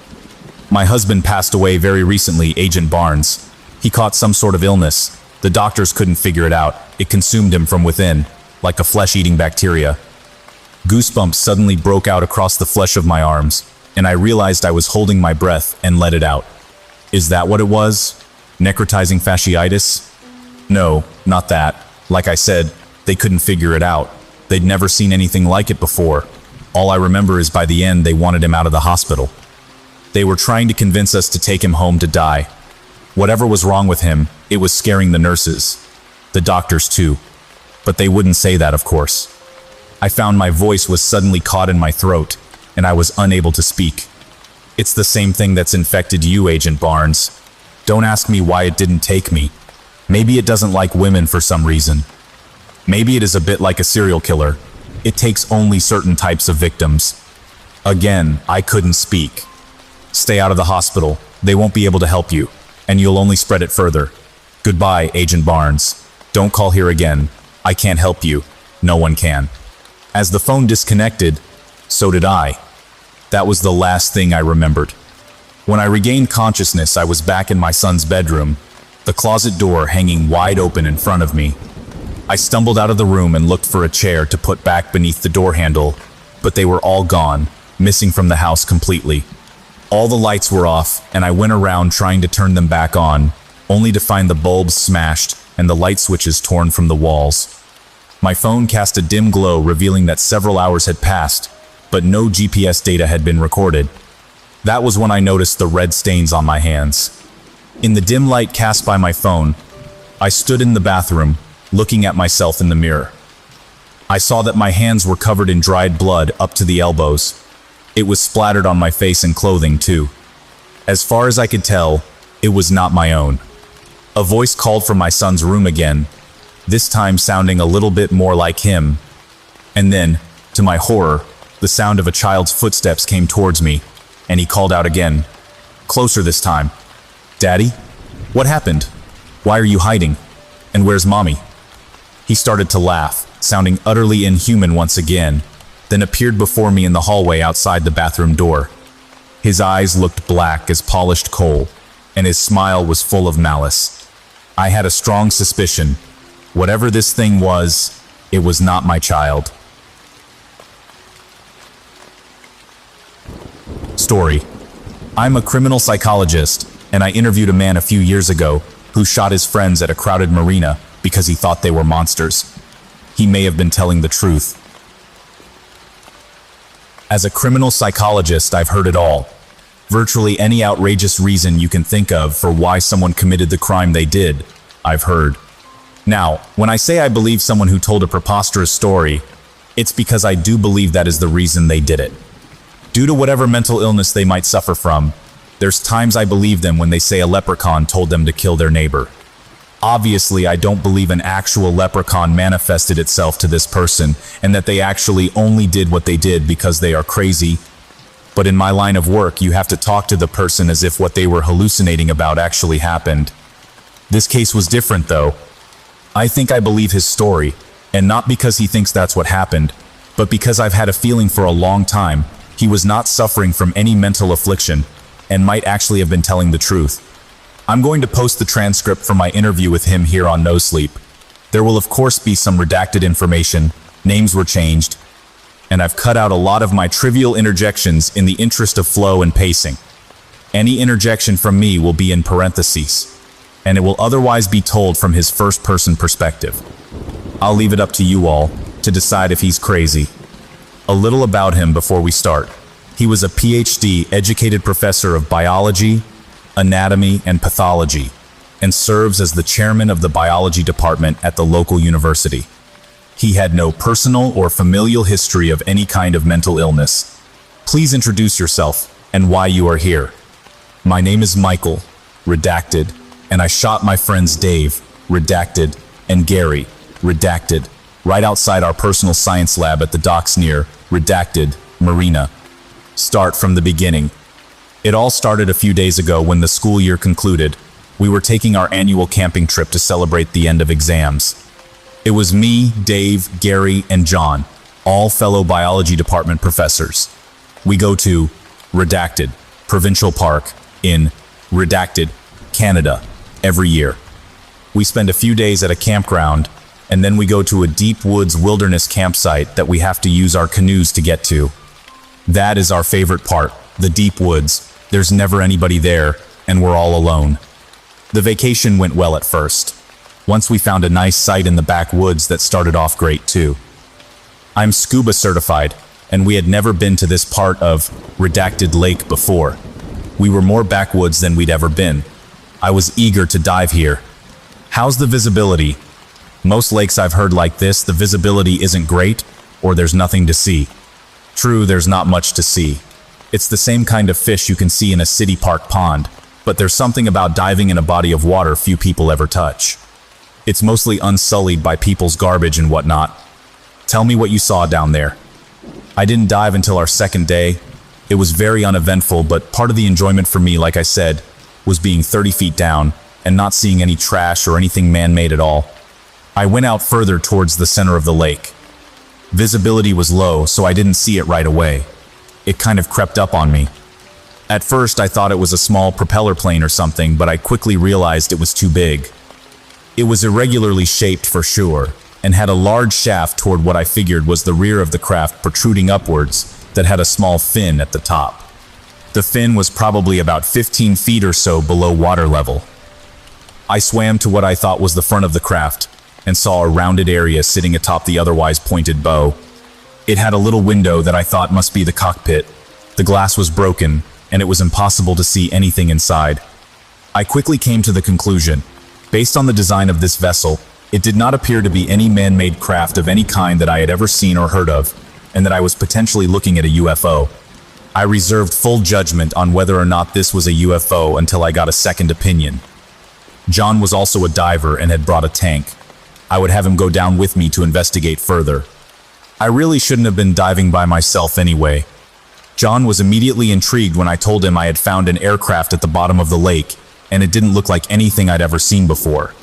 "My husband passed away very recently, Agent Barnes. He caught some sort of illness. The doctors couldn't figure it out. It consumed him from within, like a flesh-eating bacteria." Goosebumps suddenly broke out across the flesh of my arms, and I realized I was holding my breath and let it out. Is that what it was? Necrotizing fasciitis? No, not that. Like I said, they couldn't figure it out. They'd never seen anything like it before. All I remember is by the end they wanted him out of the hospital. They were trying to convince us to take him home to die. Whatever was wrong with him, it was scaring the nurses. The doctors too. But they wouldn't say that, of course. I found my voice was suddenly caught in my throat, and I was unable to speak. "It's the same thing that's infected you, Agent Barnes. Don't ask me why it didn't take me. Maybe it doesn't like women for some reason. Maybe it is a bit like a serial killer. It takes only certain types of victims." Again, I couldn't speak. "Stay out of the hospital. They won't be able to help you, and you'll only spread it further. Goodbye, Agent Barnes. Don't call here again. I can't help you. No one can." As the phone disconnected, so did I. That was the last thing I remembered. When I regained consciousness, I was back in my son's bedroom, the closet door hanging wide open in front of me. I stumbled out of the room and looked for a chair to put back beneath the door handle, but they were all gone, missing from the house completely. All the lights were off, and I went around trying to turn them back on, only to find the bulbs smashed and the light switches torn from the walls. My phone cast a dim glow, revealing that several hours had passed, but no GPS data had been recorded. That was when I noticed the red stains on my hands. In the dim light cast by my phone, I stood in the bathroom, looking at myself in the mirror. I saw that my hands were covered in dried blood up to the elbows. It was splattered on my face and clothing, too. As far as I could tell, it was not my own. A voice called from my son's room again, this time sounding a little bit more like him. And then, to my horror, the sound of a child's footsteps came towards me, and he called out again, closer this time. "Daddy? What happened? Why are you hiding? And where's Mommy?" He started to laugh, sounding utterly inhuman once again, then appeared before me in the hallway outside the bathroom door. His eyes looked black as polished coal, and his smile was full of malice. I had a strong suspicion. Whatever this thing was, it was not my child. Story. I'm a criminal psychologist, and I interviewed a man a few years ago who shot his friends at a crowded marina because he thought they were monsters. He may have been telling the truth. As a criminal psychologist, I've heard it all. Virtually any outrageous reason you can think of for why someone committed the crime they did, I've heard. Now, when I say I believe someone who told a preposterous story, it's because I do believe that is the reason they did it. Due to whatever mental illness they might suffer from, there's times I believe them when they say a leprechaun told them to kill their neighbor. Obviously, I don't believe an actual leprechaun manifested itself to this person and that they actually only did what they did because they are crazy. But in my line of work, you have to talk to the person as if what they were hallucinating about actually happened. This case was different, though. I think I believe his story, and not because he thinks that's what happened, but because I've had a feeling for a long time he was not suffering from any mental affliction and might actually have been telling the truth. I'm going to post the transcript from my interview with him here on No Sleep. There will of course be some redacted information, names were changed, and I've cut out a lot of my trivial interjections in the interest of flow and pacing. Any interjection from me will be in parentheses, and it will otherwise be told from his first-person perspective. I'll leave it up to you all to decide if he's crazy. A little about him before we start. He was a PhD educated professor of biology, anatomy, and pathology, and serves as the chairman of the biology department at the local university. He had no personal or familial history of any kind of mental illness. Please introduce yourself and why you are here. My name is Michael, redacted, and I shot my friends Dave, redacted, and Gary, redacted, right outside our personal science lab at the docks near, redacted, Marina. Start from the beginning. It all started a few days ago when the school year concluded. We were taking our annual camping trip to celebrate the end of exams. It was me, Dave, Gary, and John, all fellow biology department professors. We go to Redacted Provincial Park in Redacted, Canada, every year. We spend a few days at a campground, and then we go to a deep woods wilderness campsite that we have to use our canoes to get to. That is our favorite part, the deep woods. There's never anybody there, and we're all alone. The vacation went well at first. Once we found a nice site in the backwoods that started off great too. I'm scuba certified, and we had never been to this part of Redacted Lake before. We were more backwoods than we'd ever been. I was eager to dive here. How's the visibility? Most lakes I've heard like this, the visibility isn't great, or there's nothing to see. True, there's not much to see. It's the same kind of fish you can see in a city park pond, but there's something about diving in a body of water few people ever touch. It's mostly unsullied by people's garbage and whatnot. Tell me what you saw down there. I didn't dive until our second day. It was very uneventful, but part of the enjoyment for me, like I said, was being 30 feet down and not seeing any trash or anything man-made at all. I went out further towards the center of the lake. Visibility was low, so I didn't see it right away. It kind of crept up on me. At first, I thought it was a small propeller plane or something, but I quickly realized it was too big. It was irregularly shaped for sure, and had a large shaft toward what I figured was the rear of the craft protruding upwards that had a small fin at the top. The fin was probably about 15 feet or so below water level. I swam to what I thought was the front of the craft, and saw a rounded area sitting atop the otherwise pointed bow. It had a little window that I thought must be the cockpit. The glass was broken, and it was impossible to see anything inside. I quickly came to the conclusion, based on the design of this vessel, it did not appear to be any man-made craft of any kind that I had ever seen or heard of, and that I was potentially looking at a UFO. I reserved full judgment on whether or not this was a UFO until I got a second opinion. John was also a diver and had brought a tank. I would have him go down with me to investigate further. I really shouldn't have been diving by myself anyway. John was immediately intrigued when I told him I had found an aircraft at the bottom of the lake, and it didn't look like anything I'd ever seen before.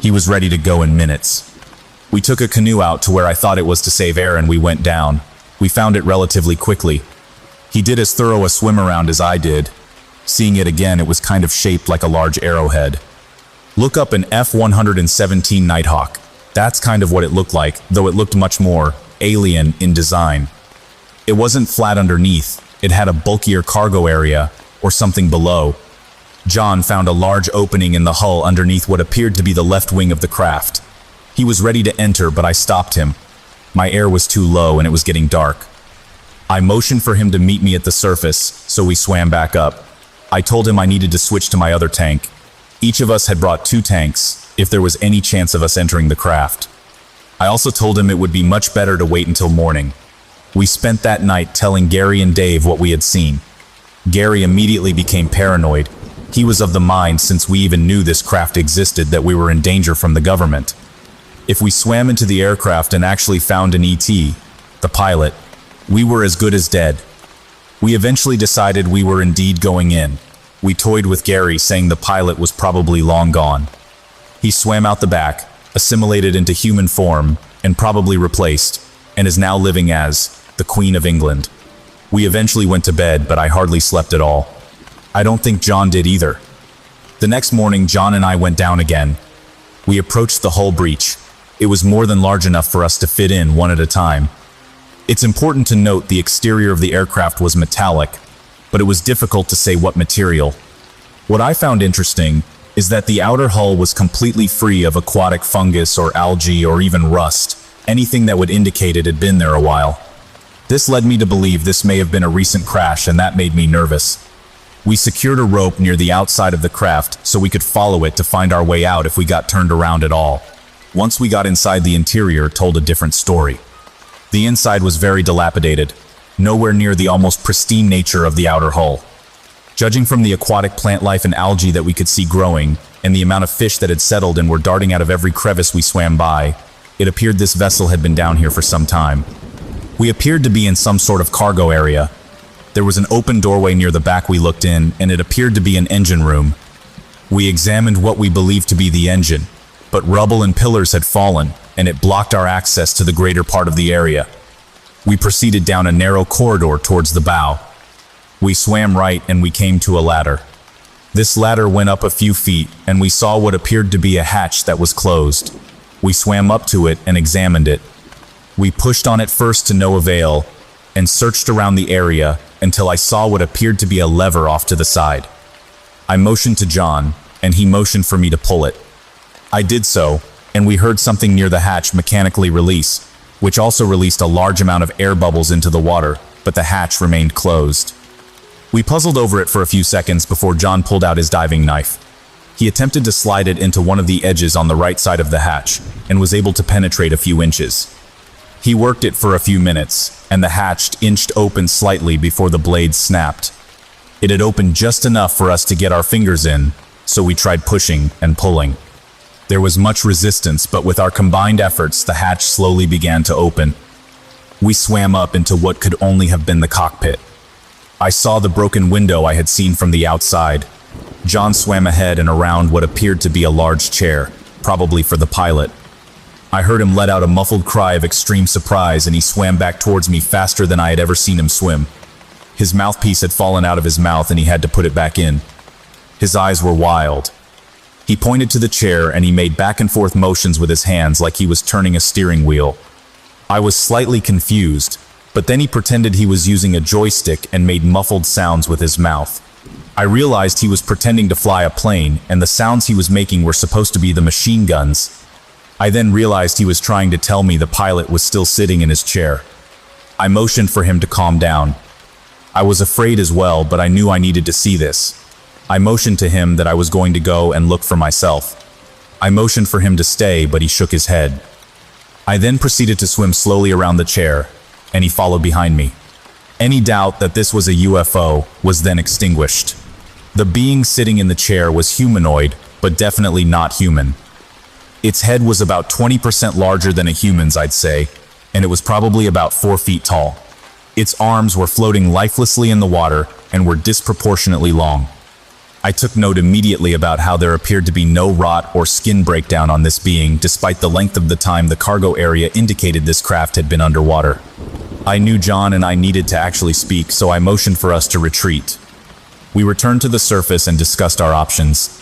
He was ready to go in minutes. We took a canoe out to where I thought it was to save air, and we went down. We found it relatively quickly. He did as thorough a swim around as I did. Seeing it again, it was kind of shaped like a large arrowhead. Look up an F-117 Nighthawk. That's kind of what it looked like, though it looked much more alien in design. It wasn't flat underneath, it had a bulkier cargo area, or something below. John found a large opening in the hull underneath what appeared to be the left wing of the craft. He was ready to enter, but I stopped him. My air was too low and it was getting dark. I motioned for him to meet me at the surface, so we swam back up. I told him I needed to switch to my other tank. Each of us had brought 2 tanks, if there was any chance of us entering the craft. I also told him it would be much better to wait until morning. We spent that night telling Gary and Dave what we had seen. Gary immediately became paranoid. He was of the mind, since we even knew this craft existed, that we were in danger from the government. If we swam into the aircraft and actually found an ET, the pilot, we were as good as dead. We eventually decided we were indeed going in. We toyed with Gary, saying the pilot was probably long gone. He swam out the back, assimilated into human form, and probably replaced, and is now living as the Queen of England. We eventually went to bed, but I hardly slept at all. I don't think John did either. The next morning, John and I went down again. We approached the hull breach. It was more than large enough for us to fit in one at a time. It's important to note the exterior of the aircraft was metallic, but it was difficult to say what material. What I found interesting is that the outer hull was completely free of aquatic fungus or algae or even rust, anything that would indicate it had been there a while. This led me to believe this may have been a recent crash, and that made me nervous. We secured a rope near the outside of the craft so we could follow it to find our way out if we got turned around at all. Once we got inside, the interior told a different story. The inside was very dilapidated, nowhere near the almost pristine nature of the outer hull. Judging from the aquatic plant life and algae that we could see growing, and the amount of fish that had settled and were darting out of every crevice we swam by, it appeared this vessel had been down here for some time. We appeared to be in some sort of cargo area. There was an open doorway near the back we looked in, and it appeared to be an engine room. We examined what we believed to be the engine, but rubble and pillars had fallen, and it blocked our access to the greater part of the area. We proceeded down a narrow corridor towards the bow. We swam right and we came to a ladder. This ladder went up a few feet, and we saw what appeared to be a hatch that was closed. We swam up to it and examined it. We pushed on it first to no avail, and searched around the area until I saw what appeared to be a lever off to the side. I motioned to John, and he motioned for me to pull it. I did so, and we heard something near the hatch mechanically release, which also released a large amount of air bubbles into the water, but the hatch remained closed. We puzzled over it for a few seconds before John pulled out his diving knife. He attempted to slide it into one of the edges on the right side of the hatch, and was able to penetrate a few inches. He worked it for a few minutes, and the hatch inched open slightly before the blade snapped. It had opened just enough for us to get our fingers in, so we tried pushing and pulling. There was much resistance, but with our combined efforts, the hatch slowly began to open. We swam up into what could only have been the cockpit. I saw the broken window I had seen from the outside. John swam ahead and around what appeared to be a large chair, probably for the pilot. I heard him let out a muffled cry of extreme surprise, and he swam back towards me faster than I had ever seen him swim. His mouthpiece had fallen out of his mouth and he had to put it back in. His eyes were wild. He pointed to the chair and he made back and forth motions with his hands like he was turning a steering wheel. I was slightly confused, but then he pretended he was using a joystick and made muffled sounds with his mouth. I realized he was pretending to fly a plane, and the sounds he was making were supposed to be the machine guns. I then realized he was trying to tell me the pilot was still sitting in his chair. I motioned for him to calm down. I was afraid as well, but I knew I needed to see this. I motioned to him that I was going to go and look for myself. I motioned for him to stay, but he shook his head. I then proceeded to swim slowly around the chair, and he followed behind me. Any doubt that this was a UFO was then extinguished. The being sitting in the chair was humanoid, but definitely not human. Its head was about 20% larger than a human's, I'd say, and it was probably about 4 feet tall. Its arms were floating lifelessly in the water and were disproportionately long. I took note immediately about how there appeared to be no rot or skin breakdown on this being, despite the length of the time the cargo area indicated this craft had been underwater. I knew John and I needed to actually speak, so I motioned for us to retreat. We returned to the surface and discussed our options.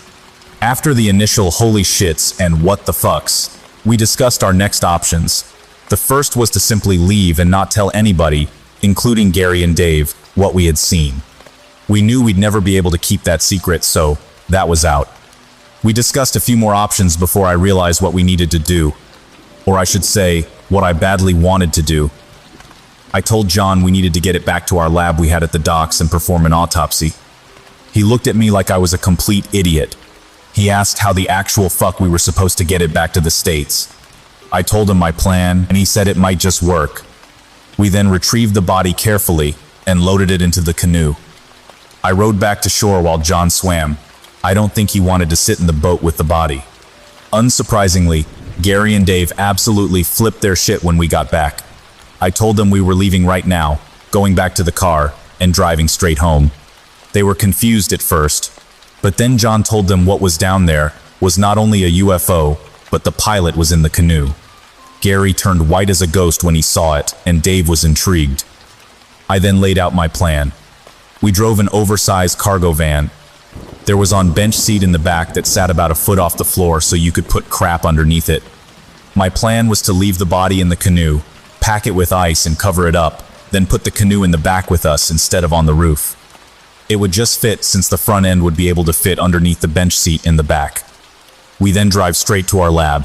After the initial holy shits and what the fucks, we discussed our next options. The first was to simply leave and not tell anybody, including Gary and Dave, what we had seen. We knew we'd never be able to keep that secret, so that was out. We discussed a few more options before I realized what we needed to do. Or I should say, what I badly wanted to do. I told John we needed to get it back to our lab we had at the docks and perform an autopsy. He looked at me like I was a complete idiot. He asked how the actual fuck we were supposed to get it back to the States. I told him my plan, and he said it might just work. We then retrieved the body carefully and loaded it into the canoe. I rowed back to shore while John swam. I don't think he wanted to sit in the boat with the body. Unsurprisingly, Gary and Dave absolutely flipped their shit when we got back. I told them we were leaving right now, going back to the car, and driving straight home. They were confused at first, but then John told them what was down there was not only a UFO, but the pilot was in the canoe. Gary turned white as a ghost when he saw it, and Dave was intrigued. I then laid out my plan. We drove an oversized cargo van. There was on bench seat in the back that sat about a foot off the floor so you could put crap underneath it. My plan was to leave the body in the canoe, pack it with ice and cover it up, then put the canoe in the back with us instead of on the roof. It would just fit since the front end would be able to fit underneath the bench seat in the back. We then drive straight to our lab.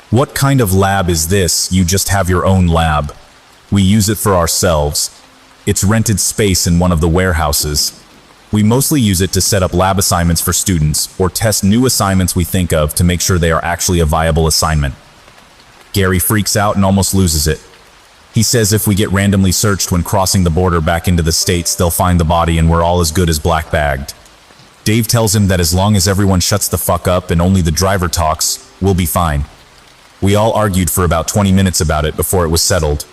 What kind of lab is this? You just have your own lab. We use it for ourselves. It's rented space in one of the warehouses. We mostly use it to set up lab assignments for students or test new assignments we think of to make sure they are actually a viable assignment. Gary freaks out and almost loses it. He says if we get randomly searched when crossing the border back into the States, they'll find the body and we're all as good as black-bagged. Dave tells him that as long as everyone shuts the fuck up and only the driver talks, we'll be fine. We all argued for about 20 minutes about it before it was settled.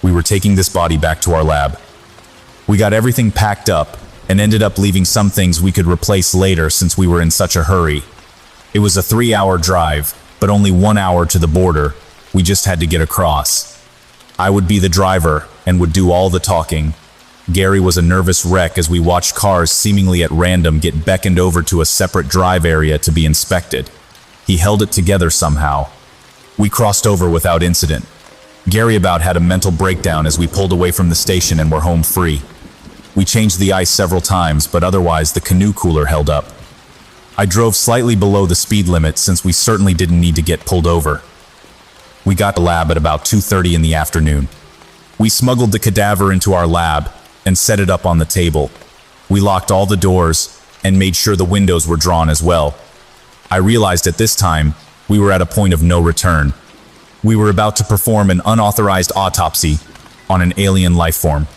We were taking this body back to our lab. We got everything packed up and ended up leaving some things we could replace later since we were in such a hurry. It was a 3-hour drive, but only 1 hour to the border. We just had to get across. I would be the driver and would do all the talking. Gary was a nervous wreck as we watched cars seemingly at random get beckoned over to a separate drive area to be inspected. He held it together somehow. We crossed over without incident. Gary about had a mental breakdown as we pulled away from the station and were home free. We changed the ice several times, but otherwise the canoe cooler held up. I drove slightly below the speed limit since we certainly didn't need to get pulled over. We got to the lab at about 2:30 in the afternoon. We smuggled the cadaver into our lab and set it up on the table. We locked all the doors and made sure the windows were drawn as well. I realized at this time we were at a point of no return. We were about to perform an unauthorized autopsy on an alien life form.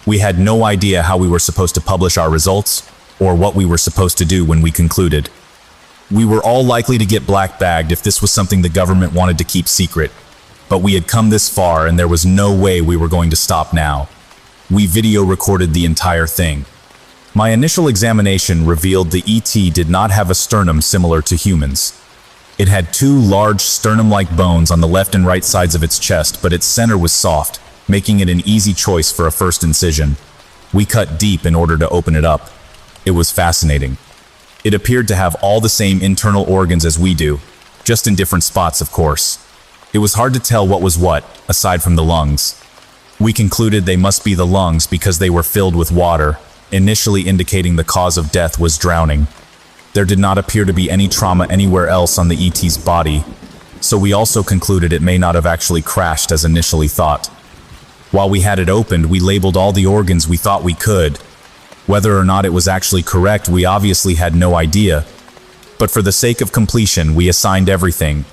We had no idea how we were supposed to publish our results or what we were supposed to do when we concluded. We were all likely to get black-bagged if this was something the government wanted to keep secret, but we had come this far and there was no way we were going to stop now. We video recorded the entire thing. My initial examination revealed the ET did not have a sternum similar to humans. It had 2 large sternum-like bones on the left and right sides of its chest, but its center was soft, making it an easy choice for a first incision. We cut deep in order to open it up. It was fascinating. It appeared to have all the same internal organs as we do, just in different spots, of course. It was hard to tell what was what, aside from the lungs. We concluded they must be the lungs because they were filled with water, initially indicating the cause of death was drowning. There did not appear to be any trauma anywhere else on the ET's body, so we also concluded it may not have actually crashed as initially thought. While we had it opened, we labeled all the organs we thought we could. Whether or not it was actually correct, we obviously had no idea. But for the sake of completion, we assigned everything,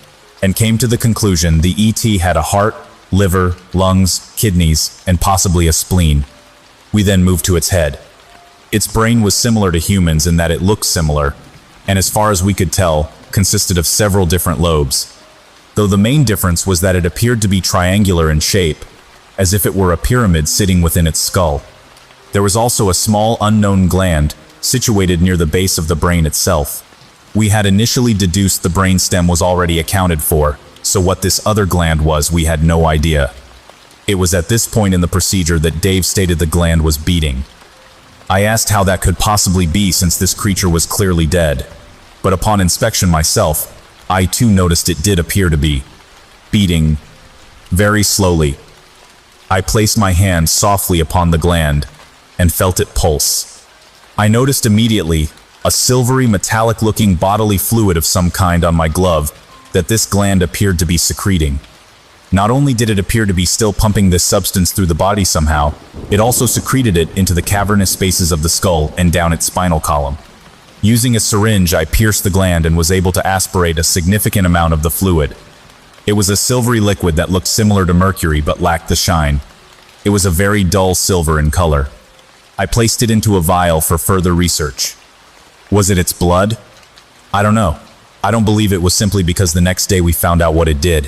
and came to the conclusion the ET had a heart, liver, lungs, kidneys, and possibly a spleen. We then moved to its head. Its brain was similar to humans in that it looked similar, and as far as we could tell, consisted of several different lobes. Though the main difference was that it appeared to be triangular in shape, as if it were a pyramid sitting within its skull. There was also a small unknown gland situated near the base of the brain itself. We had initially deduced the brainstem was already accounted for, so what this other gland was, we had no idea. It was at this point in the procedure that Dave stated the gland was beating. I asked how that could possibly be since this creature was clearly dead, but upon inspection myself, I too noticed it did appear to be beating very slowly. I placed my hand softly upon the gland and felt it pulse. I noticed immediately a silvery metallic-looking bodily fluid of some kind on my glove that this gland appeared to be secreting. Not only did it appear to be still pumping this substance through the body somehow, it also secreted it into the cavernous spaces of the skull and down its spinal column. Using a syringe, I pierced the gland and was able to aspirate a significant amount of the fluid. It was a silvery liquid that looked similar to mercury but lacked the shine. It was a very dull silver in color. I placed it into a vial for further research. Was it its blood? I don't know. I don't believe it was simply because the next day we found out what it did.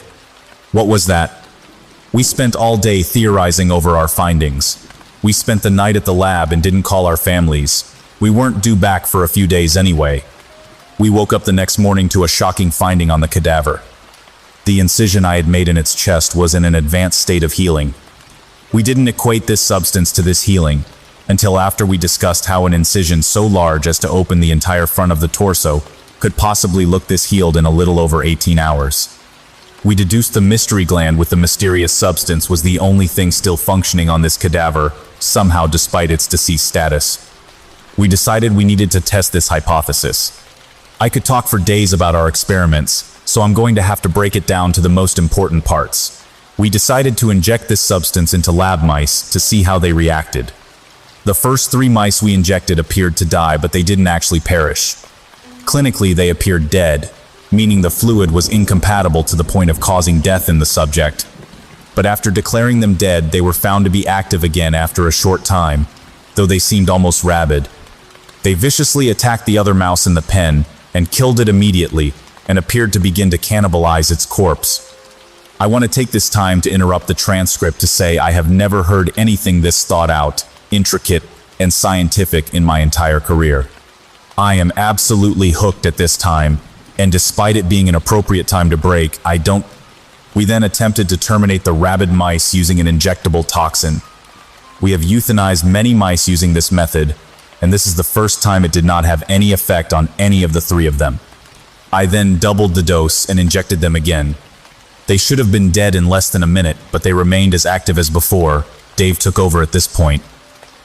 What was that? We spent all day theorizing over our findings. We spent the night at the lab and didn't call our families. We weren't due back for a few days anyway. We woke up the next morning to a shocking finding on the cadaver. The incision I had made in its chest was in an advanced state of healing. We didn't equate this substance to this healing until after we discussed how an incision so large as to open the entire front of the torso could possibly look this healed in a little over 18 hours. We deduced the mystery gland with the mysterious substance was the only thing still functioning on this cadaver, somehow despite its deceased status. We decided we needed to test this hypothesis. I could talk for days about our experiments, so I'm going to have to break it down to the most important parts. We decided to inject this substance into lab mice to see how they reacted. The first 3 mice we injected appeared to die, but they didn't actually perish. Clinically, they appeared dead, meaning the fluid was incompatible to the point of causing death in the subject. But after declaring them dead, they were found to be active again after a short time, though they seemed almost rabid. They viciously attacked the other mouse in the pen and killed it immediately and appeared to begin to cannibalize its corpse. I want to take this time to interrupt the transcript to say I have never heard anything this thought out, intricate, and scientific in my entire career. I am absolutely hooked at this time, and despite it being an appropriate time to break, We then attempted to terminate the rabid mice using an injectable toxin. We have euthanized many mice using this method, and this is the first time it did not have any effect on any of the 3 of them. I then doubled the dose and injected them again. They should have been dead in less than a minute, but they remained as active as before. Dave took over at this point.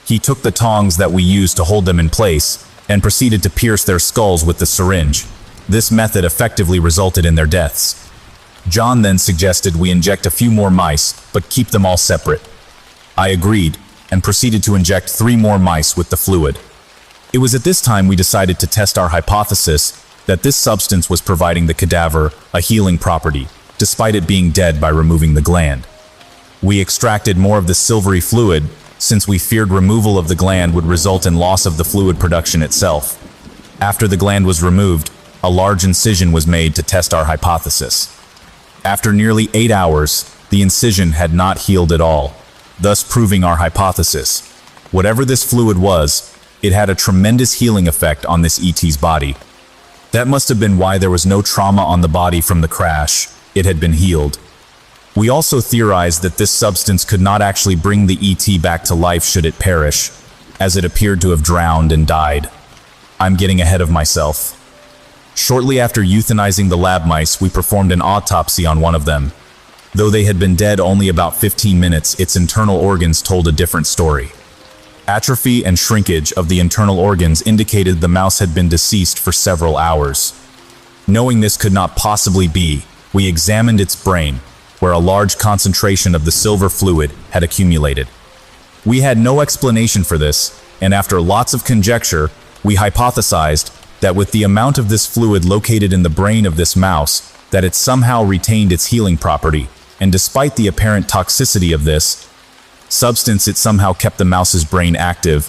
He took the tongs that we used to hold them in place and proceeded to pierce their skulls with the syringe. This method effectively resulted in their deaths. John then suggested we inject a few more mice, but keep them all separate. I agreed, and proceeded to inject 3 more mice with the fluid. It was at this time we decided to test our hypothesis that this substance was providing the cadaver a healing property, despite it being dead by removing the gland. We extracted more of the silvery fluid, since we feared removal of the gland would result in loss of the fluid production itself. After the gland was removed, a large incision was made to test our hypothesis. After nearly 8 hours, the incision had not healed at all, thus proving our hypothesis. Whatever this fluid was, it had a tremendous healing effect on this ET's body. That must have been why there was no trauma on the body from the crash. It had been healed. We also theorized that this substance could not actually bring the ET back to life should it perish, as it appeared to have drowned and died. I'm getting ahead of myself. Shortly after euthanizing the lab mice, we performed an autopsy on one of them. Though they had been dead only about 15 minutes, its internal organs told a different story. Atrophy and shrinkage of the internal organs indicated the mouse had been deceased for several hours. Knowing this could not possibly be, we examined its brain, where a large concentration of the silver fluid had accumulated. We had no explanation for this, and after lots of conjecture, we hypothesized that with the amount of this fluid located in the brain of this mouse, that it somehow retained its healing property, and despite the apparent toxicity of this substance, it somehow kept the mouse's brain active,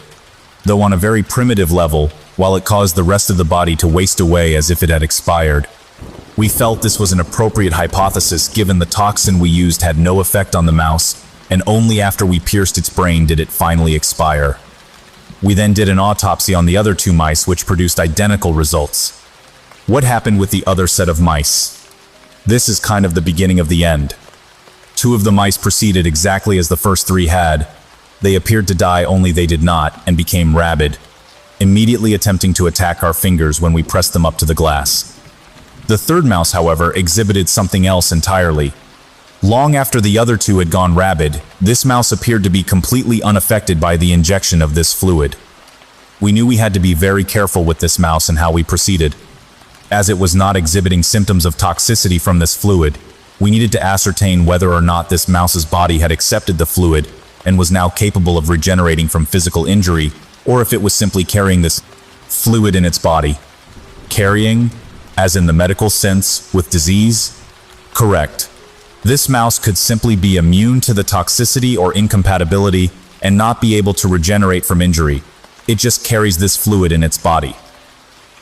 though on a very primitive level, while it caused the rest of the body to waste away as if it had expired. We felt this was an appropriate hypothesis given the toxin we used had no effect on the mouse, and only after we pierced its brain did it finally expire. We then did an autopsy on the other 2 mice, which produced identical results. What happened with the other set of mice? This is kind of the beginning of the end. 2 of the mice proceeded exactly as the first 3 had. They appeared to die, only they did not, and became rabid. immediately attempting to attack our fingers when we pressed them up to the glass. The third mouse, however, exhibited something else entirely. Long after the other two had gone rabid, this mouse appeared to be completely unaffected by the injection of this fluid. We knew we had to be very careful with this mouse and how we proceeded. As it was not exhibiting symptoms of toxicity from this fluid, we needed to ascertain whether or not this mouse's body had accepted the fluid and was now capable of regenerating from physical injury, or if it was simply carrying this fluid in its body. Carrying, as in the medical sense, with disease? Correct. This mouse could simply be immune to the toxicity or incompatibility and not be able to regenerate from injury. It just carries this fluid in its body.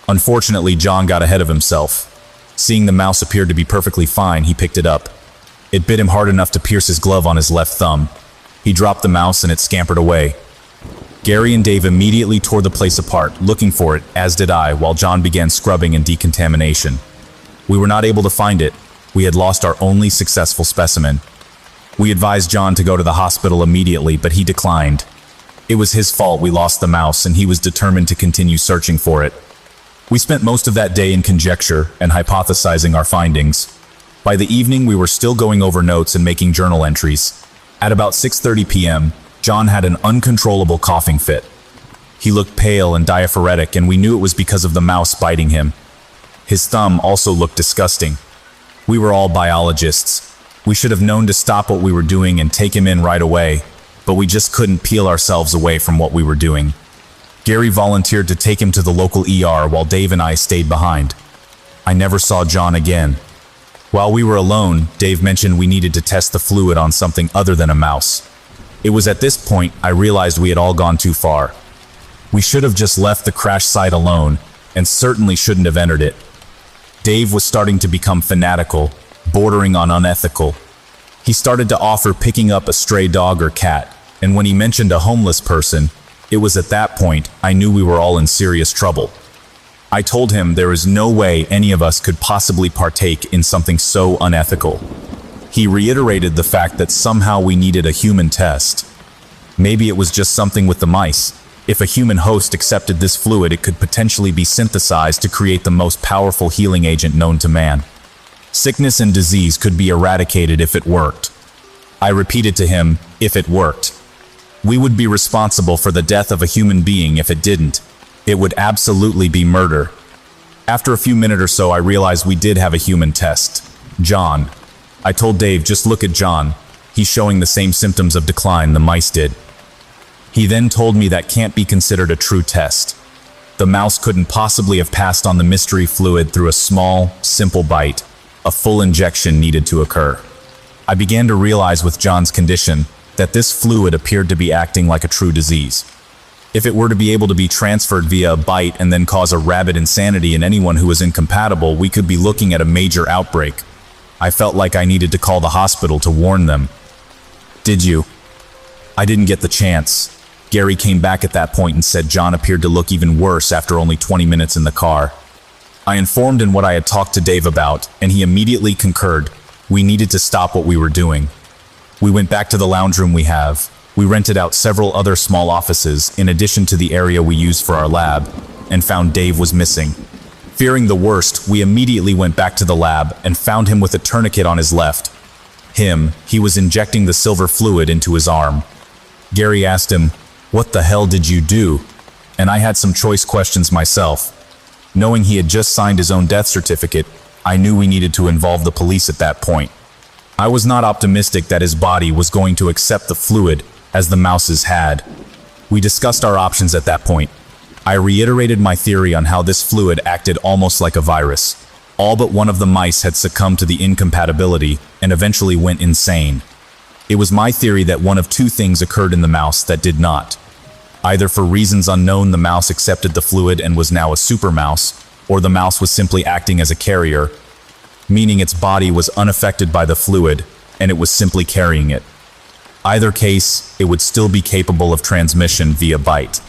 Unfortunately, John got ahead of himself. Seeing the mouse appeared to be perfectly fine, he picked it up. It bit him hard enough to pierce his glove on his left thumb. He dropped the mouse and it scampered away. Gary and Dave immediately tore the place apart, looking for it, as did I, while John began scrubbing and decontamination. We were not able to find it. We had lost our only successful specimen. We advised John to go to the hospital immediately, but he declined. It was his fault we lost the mouse, and he was determined to continue searching for it. We spent most of that day in conjecture and hypothesizing our findings. By the evening, we were still going over notes and making journal entries. At about 6:30 p.m., John had an uncontrollable coughing fit. He looked pale and diaphoretic, and we knew it was because of the mouse biting him. His thumb also looked disgusting. We were all biologists. We should have known to stop what we were doing and take him in right away, but we just couldn't peel ourselves away from what we were doing. Gary volunteered to take him to the local ER while Dave and I stayed behind. I never saw John again. While we were alone, Dave mentioned we needed to test the fluid on something other than a mouse. It was at this point I realized we had all gone too far. We should have just left the crash site alone, and certainly shouldn't have entered it. Dave was starting to become fanatical, bordering on unethical. He started to offer picking up a stray dog or cat, and when he mentioned a homeless person, it was at that point I knew we were all in serious trouble. I told him there is no way any of us could possibly partake in something so unethical. He reiterated the fact that somehow we needed a human test. Maybe it was just something with the mice. If a human host accepted this fluid, it could potentially be synthesized to create the most powerful healing agent known to man. Sickness and disease could be eradicated if it worked. I repeated to him, if it worked. We would be responsible for the death of a human being if it didn't. It would absolutely be murder. After a few minutes or so, I realized we did have a human test. John. I told Dave, just look at John. He's showing the same symptoms of decline the mice did. He then told me that can't be considered a true test. The mouse couldn't possibly have passed on the mystery fluid through a small, simple bite. A full injection needed to occur. I began to realize with John's condition that this fluid appeared to be acting like a true disease. If it were to be able to be transferred via a bite and then cause a rabid insanity in anyone who was incompatible, we could be looking at a major outbreak. I felt like I needed to call the hospital to warn them. Did you? I didn't get the chance. Gary came back at that point and said John appeared to look even worse after only 20 minutes in the car. I informed him what I had talked to Dave about, and he immediately concurred. We needed to stop what we were doing. We went back to the lounge room we have. We rented out several other small offices in addition to the area we used for our lab, and found Dave was missing. Fearing the worst, we immediately went back to the lab and found him with a tourniquet on his left. He was injecting the silver fluid into his arm. Gary asked him, "What the hell did you do?" And I had some choice questions myself. Knowing he had just signed his own death certificate, I knew we needed to involve the police at that point. I was not optimistic that his body was going to accept the fluid as the mouses had. We discussed our options at that point. I reiterated my theory on how this fluid acted almost like a virus. All but one of the mice had succumbed to the incompatibility and eventually went insane. It was my theory that one of two things occurred in the mouse that did not. Either for reasons unknown, the mouse accepted the fluid and was now a super mouse, or the mouse was simply acting as a carrier, meaning its body was unaffected by the fluid and it was simply carrying it. Either case, it would still be capable of transmission via bite.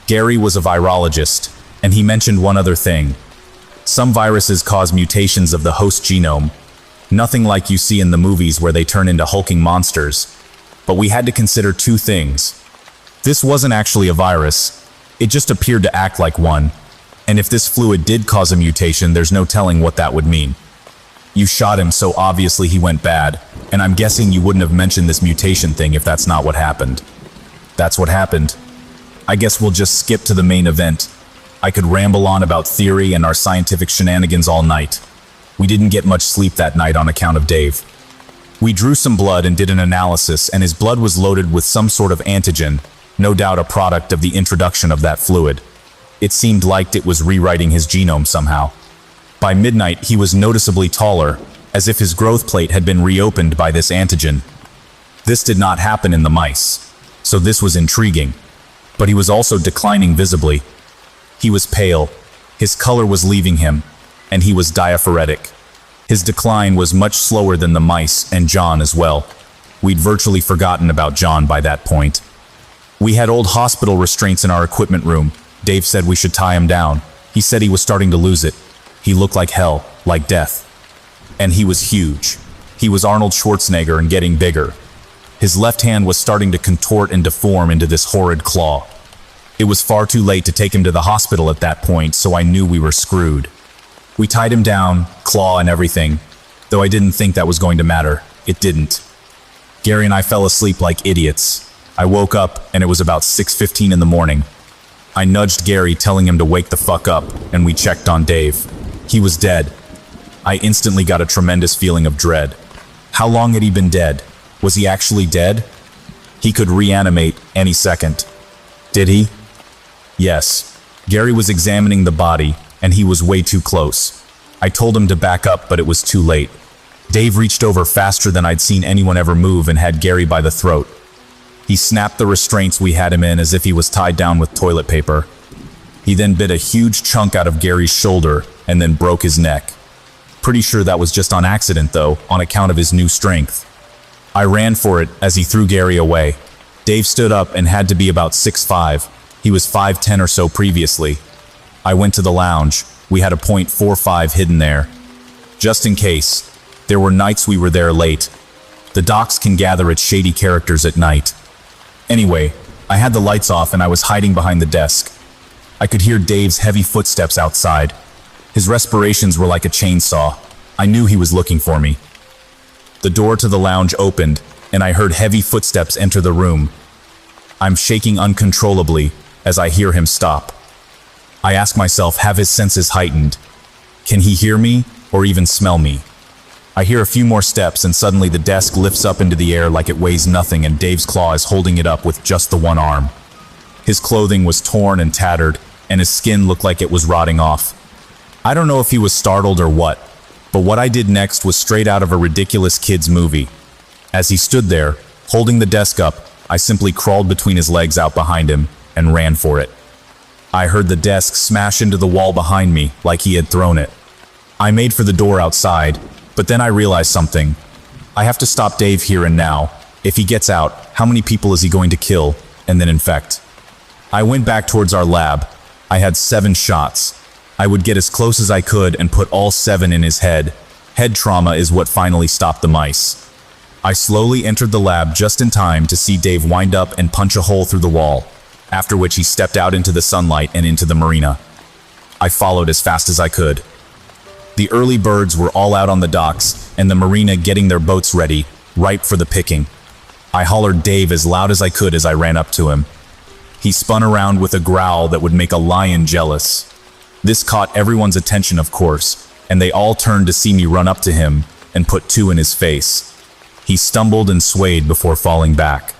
Gary was a virologist, and he mentioned one other thing. Some viruses cause mutations of the host genome, nothing like you see in the movies where they turn into hulking monsters. But we had to consider two things. This wasn't actually a virus. It just appeared to act like one. And if this fluid did cause a mutation, there's no telling what that would mean. You shot him, so obviously he went bad, and I'm guessing you wouldn't have mentioned this mutation thing if that's not what happened. That's what happened. I guess we'll just skip to the main event. I could ramble on about theory and our scientific shenanigans all night. We didn't get much sleep that night on account of Dave. We drew some blood and did an analysis, and his blood was loaded with some sort of antigen, no doubt a product of the introduction of that fluid. It seemed like it was rewriting his genome somehow. By midnight, he was noticeably taller, as if his growth plate had been reopened by this antigen. This did not happen in the mice, so this was intriguing. But he was also declining visibly. He was pale, his color was leaving him, and he was diaphoretic. His decline was much slower than the mice and John as well. We'd virtually forgotten about John by that point. We had old hospital restraints in our equipment room. Dave said we should tie him down. He said he was starting to lose it. He looked like hell, like death. And he was huge. He was Arnold Schwarzenegger and getting bigger. His left hand was starting to contort and deform into this horrid claw. It was far too late to take him to the hospital at that point, so I knew we were screwed. We tied him down, claw and everything, though I didn't think that was going to matter. It didn't. Gary and I fell asleep like idiots. I woke up and it was about 6:15 in the morning. I nudged Gary, telling him to wake the fuck up, and we checked on Dave. He was dead. I instantly got a tremendous feeling of dread. How long had he been dead? Was he actually dead? He could reanimate any second. Did he? Yes. Gary was examining the body, and he was way too close. I told him to back up, but it was too late. Dave reached over faster than I'd seen anyone ever move and had Gary by the throat. He snapped the restraints we had him in as if he was tied down with toilet paper. He then bit a huge chunk out of Gary's shoulder and then broke his neck. Pretty sure that was just on accident though, on account of his new strength. I ran for it as he threw Gary away. Dave stood up and had to be about 6'5". He was 5'10" or so previously. I went to the lounge. We had a .45 hidden there. Just in case. There were nights we were there late. The docks can gather its shady characters at night. Anyway, I had the lights off and I was hiding behind the desk. I could hear Dave's heavy footsteps outside. His respirations were like a chainsaw. I knew he was looking for me. The door to the lounge opened, and I heard heavy footsteps enter the room. I'm shaking uncontrollably as I hear him stop. I ask myself, have his senses heightened? Can he hear me or even smell me? I hear a few more steps and suddenly the desk lifts up into the air like it weighs nothing and Dave's claw is holding it up with just the one arm. His clothing was torn and tattered, and his skin looked like it was rotting off. I don't know if he was startled or what, but what I did next was straight out of a ridiculous kid's movie. As he stood there, holding the desk up, I simply crawled between his legs out behind him and ran for it. I heard the desk smash into the wall behind me like he had thrown it. I made for the door outside, but then I realized something. I have to stop Dave here and now. If he gets out, how many people is he going to kill and then infect? I went back towards our lab. I had 7 shots. I would get as close as I could and put all 7 in his head. Head trauma is what finally stopped the mice. I slowly entered the lab just in time to see Dave wind up and punch a hole through the wall, after which he stepped out into the sunlight and into the marina. I followed as fast as I could. The early birds were all out on the docks and the marina getting their boats ready, ripe for the picking. I hollered Dave as loud as I could as I ran up to him. He spun around with a growl that would make a lion jealous. This caught everyone's attention, of course, and they all turned to see me run up to him and put 2 in his face. He stumbled and swayed before falling back.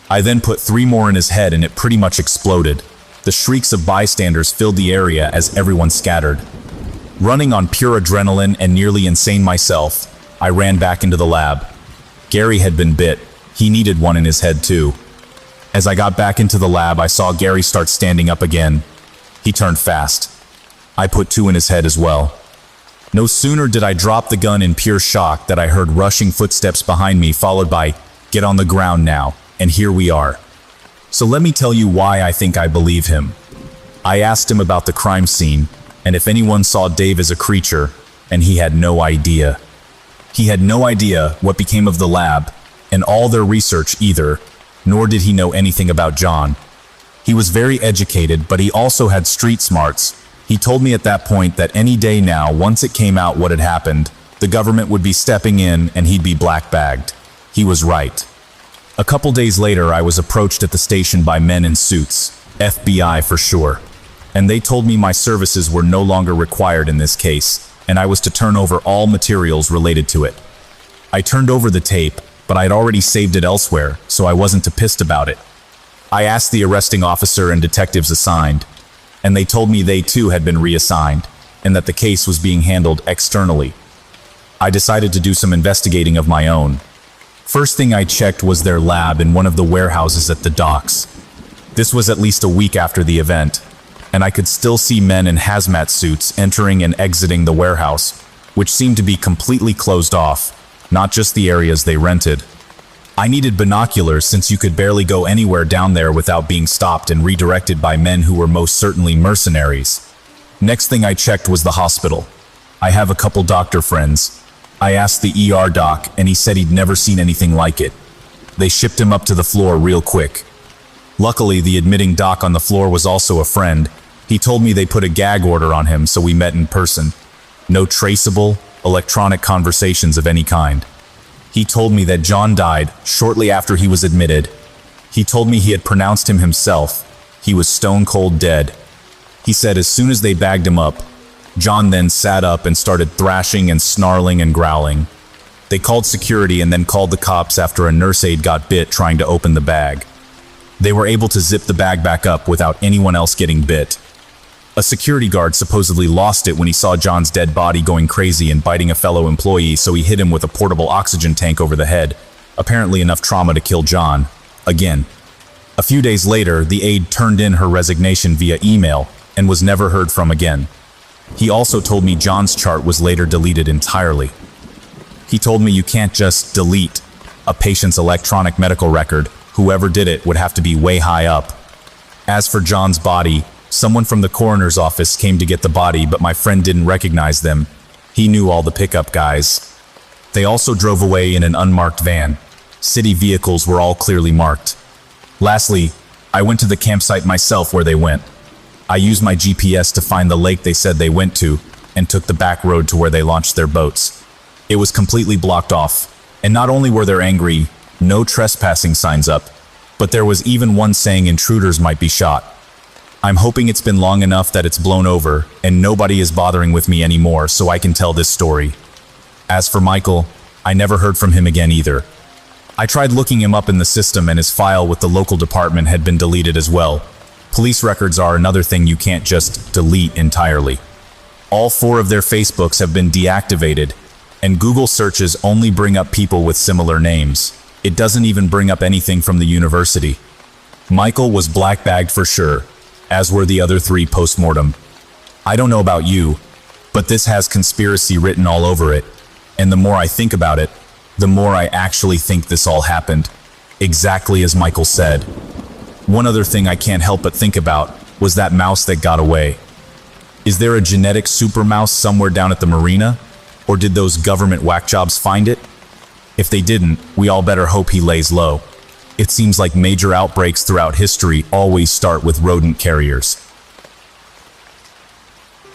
I then put 3 more in his head and it pretty much exploded. The shrieks of bystanders filled the area as everyone scattered. Running on pure adrenaline and nearly insane myself, I ran back into the lab. Gary had been bit. He needed 1 in his head too. As I got back into the lab, I saw Gary start standing up again. He turned fast. I put 2 in his head as well. No sooner did I drop the gun in pure shock that I heard rushing footsteps behind me, followed by, "Get on the ground now," and here we are. So let me tell you why I think I believe him. I asked him about the crime scene, and if anyone saw Dave as a creature, and he had no idea. He had no idea what became of the lab, and all their research either, nor did he know anything about John. He was very educated, but he also had street smarts. He told me at that point that any day now, once it came out what had happened, the government would be stepping in and he'd be black-bagged. He was right. A couple days later, I was approached at the station by men in suits, FBI for sure, and they told me my services were no longer required in this case, and I was to turn over all materials related to it. I turned over the tape, but I'd already saved it elsewhere, so I wasn't too pissed about it. I asked the arresting officer and detectives assigned, and they told me they too had been reassigned, and that the case was being handled externally. I decided to do some investigating of my own. First thing I checked was their lab in one of the warehouses at the docks. This was at least a week after the event, and I could still see men in hazmat suits entering and exiting the warehouse, which seemed to be completely closed off, not just the areas they rented. I needed binoculars since you could barely go anywhere down there without being stopped and redirected by men who were most certainly mercenaries. Next thing I checked was the hospital. I have a couple doctor friends. I asked the ER doc, and he said he'd never seen anything like it. They shipped him up to the floor real quick. Luckily, the admitting doc on the floor was also a friend. He told me they put a gag order on him, so we met in person. No traceable, electronic conversations of any kind. He told me that John died shortly after he was admitted. He told me he had pronounced him himself. He was stone cold dead. He said as soon as they bagged him up, John then sat up and started thrashing and snarling and growling. They called security and then called the cops after a nurse aide got bit trying to open the bag. They were able to zip the bag back up without anyone else getting bit. A security guard supposedly lost it when he saw John's dead body going crazy and biting a fellow employee, so he hit him with a portable oxygen tank over the head, apparently enough trauma to kill John. Again. A few days later, the aide turned in her resignation via email and was never heard from again. He also told me John's chart was later deleted entirely. He told me you can't just delete a patient's electronic medical record. Whoever did it would have to be way high up. As for John's body, someone from the coroner's office came to get the body, but my friend didn't recognize them. He knew all the pickup guys. They also drove away in an unmarked van. City vehicles were all clearly marked. Lastly, I went to the campsite myself where they went. I used my GPS to find the lake they said they went to and took the back road to where they launched their boats. It was completely blocked off, and not only were there angry, no trespassing signs up, but there was even one saying intruders might be shot. I'm hoping it's been long enough that it's blown over and nobody is bothering with me anymore so I can tell this story. As for Michael, I never heard from him again either. I tried looking him up in the system and his file with the local department had been deleted as well. Police records are another thing you can't just delete entirely. All 4 of their Facebooks have been deactivated, and Google searches only bring up people with similar names. It doesn't even bring up anything from the university. Michael was black-bagged for sure, as were the other 3 post-mortem. I don't know about you, but this has conspiracy written all over it, and the more I think about it, the more I actually think this all happened, exactly as Michael said. One other thing I can't help but think about was that mouse that got away. Is there a genetic super mouse somewhere down at the marina? Or did those government whack jobs find it? If they didn't, we all better hope he lays low. It seems like major outbreaks throughout history always start with rodent carriers.